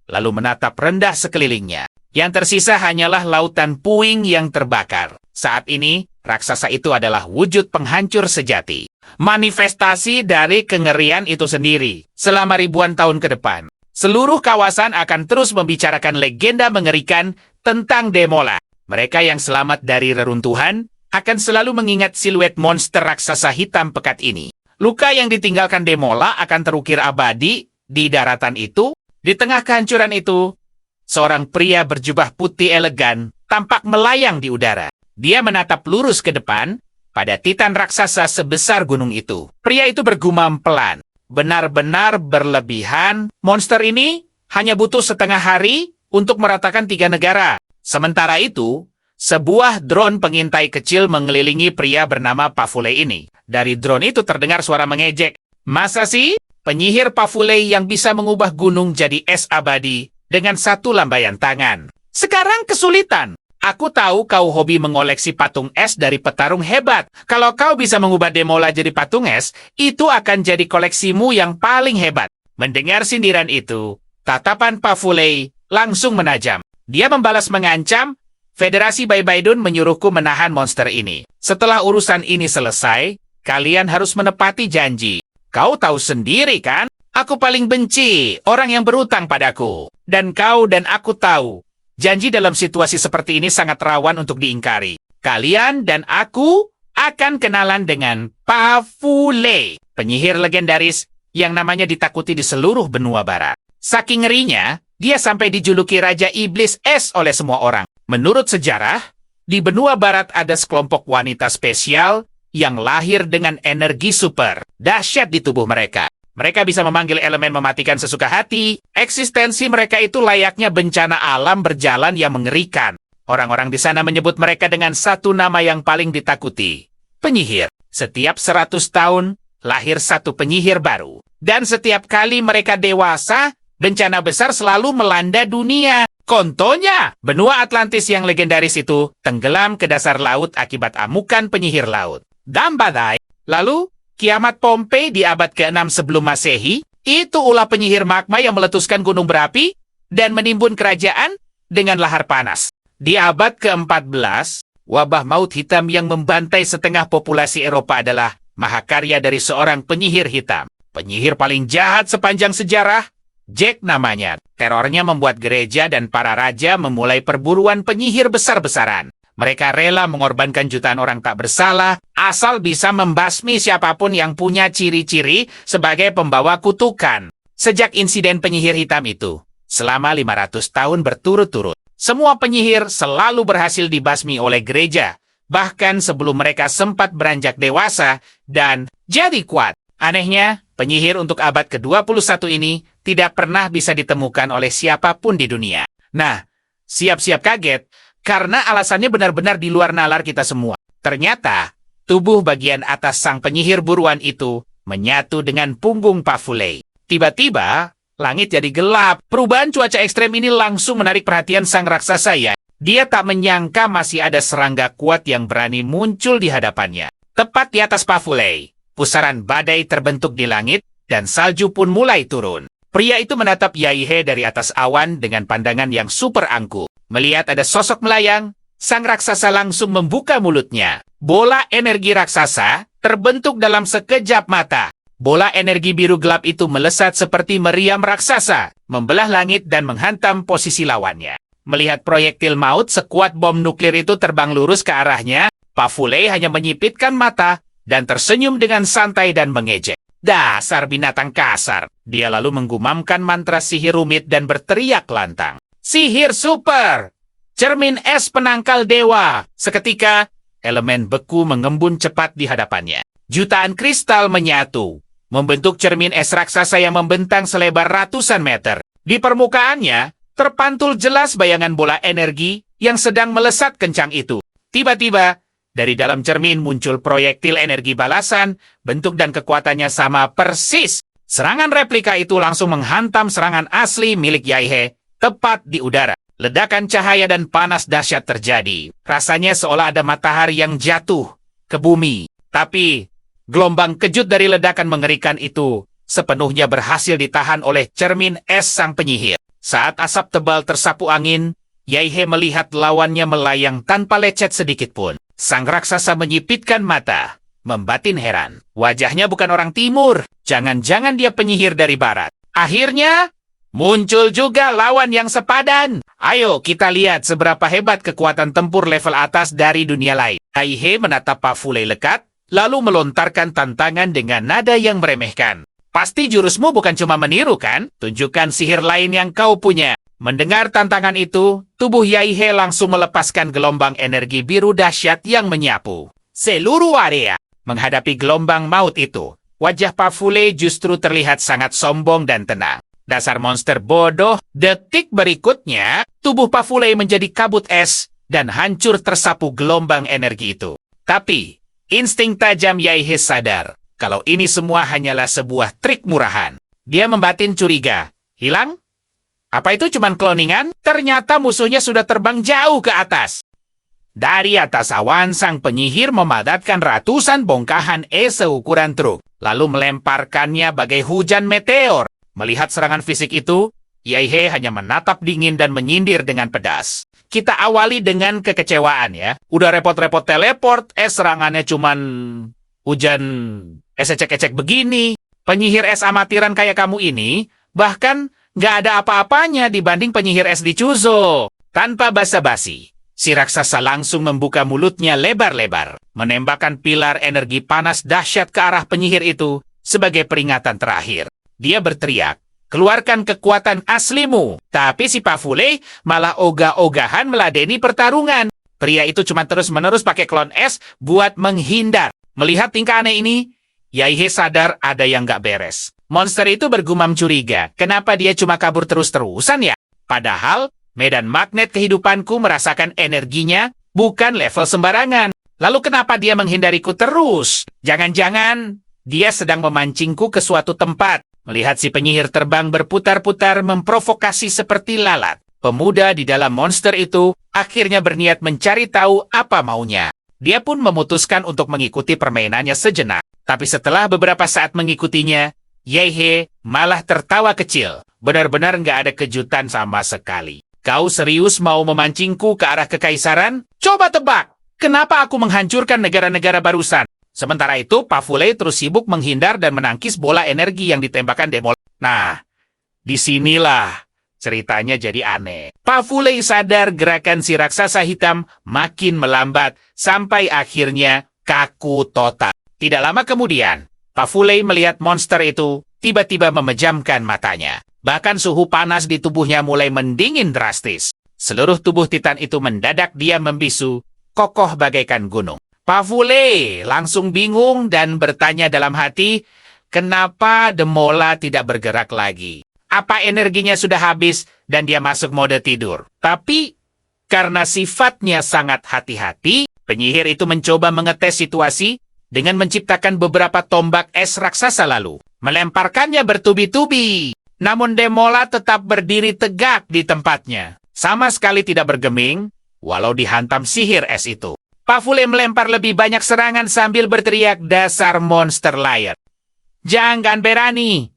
lalu menatap rendah sekelilingnya. Yang tersisa hanyalah lautan puing yang terbakar. Saat ini, raksasa itu adalah wujud penghancur sejati. Manifestasi dari kengerian itu sendiri. Selama ribuan tahun ke depan, seluruh kawasan akan terus membicarakan legenda mengerikan tentang Demola. Mereka yang selamat dari reruntuhan akan selalu mengingat siluet monster raksasa hitam pekat ini. Luka yang ditinggalkan Demola akan terukir abadi di daratan itu. Di tengah kehancuran itu, seorang pria berjubah putih elegan tampak melayang di udara. Dia menatap lurus ke depan pada titan raksasa sebesar gunung itu. Pria itu bergumam pelan. Benar-benar berlebihan. Monster ini hanya butuh setengah hari untuk meratakan 3 negara. Sementara itu, sebuah drone pengintai kecil mengelilingi pria bernama Pafule ini. Dari drone itu terdengar suara mengejek. Masa sih? Penyihir Pafule yang bisa mengubah gunung jadi es abadi dengan satu lambaian tangan. Sekarang kesulitan. Aku tahu kau hobi mengoleksi patung es dari petarung hebat. Kalau kau bisa mengubah Demola jadi patung es, itu akan jadi koleksimu yang paling hebat. Mendengar sindiran itu, tatapan Pafule langsung menajam. Dia membalas mengancam, Federasi Beyblade menyuruhku menahan monster ini. Setelah urusan ini selesai, kalian harus menepati janji. Kau tahu sendiri kan? Aku paling benci orang yang berutang padaku. Dan kau dan aku tahu, janji dalam situasi seperti ini sangat rawan untuk diingkari. Kalian dan aku akan kenalan dengan Pafule, penyihir legendaris yang namanya ditakuti di seluruh benua barat. Saking ngerinya, dia sampai dijuluki Raja Iblis Es oleh semua orang. Menurut sejarah, di benua barat ada sekelompok wanita spesial yang lahir dengan energi super dahsyat di tubuh mereka. Mereka bisa memanggil elemen mematikan sesuka hati. Eksistensi mereka itu layaknya bencana alam berjalan yang mengerikan. Orang-orang di sana menyebut mereka dengan satu nama yang paling ditakuti. Penyihir. Setiap 100 tahun, lahir satu penyihir baru. Dan setiap kali mereka dewasa, bencana besar selalu melanda dunia. Contohnya, benua Atlantis yang legendaris itu tenggelam ke dasar laut akibat amukan penyihir laut. Dan badai. Lalu, kiamat Pompei di abad ke-6 sebelum Masehi, itu ulah penyihir magma yang meletuskan gunung berapi dan menimbun kerajaan dengan lahar panas. Di abad ke-14, wabah maut hitam yang membantai setengah populasi Eropa adalah mahakarya dari seorang penyihir hitam. Penyihir paling jahat sepanjang sejarah, Jack namanya. Terornya membuat gereja dan para raja memulai perburuan penyihir besar-besaran. Mereka rela mengorbankan jutaan orang tak bersalah, asal bisa membasmi siapapun yang punya ciri-ciri sebagai pembawa kutukan. Sejak insiden penyihir hitam itu, selama 500 tahun berturut-turut, semua penyihir selalu berhasil dibasmi oleh gereja, bahkan sebelum mereka sempat beranjak dewasa dan jadi kuat. Anehnya, penyihir untuk abad ke-21 ini tidak pernah bisa ditemukan oleh siapapun di dunia. Nah, siap-siap kaget, karena alasannya benar-benar di luar nalar kita semua. Ternyata, tubuh bagian atas sang penyihir buruan itu menyatu dengan punggung Pafule. Tiba-tiba, langit jadi gelap. Perubahan cuaca ekstrem ini langsung menarik perhatian sang raksasa ya. Dia tak menyangka masih ada serangga kuat yang berani muncul di hadapannya. Tepat di atas Pafule, pusaran badai terbentuk di langit dan salju pun mulai turun. Pria itu menatap Yaihe dari atas awan dengan pandangan yang super angkuh. Melihat ada sosok melayang, sang raksasa langsung membuka mulutnya. Bola energi raksasa terbentuk dalam sekejap mata. Bola energi biru gelap itu melesat seperti meriam raksasa, membelah langit dan menghantam posisi lawannya. Melihat proyektil maut sekuat bom nuklir itu terbang lurus ke arahnya, Pafule hanya menyipitkan mata dan tersenyum dengan santai dan mengejek. Dasar binatang kasar. Dia lalu menggumamkan mantra sihir rumit dan berteriak lantang. Sihir super! Cermin es penangkal dewa! Seketika, elemen beku mengembun cepat di hadapannya. Jutaan kristal menyatu, membentuk cermin es raksasa yang membentang selebar ratusan meter. Di permukaannya, terpantul jelas bayangan bola energi yang sedang melesat kencang itu. Tiba-tiba, dari dalam cermin muncul proyektil energi balasan, bentuk dan kekuatannya sama persis. Serangan replika itu langsung menghantam serangan asli milik Yaihe, tepat di udara. Ledakan cahaya dan panas dahsyat terjadi. Rasanya seolah ada matahari yang jatuh ke bumi. Tapi, gelombang kejut dari ledakan mengerikan itu sepenuhnya berhasil ditahan oleh cermin es sang penyihir. Saat asap tebal tersapu angin, Yaihe melihat lawannya melayang tanpa lecet sedikit pun. Sang raksasa menyipitkan mata, membatin heran. Wajahnya bukan orang timur, jangan-jangan dia penyihir dari barat. Akhirnya, muncul juga lawan yang sepadan. Ayo kita lihat seberapa hebat kekuatan tempur level atas dari dunia lain. Yaihe menatap Pafule lekat, lalu melontarkan tantangan dengan nada yang meremehkan. Pasti jurusmu bukan cuma meniru kan? Tunjukkan sihir lain yang kau punya. Mendengar tantangan itu, tubuh Yaihe langsung melepaskan gelombang energi biru dahsyat yang menyapu seluruh area. Menghadapi gelombang maut itu, wajah Pafule justru terlihat sangat sombong dan tenang. Dasar monster bodoh. Detik berikutnya, tubuh Pafule menjadi kabut es dan hancur tersapu gelombang energi itu. Tapi, insting tajam Yaihe sadar kalau ini semua hanyalah sebuah trik murahan. Dia membatin curiga. Hilang? Apa itu cuma kloningan? Ternyata musuhnya sudah terbang jauh ke atas. Dari atas awan, sang penyihir memadatkan ratusan bongkahan es seukuran truk, lalu melemparkannya bagai hujan meteor. Melihat serangan fisik itu, Yaihe hanya menatap dingin dan menyindir dengan pedas. Kita awali dengan kekecewaan ya. Udah repot-repot teleport, serangannya cuman hujan es ecek-ecek begini. Penyihir es amatiran kayak kamu ini, bahkan nggak ada apa-apanya dibanding penyihir es di Chuzo. Tanpa basa-basi, Si raksasa langsung membuka mulutnya lebar-lebar, menembakkan pilar energi panas dahsyat ke arah penyihir itu sebagai peringatan terakhir. Dia berteriak, "Keluarkan kekuatan aslimu!" Tapi si Pafule malah ogah-ogahan meladeni pertarungan. Pria itu cuma terus-menerus pakai klon es buat menghindar. Melihat tingkah aneh ini, Yaihe sadar ada yang gak beres. Monster itu bergumam curiga, kenapa dia cuma kabur terus-terusan ya? Padahal, medan magnet kehidupanku merasakan energinya bukan level sembarangan. Lalu kenapa dia menghindariku terus? Jangan-jangan dia sedang memancingku ke suatu tempat. Melihat si penyihir terbang berputar-putar memprovokasi seperti lalat. Pemuda di dalam monster itu akhirnya berniat mencari tahu apa maunya. Dia pun memutuskan untuk mengikuti permainannya sejenak. Tapi setelah beberapa saat mengikutinya, Yaihe malah tertawa kecil. Benar-benar nggak ada kejutan sama sekali. Kau serius mau memancingku ke arah kekaisaran? Coba tebak, kenapa aku menghancurkan negara-negara barusan? Sementara itu, Pafule terus sibuk menghindar dan menangkis bola energi yang ditembakkan Demol. Nah, disinilah ceritanya jadi aneh. Pafule sadar gerakan si raksasa hitam makin melambat sampai akhirnya kaku total. Tidak lama kemudian, Pafule melihat monster itu tiba-tiba memejamkan matanya. Bahkan suhu panas di tubuhnya mulai mendingin drastis. Seluruh tubuh Titan itu mendadak diam membisu, kokoh bagaikan gunung. Pafule langsung bingung dan bertanya dalam hati, kenapa Demola tidak bergerak lagi? Apa energinya sudah habis dan dia masuk mode tidur? Tapi karena sifatnya sangat hati-hati, penyihir itu mencoba mengetes situasi dengan menciptakan beberapa tombak es raksasa lalu, melemparkannya bertubi-tubi. Namun Demola tetap berdiri tegak di tempatnya, sama sekali tidak bergeming, walau dihantam sihir es itu. Pafule melempar lebih banyak serangan sambil berteriak, "Dasar monster liar. Jangan berani.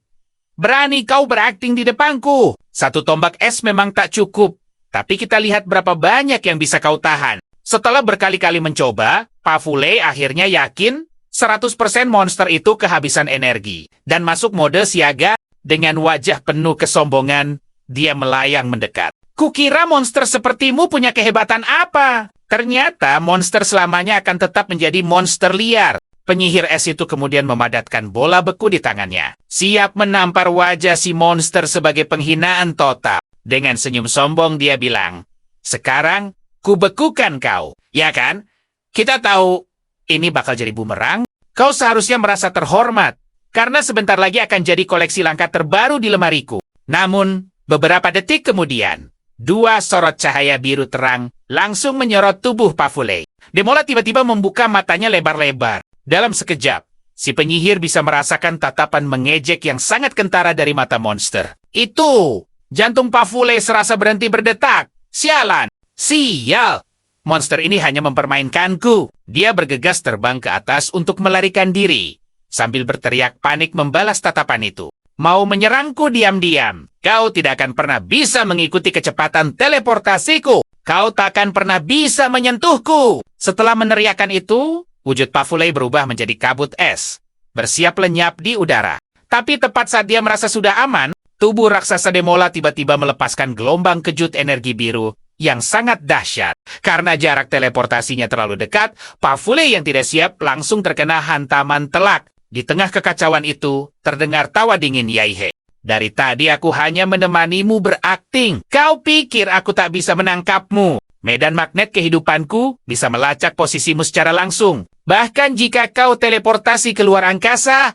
Berani kau berakting di depanku. Satu tombak es memang tak cukup, tapi kita lihat berapa banyak yang bisa kau tahan." Setelah berkali-kali mencoba, Pafule akhirnya yakin 100% monster itu kehabisan energi dan masuk mode siaga. Dengan wajah penuh kesombongan, dia melayang mendekat. Kukira monster sepertimu punya kehebatan apa? Ternyata monster selamanya akan tetap menjadi monster liar. Penyihir es itu kemudian memadatkan bola beku di tangannya. Siap menampar wajah si monster sebagai penghinaan total. Dengan senyum sombong dia bilang, "Sekarang, kubekukan kau." Ya kan? Kita tahu ini bakal jadi bumerang. Kau seharusnya merasa terhormat, karena sebentar lagi akan jadi koleksi langka terbaru di lemariku. Namun, beberapa detik kemudian, dua sorot cahaya biru terang langsung menyorot tubuh Pafule. Demola tiba-tiba membuka matanya lebar-lebar. Dalam sekejap, si penyihir bisa merasakan tatapan mengejek yang sangat kentara dari mata monster. Itu! Jantung Pafule serasa berhenti berdetak. Sialan! Sial! Monster ini hanya mempermainkanku. Dia bergegas terbang ke atas untuk melarikan diri. Sambil berteriak panik membalas tatapan itu. Mau menyerangku diam-diam. Kau tidak akan pernah bisa mengikuti kecepatan teleportasiku. Kau tak akan pernah bisa menyentuhku. Setelah meneriakkan itu, wujud Pafule berubah menjadi kabut es. Bersiap lenyap di udara. Tapi tepat saat dia merasa sudah aman, tubuh raksasa Demola tiba-tiba melepaskan gelombang kejut energi biru yang sangat dahsyat. Karena jarak teleportasinya terlalu dekat, Pafule yang tidak siap langsung terkena hantaman telak. Di tengah kekacauan itu, terdengar tawa dingin Yaihe. "Dari tadi aku hanya menemanimu berakting. Kau pikir aku tak bisa menangkapmu? Medan magnet kehidupanku bisa melacak posisimu secara langsung. Bahkan jika kau teleportasi ke luar angkasa,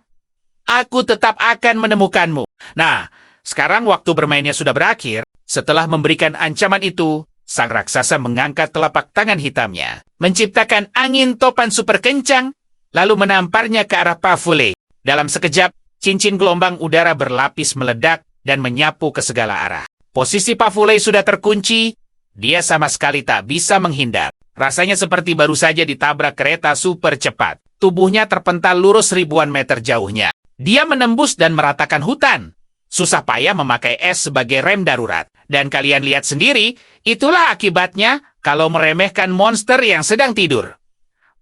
aku tetap akan menemukanmu." Nah, sekarang waktu bermainnya sudah berakhir. Setelah memberikan ancaman itu, sang raksasa mengangkat telapak tangan hitamnya, menciptakan angin topan super kencang, lalu menamparnya ke arah Pafule. Dalam sekejap, cincin gelombang udara berlapis meledak dan menyapu ke segala arah. Posisi Pafule sudah terkunci, dia sama sekali tak bisa menghindar. Rasanya seperti baru saja ditabrak kereta super cepat. Tubuhnya terpental lurus ribuan meter jauhnya. Dia menembus dan meratakan hutan. Susah payah memakai es sebagai rem darurat. Dan kalian lihat sendiri, itulah akibatnya kalau meremehkan monster yang sedang tidur.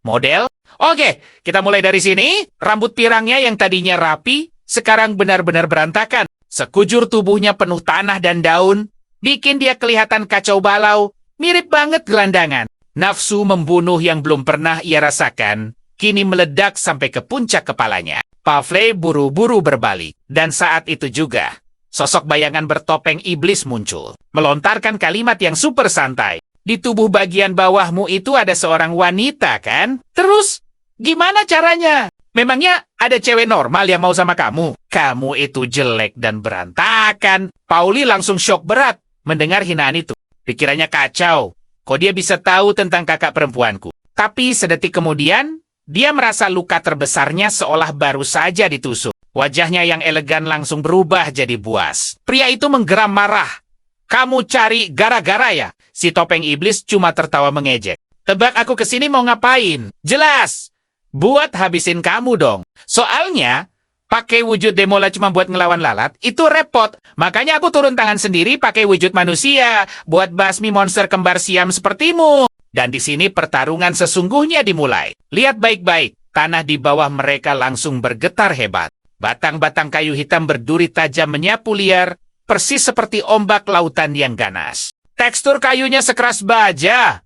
Model? Oke, kita mulai dari sini. Rambut pirangnya yang tadinya rapi, sekarang benar-benar berantakan. Sekujur tubuhnya penuh tanah dan daun, bikin dia kelihatan kacau balau, Mirip banget gelandangan. Nafsu membunuh yang belum pernah ia rasakan, kini meledak sampai ke puncak kepalanya. Pavle buru-buru berbalik. Dan saat itu juga, sosok bayangan bertopeng iblis muncul. Melontarkan kalimat yang super santai. Di tubuh bagian bawahmu itu ada seorang wanita, kan? Terus, gimana caranya? Memangnya ada cewek normal yang mau sama kamu? Kamu itu jelek dan berantakan. Pauli langsung syok berat mendengar hinaan itu. Pikirannya kacau. Kok dia bisa tahu tentang kakak perempuanku? Tapi sedetik kemudian, dia merasa luka terbesarnya seolah baru saja ditusuk. Wajahnya yang elegan langsung berubah jadi buas. Pria itu menggeram marah. Kamu cari gara-gara ya? Si topeng iblis cuma tertawa mengejek. Tebak aku kesini mau ngapain? Jelas! Buat habisin kamu dong. Soalnya, pakai wujud Demola cuma buat ngelawan lalat, itu repot. Makanya aku turun tangan sendiri pakai wujud manusia, buat basmi monster kembar siam sepertimu. Dan di sini pertarungan sesungguhnya dimulai. Lihat baik-baik, tanah di bawah mereka langsung bergetar hebat. Batang-batang kayu hitam berduri tajam menyapu liar, persis seperti ombak lautan yang ganas. Tekstur kayunya sekeras baja.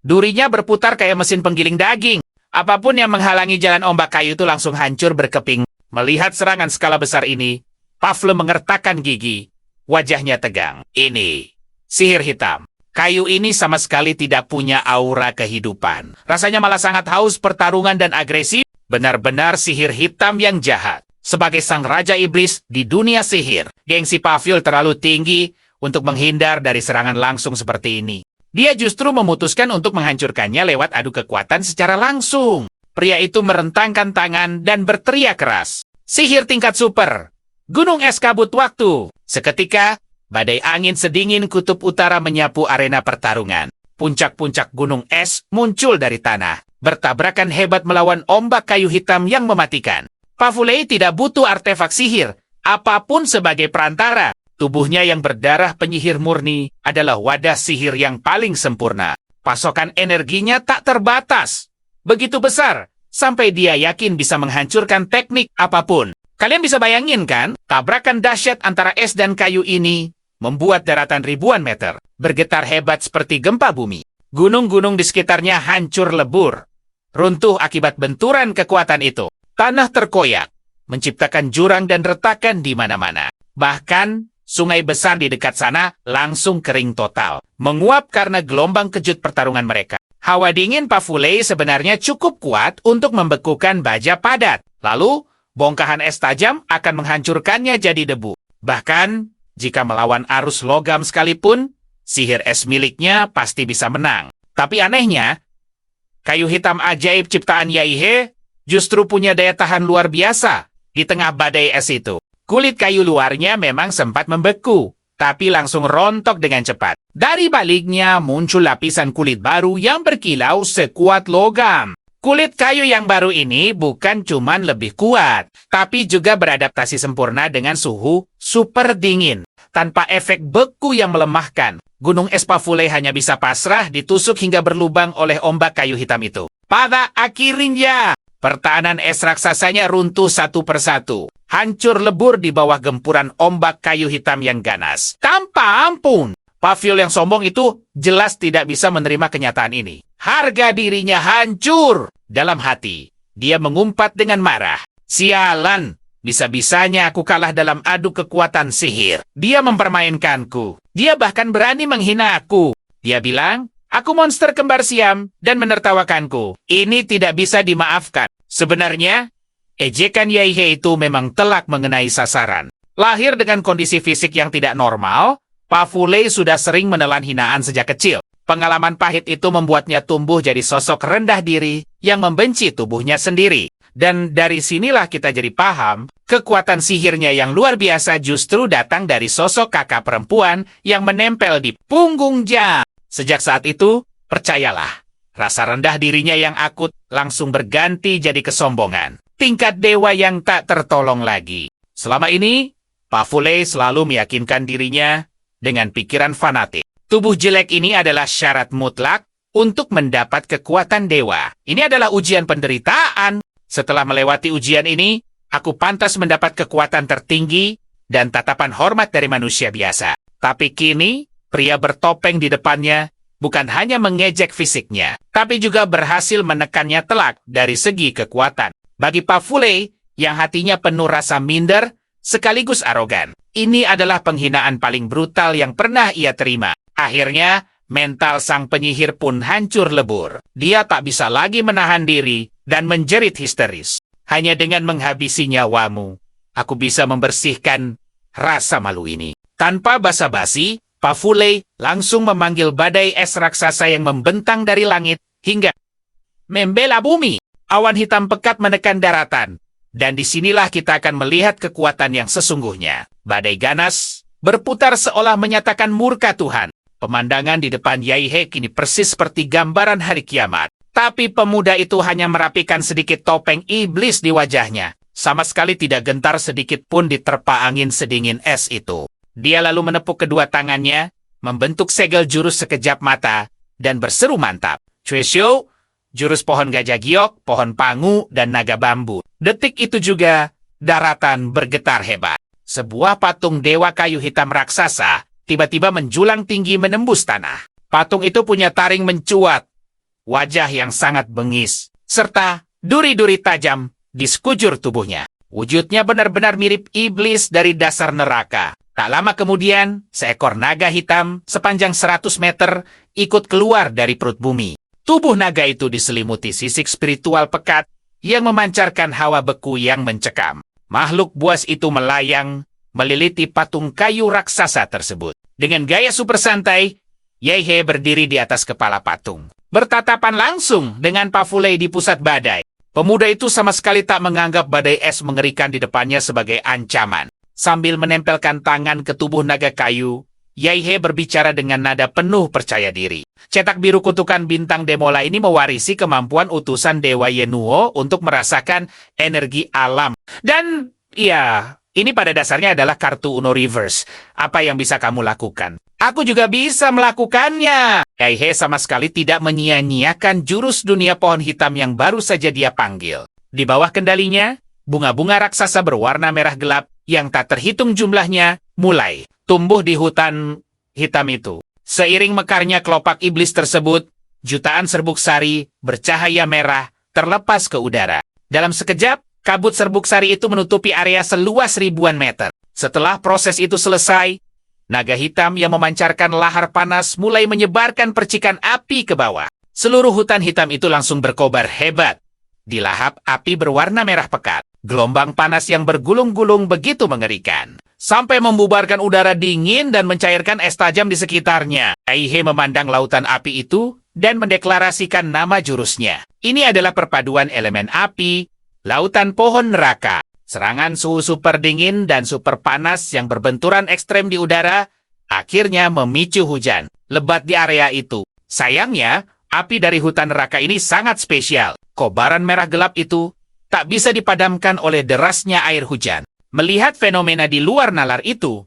Durinya berputar kayak mesin penggiling daging. Apapun yang menghalangi jalan ombak kayu itu langsung hancur berkeping. Melihat serangan skala besar ini, Pavle mengertakkan gigi. Wajahnya tegang. Ini sihir hitam. Kayu ini sama sekali tidak punya aura kehidupan. Rasanya malah sangat haus pertarungan dan agresif. Benar-benar sihir hitam yang jahat. Sebagai sang raja iblis di dunia sihir, gengsi Pavle terlalu tinggi untuk menghindar dari serangan langsung seperti ini. Dia justru memutuskan untuk menghancurkannya lewat adu kekuatan secara langsung. Pria itu merentangkan tangan dan berteriak keras. Sihir tingkat super. Gunung es kabut waktu. Seketika, badai angin sedingin kutub utara menyapu arena pertarungan. Puncak-puncak gunung es muncul dari tanah, bertabrakan hebat melawan ombak kayu hitam yang mematikan. Pavle tidak butuh artefak sihir, apapun sebagai perantara. Tubuhnya yang berdarah penyihir murni adalah wadah sihir yang paling sempurna. Pasokan energinya tak terbatas. Begitu besar, sampai dia yakin bisa menghancurkan teknik apapun. Kalian bisa bayangin kan, tabrakan dahsyat antara es dan kayu ini membuat daratan ribuan meter bergetar hebat seperti gempa bumi. Gunung-gunung di sekitarnya hancur lebur, runtuh akibat benturan kekuatan itu. Tanah terkoyak, menciptakan jurang dan retakan di mana-mana. Bahkan, sungai besar di dekat sana langsung kering total, menguap karena gelombang kejut pertarungan mereka. Hawa dingin Pavle sebenarnya cukup kuat untuk membekukan baja padat. Lalu, bongkahan es tajam akan menghancurkannya jadi debu. Bahkan, jika melawan arus logam sekalipun, sihir es miliknya pasti bisa menang. Tapi anehnya, kayu hitam ajaib ciptaan Yaihe justru punya daya tahan luar biasa di tengah badai es itu. Kulit kayu luarnya memang sempat membeku, tapi langsung rontok dengan cepat. Dari baliknya muncul lapisan kulit baru yang berkilau sekuat logam. Kulit kayu yang baru ini bukan cuman lebih kuat, tapi juga beradaptasi sempurna dengan suhu super dingin. Tanpa efek beku yang melemahkan, gunung es Pavle hanya bisa pasrah ditusuk hingga berlubang oleh ombak kayu hitam itu. Pada akhirnya, pertahanan es raksasanya runtuh satu persatu. Hancur lebur di bawah gempuran ombak kayu hitam yang ganas. Tanpa ampun, Pavle yang sombong itu jelas tidak bisa menerima kenyataan ini. Harga dirinya hancur. Dalam hati, dia mengumpat dengan marah. Sialan, bisa-bisanya aku kalah dalam adu kekuatan sihir. Dia mempermainkanku. Dia bahkan berani menghina aku. Dia bilang, aku monster kembar siam dan menertawakanku. Ini tidak bisa dimaafkan. Sebenarnya, ejekan Yaihe itu memang telak mengenai sasaran. Lahir dengan kondisi fisik yang tidak normal, Pavle sudah sering menelan hinaan sejak kecil. Pengalaman pahit itu membuatnya tumbuh jadi sosok rendah diri yang membenci tubuhnya sendiri. Dan dari sinilah kita jadi paham, kekuatan sihirnya yang luar biasa justru datang dari sosok kakak perempuan yang menempel di punggung jam. Sejak saat itu, percayalah, rasa rendah dirinya yang akut langsung berganti jadi kesombongan. Tingkat dewa yang tak tertolong lagi. Selama ini, Pavle selalu meyakinkan dirinya dengan pikiran fanatik. Tubuh jelek ini adalah syarat mutlak untuk mendapat kekuatan dewa. Ini adalah ujian penderitaan. Setelah melewati ujian ini, aku pantas mendapat kekuatan tertinggi dan tatapan hormat dari manusia biasa. Tapi kini, pria bertopeng di depannya bukan hanya mengejek fisiknya, tapi juga berhasil menekannya telak dari segi kekuatan. Bagi Pafule, yang hatinya penuh rasa minder, sekaligus arogan, ini adalah penghinaan paling brutal yang pernah ia terima. Akhirnya, mental sang penyihir pun hancur lebur. Dia tak bisa lagi menahan diri dan menjerit histeris. Hanya dengan menghabisi nyawamu, aku bisa membersihkan rasa malu ini. Tanpa basa-basi, Pafule langsung memanggil badai es raksasa yang membentang dari langit hingga membela bumi. Awan hitam pekat menekan daratan, dan disinilah kita akan melihat kekuatan yang sesungguhnya. Badai ganas berputar seolah menyatakan murka Tuhan. Pemandangan di depan Yaihe kini persis seperti gambaran hari kiamat. Tapi pemuda itu hanya merapikan sedikit topeng iblis di wajahnya. Sama sekali tidak gentar sedikit pun diterpa angin sedingin es itu. Dia lalu menepuk kedua tangannya, membentuk segel jurus sekejap mata, dan berseru mantap. Chueshou, jurus pohon gajah giok, pohon pangu, dan naga bambu. Detik itu juga, daratan bergetar hebat. Sebuah patung dewa kayu hitam raksasa tiba-tiba menjulang tinggi menembus tanah. Patung itu punya taring mencuat, wajah yang sangat bengis, serta duri-duri tajam di sekujur tubuhnya. Wujudnya benar-benar mirip iblis dari dasar neraka. Tak lama kemudian, seekor naga hitam sepanjang 100 meter ikut keluar dari perut bumi. Tubuh naga itu diselimuti sisik spiritual pekat yang memancarkan hawa beku yang mencekam. Makhluk buas itu melayang, meliliti patung kayu raksasa tersebut. Dengan gaya super santai, Yaihe berdiri di atas kepala patung, bertatapan langsung dengan Pafule di pusat badai. Pemuda itu sama sekali tak menganggap badai es mengerikan di depannya sebagai ancaman. Sambil menempelkan tangan ke tubuh naga kayu, Yaihe berbicara dengan nada penuh percaya diri. Cetak biru kutukan bintang Demola ini mewarisi kemampuan utusan Dewa Yenuo untuk merasakan energi alam. Dan, ya, ini pada dasarnya adalah kartu Uno Reverse. Apa yang bisa kamu lakukan? Aku juga bisa melakukannya. Yaihe sama sekali tidak menyia-nyiakan jurus dunia pohon hitam yang baru saja dia panggil. Di bawah kendalinya, bunga-bunga raksasa berwarna merah gelap yang tak terhitung jumlahnya mulai tumbuh di hutan hitam itu. Seiring mekarnya kelopak iblis tersebut, jutaan serbuk sari bercahaya merah terlepas ke udara. Dalam sekejap, kabut serbuk sari itu menutupi area seluas ribuan meter. Setelah proses itu selesai, naga hitam yang memancarkan lahar panas mulai menyebarkan percikan api ke bawah. Seluruh hutan hitam itu langsung berkobar hebat. Dilahap api berwarna merah pekat. Gelombang panas yang bergulung-gulung begitu mengerikan, sampai membubarkan udara dingin dan mencairkan es tajam di sekitarnya. Yaihe memandang lautan api itu dan mendeklarasikan nama jurusnya. Ini adalah perpaduan elemen api, lautan pohon neraka, serangan suhu super dingin dan super panas yang berbenturan ekstrem di udara, akhirnya memicu hujan lebat di area itu. Sayangnya, api dari hutan neraka ini sangat spesial. Kobaran merah gelap itu tak bisa dipadamkan oleh derasnya air hujan. Melihat fenomena di luar nalar itu,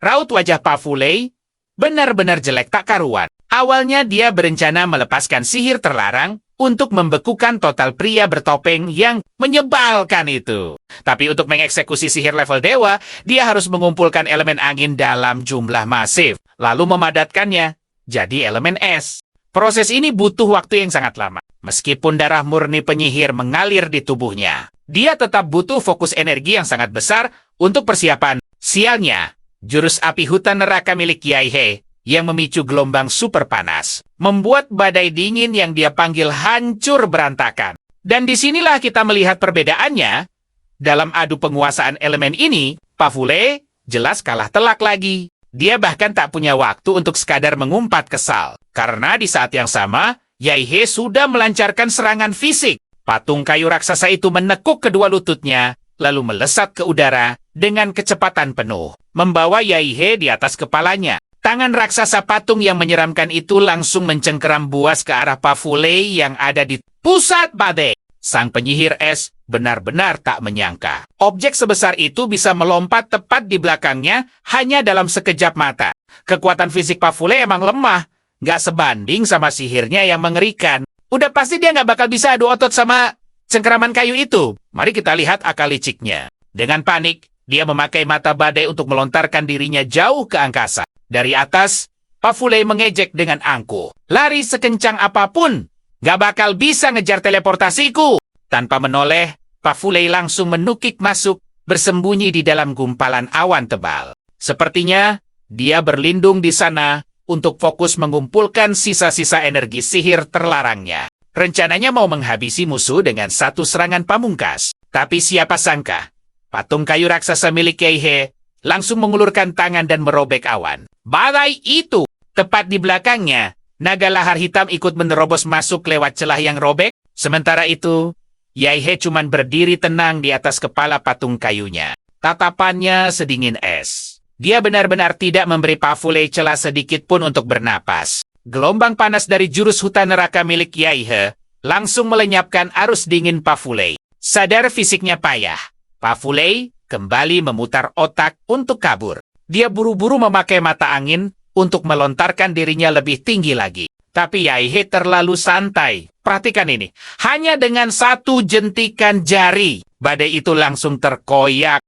raut wajah Pafule benar-benar jelek tak karuan. Awalnya dia berencana melepaskan sihir terlarang untuk membekukan total pria bertopeng yang menyebalkan itu. Tapi untuk mengeksekusi sihir level dewa, dia harus mengumpulkan elemen angin dalam jumlah masif, lalu memadatkannya jadi elemen es. Proses ini butuh waktu yang sangat lama. Meskipun darah murni penyihir mengalir di tubuhnya, dia tetap butuh fokus energi yang sangat besar untuk persiapan. Sialnya, jurus api hutan neraka milik Yaihe yang memicu gelombang super panas, membuat badai dingin yang dia panggil hancur berantakan. Dan disinilah kita melihat perbedaannya. Dalam adu penguasaan elemen ini, Pafule jelas kalah telak lagi. Dia bahkan tak punya waktu untuk sekadar mengumpat kesal. Karena di saat yang sama, Yaihe sudah melancarkan serangan fisik. Patung kayu raksasa itu menekuk kedua lututnya, lalu melesat ke udara dengan kecepatan penuh, membawa Yaihe di atas kepalanya. Tangan raksasa patung yang menyeramkan itu langsung mencengkeram buas ke arah Pafule yang ada di pusat badai. Sang penyihir es benar-benar tak menyangka objek sebesar itu bisa melompat tepat di belakangnya hanya dalam sekejap mata. Kekuatan fisik Pafule emang lemah, nggak sebanding sama sihirnya yang mengerikan. Udah pasti dia nggak bakal bisa adu otot sama cengkeraman kayu itu. Mari kita lihat akal liciknya. Dengan panik, dia memakai mata badai untuk melontarkan dirinya jauh ke angkasa. Dari atas, Pafulei mengejek dengan angkuh. Lari sekencang apapun. Gak bakal bisa ngejar teleportasiku. Tanpa menoleh, Pafulei langsung menukik masuk, bersembunyi di dalam gumpalan awan tebal. Sepertinya, dia berlindung di sana untuk fokus mengumpulkan sisa-sisa energi sihir terlarangnya. Rencananya mau menghabisi musuh dengan satu serangan pamungkas. Tapi siapa sangka, patung kayu raksasa milik Yaihe langsung mengulurkan tangan dan merobek awan. Badai itu, tepat di belakangnya, naga lahar hitam ikut menerobos masuk lewat celah yang robek. Sementara itu, Yaihe cuman berdiri tenang di atas kepala patung kayunya. Tatapannya sedingin es. Dia benar-benar tidak memberi Pafulei celah sedikit pun untuk bernapas. Gelombang panas dari jurus hutan neraka milik Yaihe langsung melenyapkan arus dingin Pafulei. Sadar fisiknya payah, Pafulei kembali memutar otak untuk kabur. Dia buru-buru memakai mata angin untuk melontarkan dirinya lebih tinggi lagi. Tapi Yaihe terlalu santai. Perhatikan ini, hanya dengan satu jentikan jari, badai itu langsung terkoyak.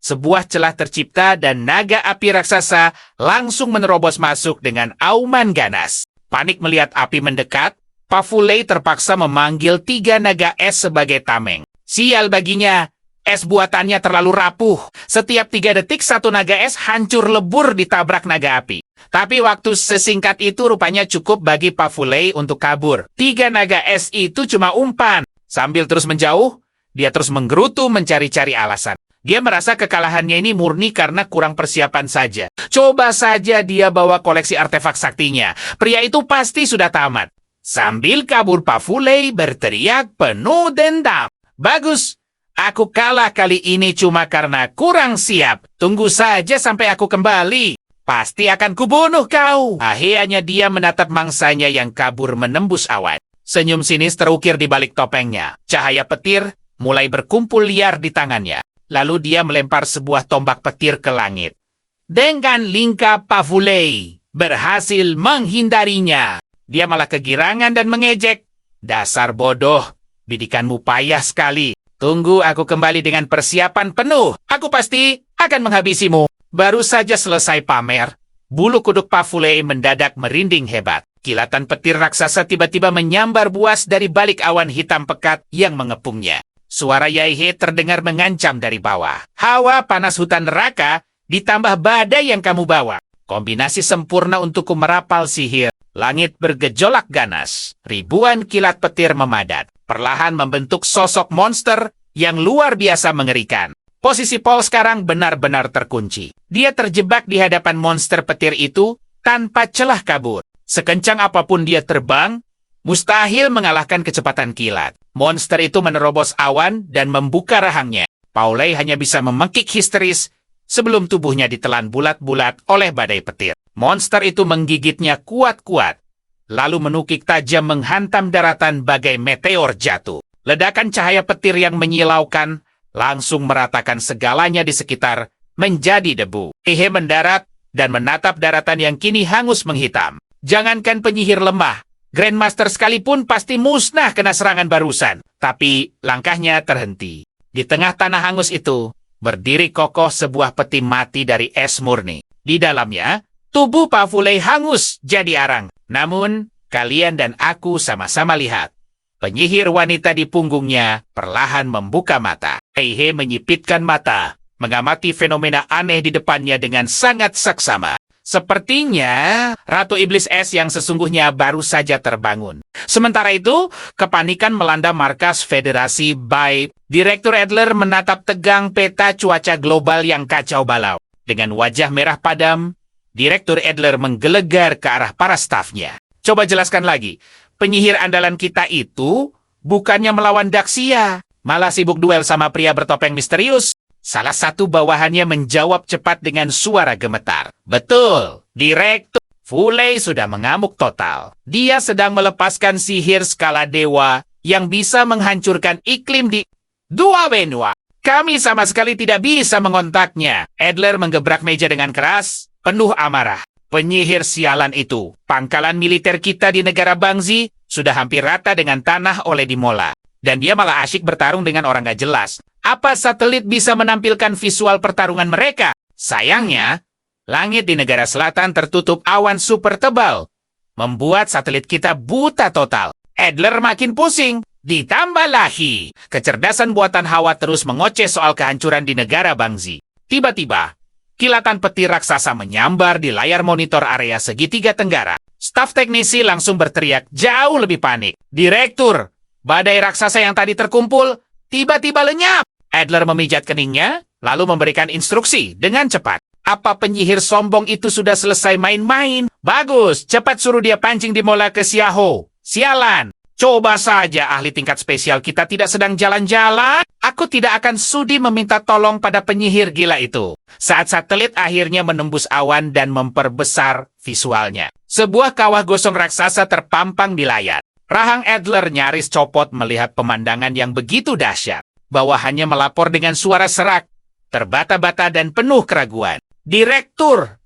Sebuah celah tercipta dan naga api raksasa langsung menerobos masuk dengan auman ganas. Panik melihat api mendekat, Pafulei terpaksa memanggil 3 naga es sebagai tameng. Sial baginya, es buatannya terlalu rapuh. Setiap 3 detik satu naga es hancur lebur ditabrak naga api. Tapi waktu sesingkat itu rupanya cukup bagi Pafulei untuk kabur. 3 naga es itu cuma umpan. Sambil terus menjauh, dia terus menggerutu mencari-cari alasan. Dia merasa kekalahannya ini murni karena kurang persiapan saja. Coba saja dia bawa koleksi artefak saktinya. Pria itu pasti sudah tamat. Sambil kabur Pafulei berteriak penuh dendam. Bagus, aku kalah kali ini cuma karena kurang siap. Tunggu saja sampai aku kembali. Pasti akan kubunuh kau. Akhirnya dia menatap mangsanya yang kabur menembus awan. Senyum sinis terukir di balik topengnya. Cahaya petir mulai berkumpul liar di tangannya. Lalu dia melempar sebuah tombak petir ke langit. Dengan lingkap Pafulei berhasil menghindarinya. Dia malah kegirangan dan mengejek. Dasar bodoh, bidikanmu payah sekali. Tunggu aku kembali dengan persiapan penuh. Aku pasti akan menghabisimu. Baru saja selesai pamer, bulu kuduk Pafulei mendadak merinding hebat. Kilatan petir raksasa tiba-tiba menyambar buas dari balik awan hitam pekat yang mengepungnya. Suara Yaihe terdengar mengancam dari bawah. Hawa panas hutan neraka ditambah badai yang kamu bawa. Kombinasi sempurna untukku merapal sihir. Langit bergejolak ganas. Ribuan kilat petir memadat. Perlahan membentuk sosok monster yang luar biasa mengerikan. Posisi Paul sekarang benar-benar terkunci. Dia terjebak di hadapan monster petir itu tanpa celah kabur. Sekencang apapun dia terbang, mustahil mengalahkan kecepatan kilat. Monster itu menerobos awan dan membuka rahangnya. Paulei hanya bisa memekik histeris sebelum tubuhnya ditelan bulat-bulat oleh badai petir. Monster itu menggigitnya kuat-kuat, lalu menukik tajam menghantam daratan bagai meteor jatuh. Ledakan cahaya petir yang menyilaukan langsung meratakan segalanya di sekitar menjadi debu. Yaihe mendarat dan menatap daratan yang kini hangus menghitam. Jangankan penyihir lemah, Grandmaster sekalipun pasti musnah kena serangan barusan. Tapi langkahnya terhenti. Di tengah tanah hangus itu, berdiri kokoh sebuah peti mati dari es murni. Di dalamnya, tubuh Pafulei hangus jadi arang. Namun, kalian dan aku sama-sama lihat. Penyihir wanita di punggungnya perlahan membuka mata. Yaihe menyipitkan mata, mengamati fenomena aneh di depannya dengan sangat saksama. Sepertinya Ratu Iblis Es yang sesungguhnya baru saja terbangun. Sementara itu, kepanikan melanda markas Federasi Bai. Direktur Adler menatap tegang peta cuaca global yang kacau balau. Dengan wajah merah padam, Direktur Adler menggelegar ke arah para stafnya. Coba jelaskan lagi, penyihir andalan kita itu bukannya melawan Daxia, malah sibuk duel sama pria bertopeng misterius. Salah satu bawahannya menjawab cepat dengan suara gemetar. Betul, Direktur. Fulei sudah mengamuk total. Dia sedang melepaskan sihir skala dewa yang bisa menghancurkan iklim di Dua Benua. Kami sama sekali tidak bisa mengontaknya. Adler menggebrak meja dengan keras, penuh amarah. Penyihir sialan itu, pangkalan militer kita di negara Bangzi sudah hampir rata dengan tanah oleh Dimola. Dan dia malah asyik bertarung dengan orang gak jelas. Apa satelit bisa menampilkan visual pertarungan mereka? Sayangnya, Langit di negara selatan tertutup awan super tebal, membuat satelit kita buta total. Adler makin pusing. Ditambah lagi, kecerdasan buatan Hawa terus mengoceh soal kehancuran di negara Bangzi. Tiba-tiba, kilatan petir raksasa menyambar di layar monitor area segitiga tenggara. Staf teknisi langsung berteriak jauh lebih panik. Direktur, badai raksasa yang tadi terkumpul, tiba-tiba lenyap. Adler memijat keningnya, lalu memberikan instruksi dengan cepat. Apa penyihir sombong itu sudah selesai main-main? Bagus, cepat suruh dia pancing di Mola ke Xiaoho. Sialan. Coba saja ahli tingkat spesial kita tidak sedang jalan-jalan. Aku tidak akan sudi meminta tolong pada penyihir gila itu. Saat satelit akhirnya menembus awan dan memperbesar visualnya. Sebuah kawah gosong raksasa terpampang di layar. Rahang Adler nyaris copot melihat pemandangan yang begitu dahsyat. Bawahannya melapor dengan suara serak, terbata-bata dan penuh keraguan. Direktur,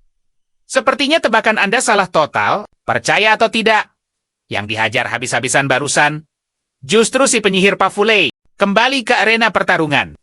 sepertinya tebakan Anda salah total. Percaya atau tidak? Yang dihajar habis-habisan barusan, justru si penyihir Pafulei kembali ke arena pertarungan.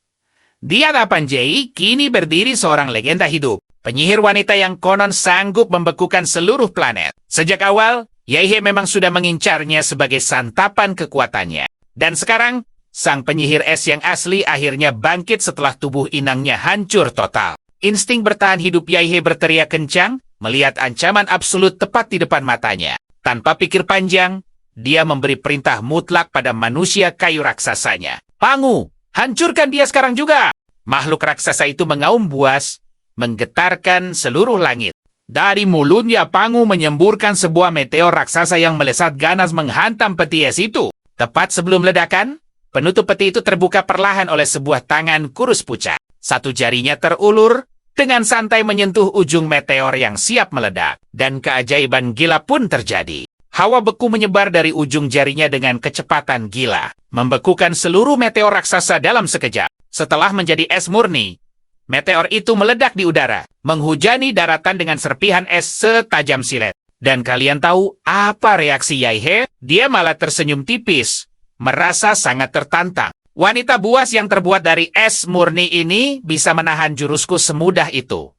Di hadapan Jay, kini berdiri seorang legenda hidup. Penyihir wanita yang konon sanggup membekukan seluruh planet. Sejak awal, Yaihe memang sudah mengincarnya sebagai santapan kekuatannya. Dan sekarang, sang penyihir es yang asli akhirnya bangkit setelah tubuh inangnya hancur total. Insting bertahan hidup Yaihe berteriak kencang, melihat ancaman absolut tepat di depan matanya. Tanpa pikir panjang, dia memberi perintah mutlak pada manusia kayu raksasanya. Pangu, hancurkan dia sekarang juga! Makhluk raksasa itu mengaum buas, menggetarkan seluruh langit. Dari mulutnya Pangu menyemburkan sebuah meteor raksasa yang melesat ganas menghantam peti es itu. Tepat sebelum ledakan, penutup peti itu terbuka perlahan oleh sebuah tangan kurus pucat. Satu jarinya terulur, dengan santai menyentuh ujung meteor yang siap meledak. Dan keajaiban gila pun terjadi. Hawa beku menyebar dari ujung jarinya dengan kecepatan gila, membekukan seluruh meteor raksasa dalam sekejap. Setelah menjadi es murni, meteor itu meledak di udara, menghujani daratan dengan serpihan es setajam silet. Dan kalian tahu apa reaksi Yaihe? Dia malah tersenyum tipis, merasa sangat tertantang. Wanita buas yang terbuat dari es murni ini bisa menahan jurusku semudah itu.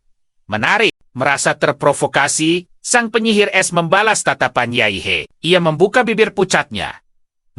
Menarik, merasa terprovokasi, sang penyihir es membalas tatapan Yaihe. Ia membuka bibir pucatnya,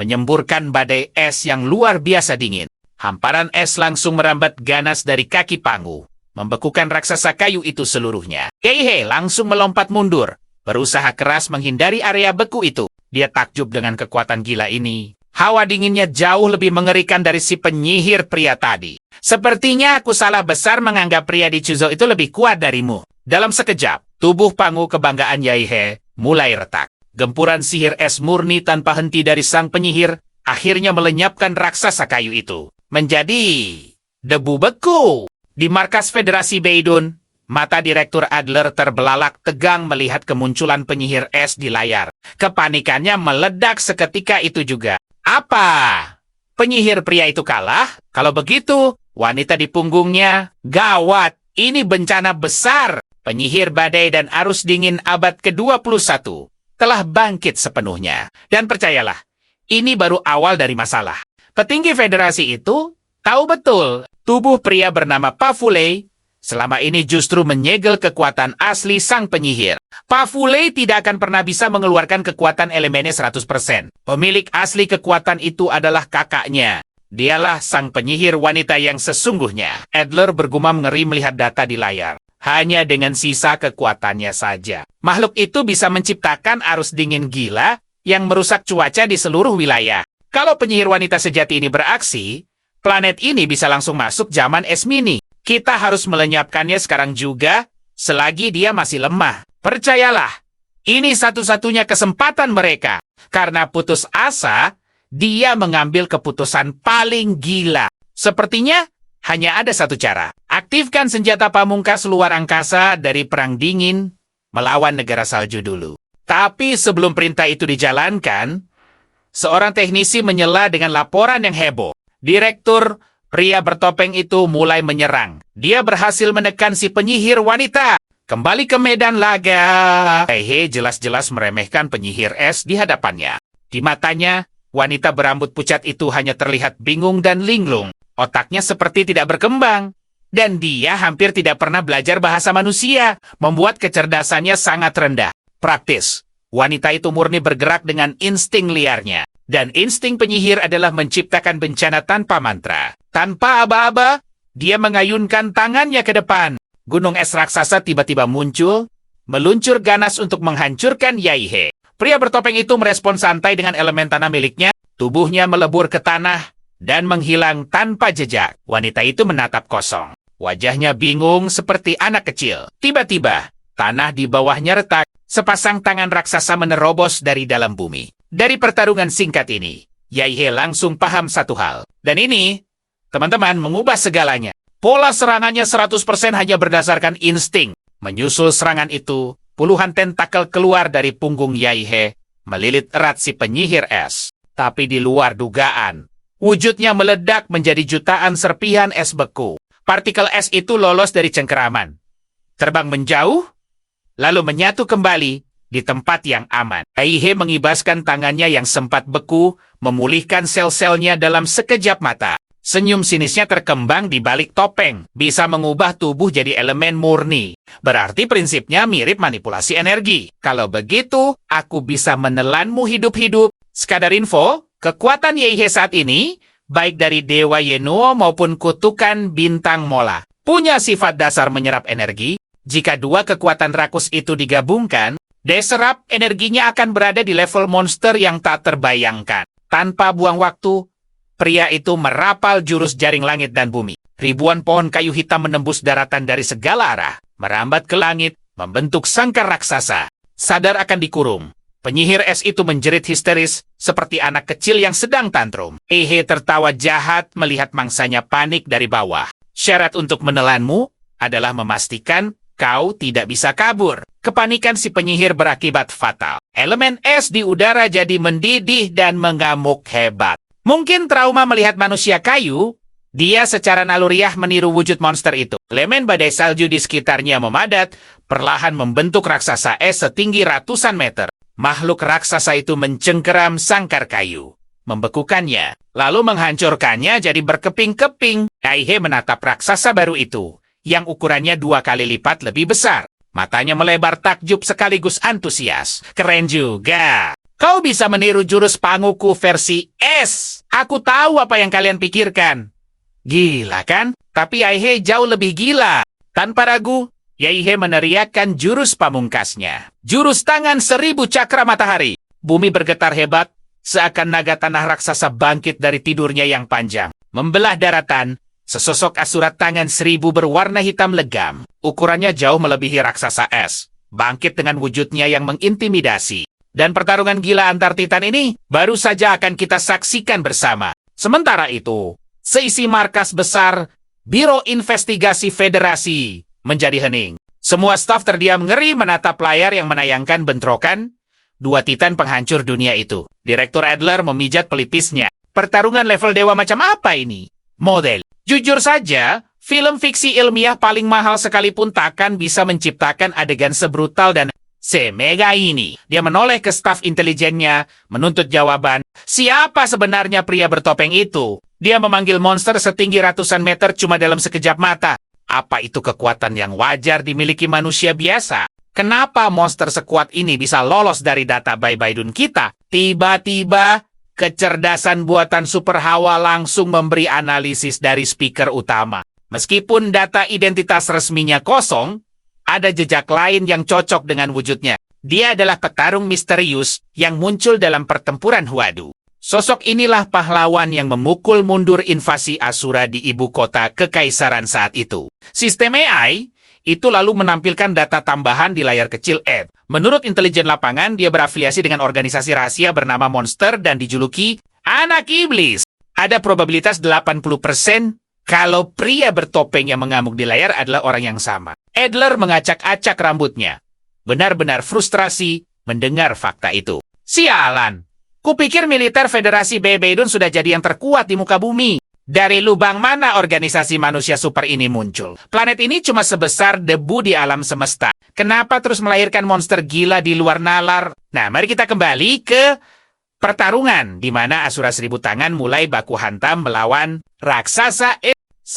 menyemburkan badai es yang luar biasa dingin. Hamparan es langsung merambat ganas dari kaki Pangu, membekukan raksasa kayu itu seluruhnya. Yaihe langsung melompat mundur, berusaha keras menghindari area beku itu. Dia takjub dengan kekuatan gila ini. Hawa dinginnya jauh lebih mengerikan dari si penyihir pria tadi. Sepertinya aku salah besar menganggap pria di Chuzo itu lebih kuat darimu. Dalam sekejap, tubuh Pangu kebanggaan Yaihe mulai retak. Gempuran sihir es murni tanpa henti dari sang penyihir akhirnya melenyapkan raksasa kayu itu menjadi debu beku. Di markas Federasi Beidun, mata Direktur Adler terbelalak tegang melihat kemunculan penyihir es di layar. Kepanikannya meledak seketika itu juga. Apa? Penyihir pria itu kalah? Kalau begitu, wanita di punggungnya, gawat, ini bencana besar. Penyihir badai dan arus dingin abad ke-21 telah bangkit sepenuhnya. Dan percayalah, ini baru awal dari masalah. Petinggi federasi itu tahu betul tubuh pria bernama Pafulei selama ini justru menyegel kekuatan asli sang penyihir. Pafulei tidak akan pernah bisa mengeluarkan kekuatan elemennya 100%. Pemilik asli kekuatan itu adalah kakaknya. Dialah sang penyihir wanita yang sesungguhnya. Adler bergumam ngeri melihat data di layar. Hanya dengan sisa kekuatannya saja, makhluk itu bisa menciptakan arus dingin gila yang merusak cuaca di seluruh wilayah. Kalau penyihir wanita sejati ini beraksi, planet ini bisa langsung masuk zaman es mini. Kita harus melenyapkannya sekarang juga, selagi dia masih lemah. Percayalah, ini satu-satunya kesempatan mereka. Karena putus asa, dia mengambil keputusan paling gila. Sepertinya hanya ada satu cara. Aktifkan senjata pamungkas luar angkasa dari Perang Dingin melawan negara salju dulu. Tapi sebelum perintah itu dijalankan, seorang teknisi menyela dengan laporan yang heboh. Direktur pria bertopeng itu mulai menyerang. Dia berhasil menekan si penyihir wanita. Kembali ke medan laga. Yaihe jelas-jelas meremehkan penyihir es di hadapannya. Di matanya, wanita berambut pucat itu hanya terlihat bingung dan linglung. Otaknya seperti tidak berkembang. Dan dia hampir tidak pernah belajar bahasa manusia, membuat kecerdasannya sangat rendah. Praktis, wanita itu murni bergerak dengan insting liarnya. Dan insting penyihir adalah menciptakan bencana tanpa mantra. Tanpa aba-aba, dia mengayunkan tangannya ke depan. Gunung es raksasa tiba-tiba muncul, meluncur ganas untuk menghancurkan Yaihe. Pria bertopeng itu merespon santai dengan elemen tanah miliknya, tubuhnya melebur ke tanah, dan menghilang tanpa jejak. Wanita itu menatap kosong. Wajahnya bingung seperti anak kecil. Tiba-tiba, tanah di bawahnya retak, sepasang tangan raksasa menerobos dari dalam bumi. Dari pertarungan singkat ini, Yaihe langsung paham satu hal. Dan ini, teman-teman, mengubah segalanya. Pola serangannya 100% hanya berdasarkan insting. Menyusul serangan itu, puluhan tentakel keluar dari punggung Yaihe, melilit erat si penyihir es. Tapi di luar dugaan, wujudnya meledak menjadi jutaan serpihan es beku. Partikel es itu lolos dari cengkeraman, terbang menjauh, lalu menyatu kembali di tempat yang aman. Yaihe mengibaskan tangannya yang sempat beku, memulihkan sel-selnya dalam sekejap mata. Senyum sinisnya terkembang di balik topeng, bisa mengubah tubuh jadi elemen murni. Berarti prinsipnya mirip manipulasi energi. Kalau begitu, aku bisa menelanmu hidup-hidup. Sekadar info, kekuatan Yaihe saat ini, baik dari Dewa Yenuo maupun kutukan Bintang Mola, punya sifat dasar menyerap energi. Jika dua kekuatan rakus itu digabungkan, diserap energinya akan berada di level monster yang tak terbayangkan. Tanpa buang waktu, pria itu merapal jurus jaring langit dan bumi. Ribuan pohon kayu hitam menembus daratan dari segala arah, merambat ke langit, membentuk sangkar raksasa. Sadar akan dikurung, penyihir es itu menjerit histeris, seperti anak kecil yang sedang tantrum. Yaihe tertawa jahat melihat mangsanya panik dari bawah. Syarat untuk menelanmu adalah memastikan kau tidak bisa kabur. Kepanikan si penyihir berakibat fatal. Elemen es di udara jadi mendidih dan mengamuk hebat. Mungkin trauma melihat manusia kayu, dia secara naluriah meniru wujud monster itu. Elemen badai salju di sekitarnya memadat, perlahan membentuk raksasa es setinggi ratusan meter. Makhluk raksasa itu mencengkeram sangkar kayu, membekukannya, lalu menghancurkannya jadi berkeping-keping. Yaihe menatap raksasa baru itu, yang ukurannya 2 kali lipat lebih besar. Matanya melebar takjub sekaligus antusias. Keren juga. Kau bisa meniru jurus panguku versi es. Aku tahu apa yang kalian pikirkan. Gila kan? Tapi Yaihe jauh lebih gila. Tanpa ragu, Yaihe meneriakkan jurus pamungkasnya. Jurus tangan 1000 cakra matahari. Bumi bergetar hebat, seakan naga tanah raksasa bangkit dari tidurnya yang panjang. Membelah daratan, sesosok asurat tangan 1000 berwarna hitam legam. Ukurannya jauh melebihi raksasa es. Bangkit dengan wujudnya yang mengintimidasi. Dan pertarungan gila antar titan ini baru saja akan kita saksikan bersama. Sementara itu, seisi markas besar Biro Investigasi Federasi menjadi hening. Semua staf terdiam ngeri menatap layar yang menayangkan bentrokan dua titan penghancur dunia itu. Direktur Adler memijat pelipisnya. Pertarungan level dewa macam apa ini? Model. Jujur saja, film fiksi ilmiah paling mahal sekalipun takkan bisa menciptakan adegan sebrutal dan semega ini. Dia menoleh ke staf intelijennya, menuntut jawaban. Siapa sebenarnya pria bertopeng itu? Dia memanggil monster setinggi ratusan meter cuma dalam sekejap mata. Apa itu kekuatan yang wajar dimiliki manusia biasa? Kenapa monster sekuat ini bisa lolos dari data Baidun kita? Tiba-tiba, kecerdasan buatan Super Hawa langsung memberi analisis dari speaker utama. Meskipun data identitas resminya kosong, ada jejak lain yang cocok dengan wujudnya. Dia adalah petarung misterius yang muncul dalam pertempuran Huadu. Sosok inilah pahlawan yang memukul mundur invasi Asura di ibu kota kekaisaran saat itu. Sistem AI itu lalu menampilkan data tambahan di layar kecil Ed. Menurut intelijen lapangan, dia berafiliasi dengan organisasi rahasia bernama Monster dan dijuluki Anak Iblis. Ada probabilitas 80% kalau pria bertopeng yang mengamuk di layar adalah orang yang sama. Adler mengacak-acak rambutnya. Benar-benar frustrasi mendengar fakta itu. Sialan! Kupikir militer Federasi Baidun sudah jadi yang terkuat di muka bumi. Dari lubang mana organisasi manusia super ini muncul? Planet ini cuma sebesar debu di alam semesta. Kenapa terus melahirkan monster gila di luar nalar? Nah, mari kita kembali ke pertarungan, di mana Asura 1000 Tangan mulai baku hantam melawan raksasa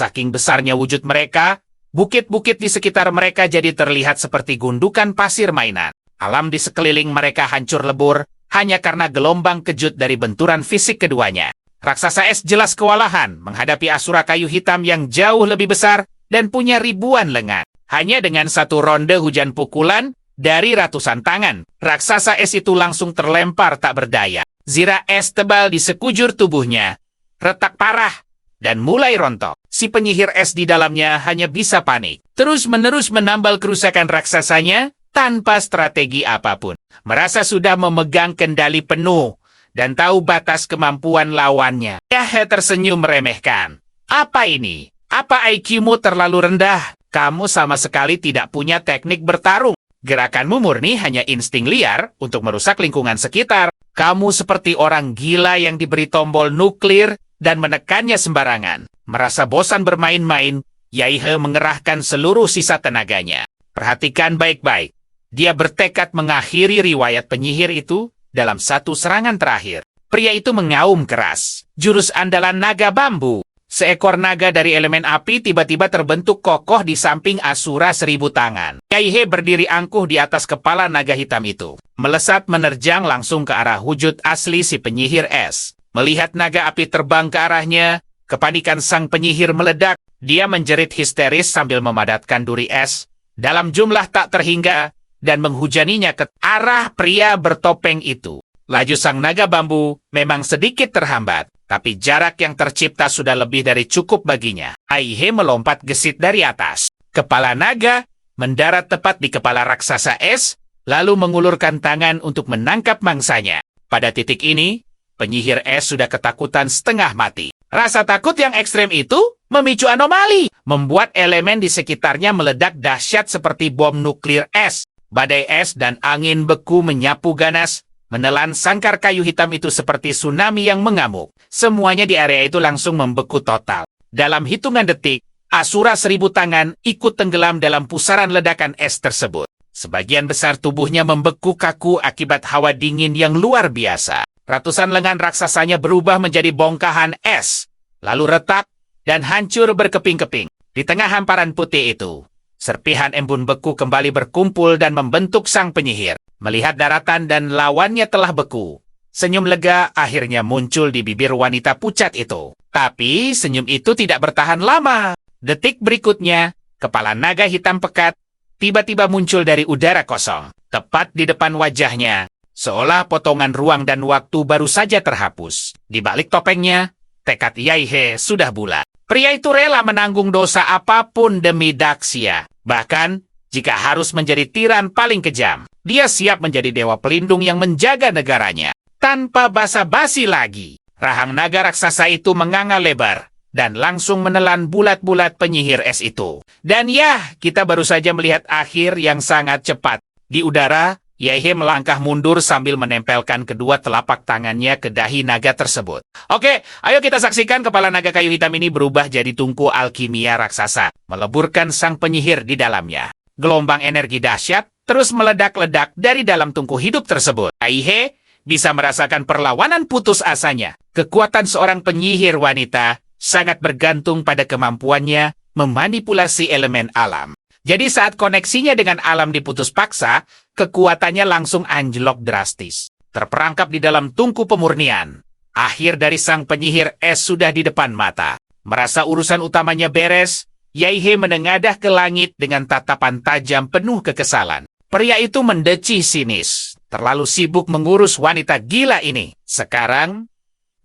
Saking besarnya wujud mereka, bukit-bukit di sekitar mereka jadi terlihat seperti gundukan pasir mainan. Alam di sekeliling mereka hancur lebur, hanya karena gelombang kejut dari benturan fisik keduanya. Raksasa es jelas kewalahan menghadapi asura kayu hitam yang jauh lebih besar dan punya ribuan lengan. Hanya dengan satu ronde hujan pukulan dari ratusan tangan, raksasa es itu langsung terlempar tak berdaya. Zira es tebal di sekujur tubuhnya retak parah dan mulai rontok. Si penyihir es di dalamnya hanya bisa panik, terus-menerus menambal kerusakan raksasanya tanpa strategi apapun. Merasa sudah memegang kendali penuh dan tahu batas kemampuan lawannya. Yahe tersenyum meremehkan. Apa ini? Apa IQ-mu terlalu rendah? Kamu sama sekali tidak punya teknik bertarung. Gerakanmu murni hanya insting liar untuk merusak lingkungan sekitar. Kamu seperti orang gila yang diberi tombol nuklir dan menekannya sembarangan. Merasa bosan bermain-main, Yaihe mengerahkan seluruh sisa tenaganya. Perhatikan baik-baik. Dia bertekad mengakhiri riwayat penyihir itu dalam satu serangan terakhir. Pria itu mengaum keras. Jurus andalan naga bambu. Seekor naga dari elemen api tiba-tiba terbentuk kokoh di samping Asura 1000 tangan. Yaihe berdiri angkuh di atas kepala naga hitam itu. Melesat menerjang langsung ke arah wujud asli si penyihir es. Melihat naga api terbang ke arahnya, kepanikan sang penyihir meledak. Dia menjerit histeris sambil memadatkan duri es dalam jumlah tak terhingga dan menghujaninya ke arah pria bertopeng itu. Laju sang naga bambu memang sedikit terhambat, tapi jarak yang tercipta sudah lebih dari cukup baginya. Yaihe melompat gesit dari atas. Kepala naga mendarat tepat di kepala raksasa es, lalu mengulurkan tangan untuk menangkap mangsanya. Pada titik ini, penyihir es sudah ketakutan setengah mati. Rasa takut yang ekstrem itu memicu anomali, membuat elemen di sekitarnya meledak dahsyat seperti bom nuklir es. Badai es dan angin beku menyapu ganas, menelan sangkar kayu hitam itu seperti tsunami yang mengamuk. Semuanya di area itu langsung membeku total. Dalam hitungan detik, Asura 1000 tangan ikut tenggelam dalam pusaran ledakan es tersebut. Sebagian besar tubuhnya membeku kaku akibat hawa dingin yang luar biasa. Ratusan lengan raksasanya berubah menjadi bongkahan es, lalu retak dan hancur berkeping-keping. Di tengah hamparan putih itu, serpihan embun beku kembali berkumpul dan membentuk sang penyihir. Melihat daratan dan lawannya telah beku, senyum lega akhirnya muncul di bibir wanita pucat itu. Tapi senyum itu tidak bertahan lama. Detik berikutnya, kepala naga hitam pekat tiba-tiba muncul dari udara kosong, tepat di depan wajahnya, seolah potongan ruang dan waktu baru saja terhapus. Di balik topengnya, tekad Yaihe sudah bulat. Pria itu rela menanggung dosa apapun demi Daxia. Bahkan, jika harus menjadi tiran paling kejam, dia siap menjadi dewa pelindung yang menjaga negaranya. Tanpa basa-basi lagi, rahang naga raksasa itu menganga lebar dan langsung menelan bulat-bulat penyihir es itu. Dan ya, kita baru saja melihat akhir yang sangat cepat. Di udara, Yaihe melangkah mundur sambil menempelkan kedua telapak tangannya ke dahi naga tersebut. Oke, ayo kita saksikan kepala naga kayu hitam ini berubah jadi tungku alkimia raksasa, meleburkan sang penyihir di dalamnya. Gelombang energi dahsyat terus meledak-ledak dari dalam tungku hidup tersebut. Yaihe bisa merasakan perlawanan putus asanya. Kekuatan seorang penyihir wanita sangat bergantung pada kemampuannya memanipulasi elemen alam. Jadi saat koneksinya dengan alam diputus paksa, kekuatannya langsung anjlok drastis. Terperangkap di dalam tungku pemurnian. Akhir dari sang penyihir es sudah di depan mata. Merasa urusan utamanya beres, Yaihe menengadah ke langit dengan tatapan tajam penuh kekesalan. Pria itu mendeci sinis. Terlalu sibuk mengurus wanita gila ini. Sekarang,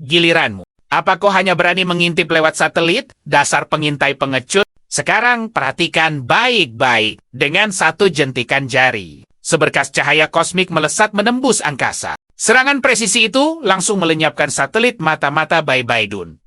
giliranmu. Apa kau hanya berani mengintip lewat satelit? Dasar pengintai pengecut. Sekarang perhatikan baik-baik. Dengan satu jentikan jari, seberkas cahaya kosmik melesat menembus angkasa. Serangan presisi itu langsung melenyapkan satelit mata-mata Bai Baidun.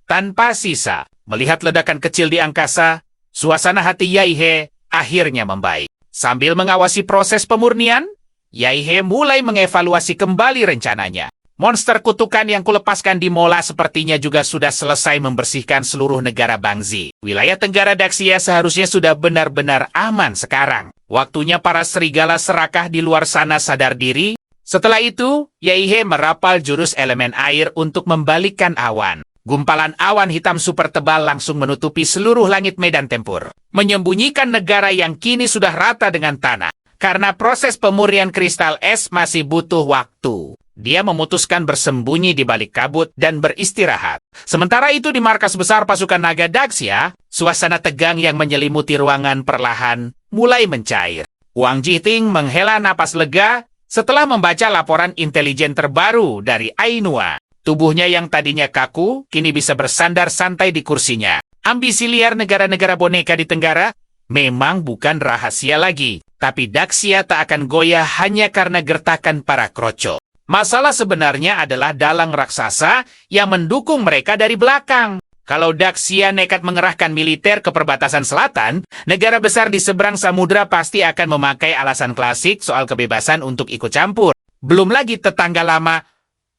Tanpa sisa, melihat ledakan kecil di angkasa, suasana hati Yaihe akhirnya membaik. Sambil mengawasi proses pemurnian, Yaihe mulai mengevaluasi kembali rencananya. Monster kutukan yang kulepaskan di Mola sepertinya juga sudah selesai membersihkan seluruh negara Bangzi. Wilayah Tenggara Daxia seharusnya sudah benar-benar aman sekarang. Waktunya para serigala serakah di luar sana sadar diri. Setelah itu, Yaihe merapal jurus elemen air untuk membalikkan awan. Gumpalan awan hitam super tebal langsung menutupi seluruh langit medan tempur, menyembunyikan negara yang kini sudah rata dengan tanah. Karena proses pemurnian kristal es masih butuh waktu. Dia memutuskan bersembunyi di balik kabut dan beristirahat. Sementara itu di markas besar pasukan naga Daxia, suasana tegang yang menyelimuti ruangan perlahan mulai mencair. Wang Jiting menghela napas lega setelah membaca laporan intelijen terbaru dari Ainua. Tubuhnya yang tadinya kaku, kini bisa bersandar santai di kursinya. Ambisi liar negara-negara boneka di Tenggara memang bukan rahasia lagi. Tapi Daxia tak akan goyah hanya karena gertakan para kroco. Masalah sebenarnya adalah dalang raksasa yang mendukung mereka dari belakang. Kalau Daxia nekat mengerahkan militer ke perbatasan selatan, negara besar di seberang samudra pasti akan memakai alasan klasik soal kebebasan untuk ikut campur. Belum lagi tetangga lama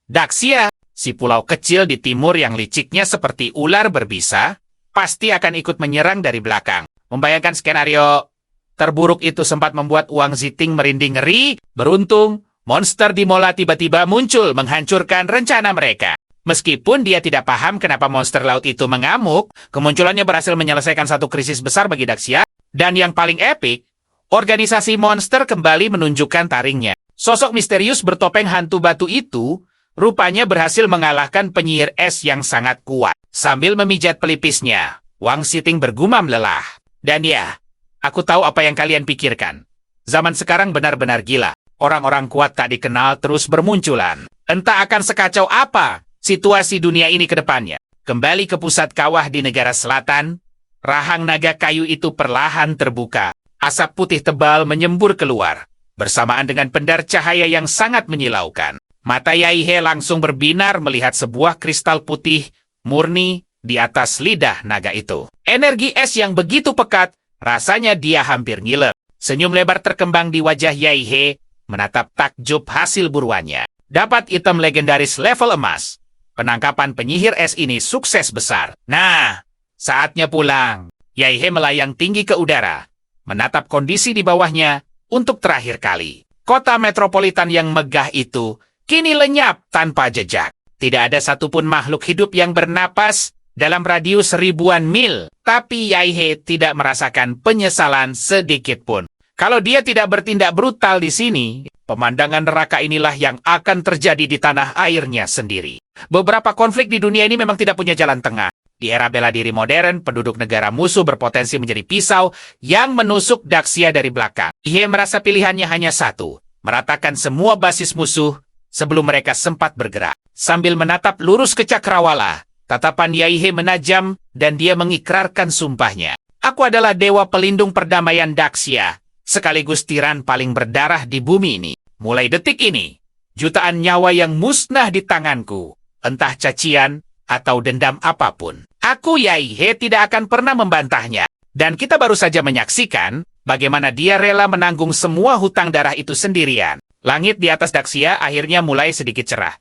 Daxia, si pulau kecil di timur yang liciknya seperti ular berbisa, pasti akan ikut menyerang dari belakang. Membayangkan skenario terburuk itu sempat membuat Wang Ziting merinding ngeri. Beruntung, monster di Mola tiba-tiba muncul menghancurkan rencana mereka. Meskipun dia tidak paham kenapa monster laut itu mengamuk, kemunculannya berhasil menyelesaikan satu krisis besar bagi Daxia. Dan yang paling epik, organisasi monster kembali menunjukkan taringnya. Sosok misterius bertopeng hantu batu itu rupanya berhasil mengalahkan penyihir es yang sangat kuat. Sambil memijat pelipisnya, Wang Ziting bergumam lelah. Dan ya, aku tahu apa yang kalian pikirkan. Zaman sekarang benar-benar gila. Orang-orang kuat tak dikenal terus bermunculan. Entah akan sekacau apa situasi dunia ini ke depannya. Kembali ke pusat kawah di negara selatan, rahang naga kayu itu perlahan terbuka. Asap putih tebal menyembur keluar, bersamaan dengan pendar cahaya yang sangat menyilaukan. Mata Yai He langsung berbinar melihat sebuah kristal putih murni di atas lidah naga itu. Energi es yang begitu pekat, rasanya dia hampir ngilek. Senyum lebar terkembang di wajah Yai He, menatap takjub hasil buruannya. Dapat item legendaris level emas. Penangkapan penyihir es ini sukses besar. Nah, saatnya pulang. Yai He melayang tinggi ke udara, menatap kondisi di bawahnya untuk terakhir kali. Kota metropolitan yang megah itu kini lenyap tanpa jejak. Tidak ada satupun makhluk hidup yang bernapas dalam radius ribuan mil. Tapi Yai He tidak merasakan penyesalan sedikit pun. Kalau dia tidak bertindak brutal di sini, pemandangan neraka inilah yang akan terjadi di tanah airnya sendiri. Beberapa konflik di dunia ini memang tidak punya jalan tengah. Di era bela diri modern, penduduk negara musuh berpotensi menjadi pisau yang menusuk Daxia dari belakang. Ia merasa pilihannya hanya satu, meratakan semua basis musuh sebelum mereka sempat bergerak. Sambil menatap lurus ke Cakrawala, tatapan Yai He menajam dan dia mengikrarkan sumpahnya. Aku adalah dewa pelindung perdamaian Daxia, sekaligus tiran paling berdarah di bumi ini. Mulai detik ini, jutaan nyawa yang musnah di tanganku, entah cacian atau dendam apapun. Aku Yai He tidak akan pernah membantahnya. Dan kita baru saja menyaksikan bagaimana dia rela menanggung semua hutang darah itu sendirian. Langit di atas Daxia akhirnya mulai sedikit cerah.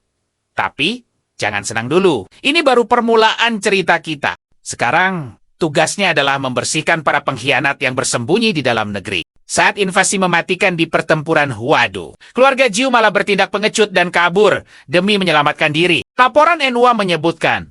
Tapi, jangan senang dulu. Ini baru permulaan cerita kita. Sekarang, tugasnya adalah membersihkan para pengkhianat yang bersembunyi di dalam negeri. Saat invasi mematikan di pertempuran Huadu, keluarga Jiu malah bertindak pengecut dan kabur demi menyelamatkan diri. Laporan Enua menyebutkan,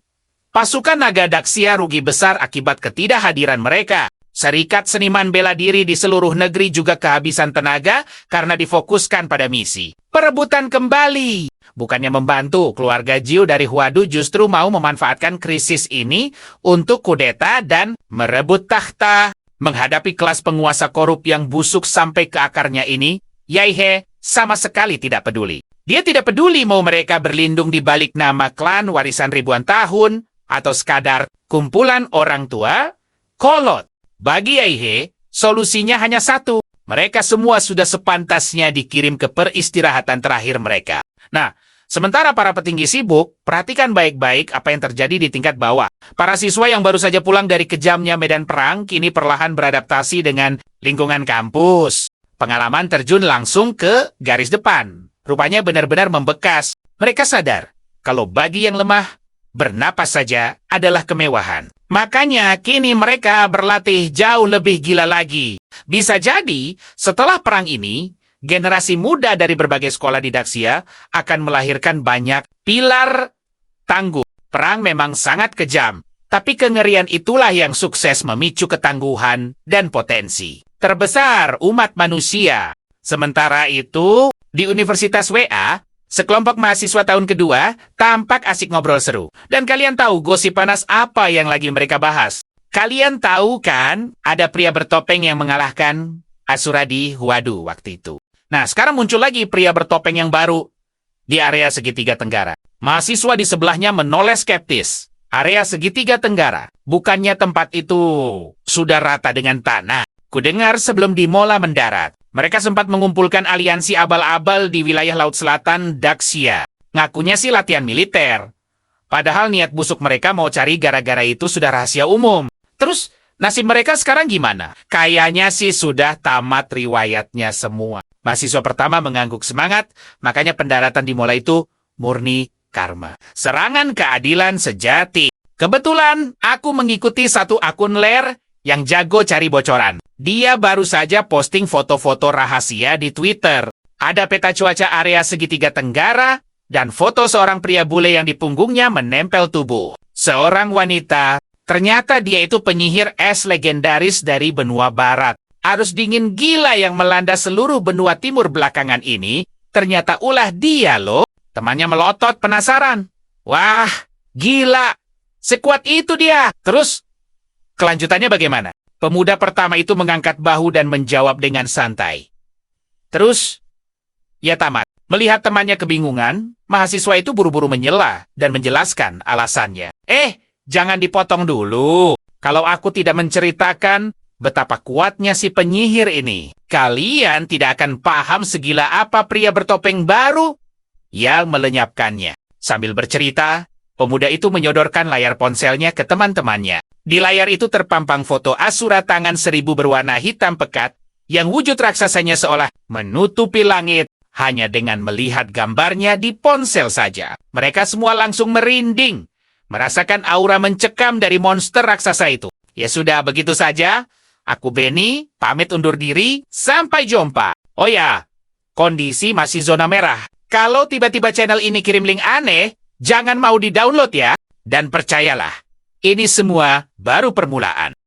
pasukan naga Daxia rugi besar akibat ketidakhadiran mereka. Serikat seniman bela diri di seluruh negeri juga kehabisan tenaga karena difokuskan pada misi. Perebutan kembali. Bukannya membantu, keluarga Jiu dari Huadu justru mau memanfaatkan krisis ini untuk kudeta dan merebut takhta. Menghadapi kelas penguasa korup yang busuk sampai ke akarnya ini, Yai He sama sekali tidak peduli. Dia tidak peduli mau mereka berlindung di balik nama klan warisan ribuan tahun atau sekadar kumpulan orang tua kolot. Bagi Yai He, solusinya hanya satu. Mereka semua sudah sepantasnya dikirim ke peristirahatan terakhir mereka. Nah, sementara para petinggi sibuk, perhatikan baik-baik apa yang terjadi di tingkat bawah. Para siswa yang baru saja pulang dari kejamnya medan perang kini perlahan beradaptasi dengan lingkungan kampus. Pengalaman terjun langsung ke garis depan. Rupanya benar-benar membekas. Mereka sadar, kalau bagi yang lemah, bernapas saja adalah kemewahan. Makanya kini mereka berlatih jauh lebih gila lagi. Bisa jadi, setelah perang ini, generasi muda dari berbagai sekolah di Daxia akan melahirkan banyak pilar tangguh. Perang memang sangat kejam, tapi kengerian itulah yang sukses memicu ketangguhan dan potensi terbesar umat manusia. Sementara itu, di Universitas WA, sekelompok mahasiswa tahun kedua tampak asik ngobrol seru. Dan kalian tahu gosip panas apa yang lagi mereka bahas? Kalian tahu kan, ada pria bertopeng yang mengalahkan Asura di Huadu waktu itu. Nah, sekarang muncul lagi pria bertopeng yang baru di area segitiga tenggara. Mahasiswa di sebelahnya menoleh skeptis. Area segitiga tenggara, bukannya tempat itu sudah rata dengan tanah? Kudengar sebelum Dimola mendarat, mereka sempat mengumpulkan aliansi abal-abal di wilayah Laut Selatan Daxia. Ngakunya sih latihan militer. Padahal niat busuk mereka mau cari gara-gara itu sudah rahasia umum. Terus, nasib mereka sekarang gimana? Kayaknya sih sudah tamat riwayatnya semua. Mahasiswa pertama mengangguk semangat, makanya pendaratan Dimola itu murni karma. Serangan keadilan sejati. Kebetulan, aku mengikuti satu akun ler yang jago cari bocoran. Dia baru saja posting foto-foto rahasia di Twitter. Ada peta cuaca area segitiga tenggara, dan foto seorang pria bule yang di punggungnya menempel tubuh seorang wanita. Ternyata dia itu penyihir es legendaris dari benua barat. Arus dingin gila yang melanda seluruh benua timur belakangan ini, ternyata ulah dia loh. Temannya melotot penasaran. Wah, gila. Sekuat itu dia. Terus, kelanjutannya bagaimana? Pemuda pertama itu mengangkat bahu dan menjawab dengan santai. Terus, ya tamat. Melihat temannya kebingungan, mahasiswa itu buru-buru menyela dan menjelaskan alasannya. Jangan dipotong dulu. Kalau aku tidak menceritakan betapa kuatnya si penyihir ini, kalian tidak akan paham segila apa pria bertopeng baru yang melenyapkannya. Sambil bercerita, pemuda itu menyodorkan layar ponselnya ke teman-temannya. Di layar itu terpampang foto Asura tangan seribu berwarna hitam pekat yang wujud raksasanya seolah menutupi langit hanya dengan melihat gambarnya di ponsel saja. Mereka semua langsung merinding, merasakan aura mencekam dari monster raksasa itu. Ya sudah, begitu saja. Aku Benny, pamit undur diri. Sampai jumpa. Oh ya, kondisi masih zona merah. Kalau tiba-tiba channel ini kirim link aneh, jangan mau di-download ya. Dan percayalah, ini semua baru permulaan.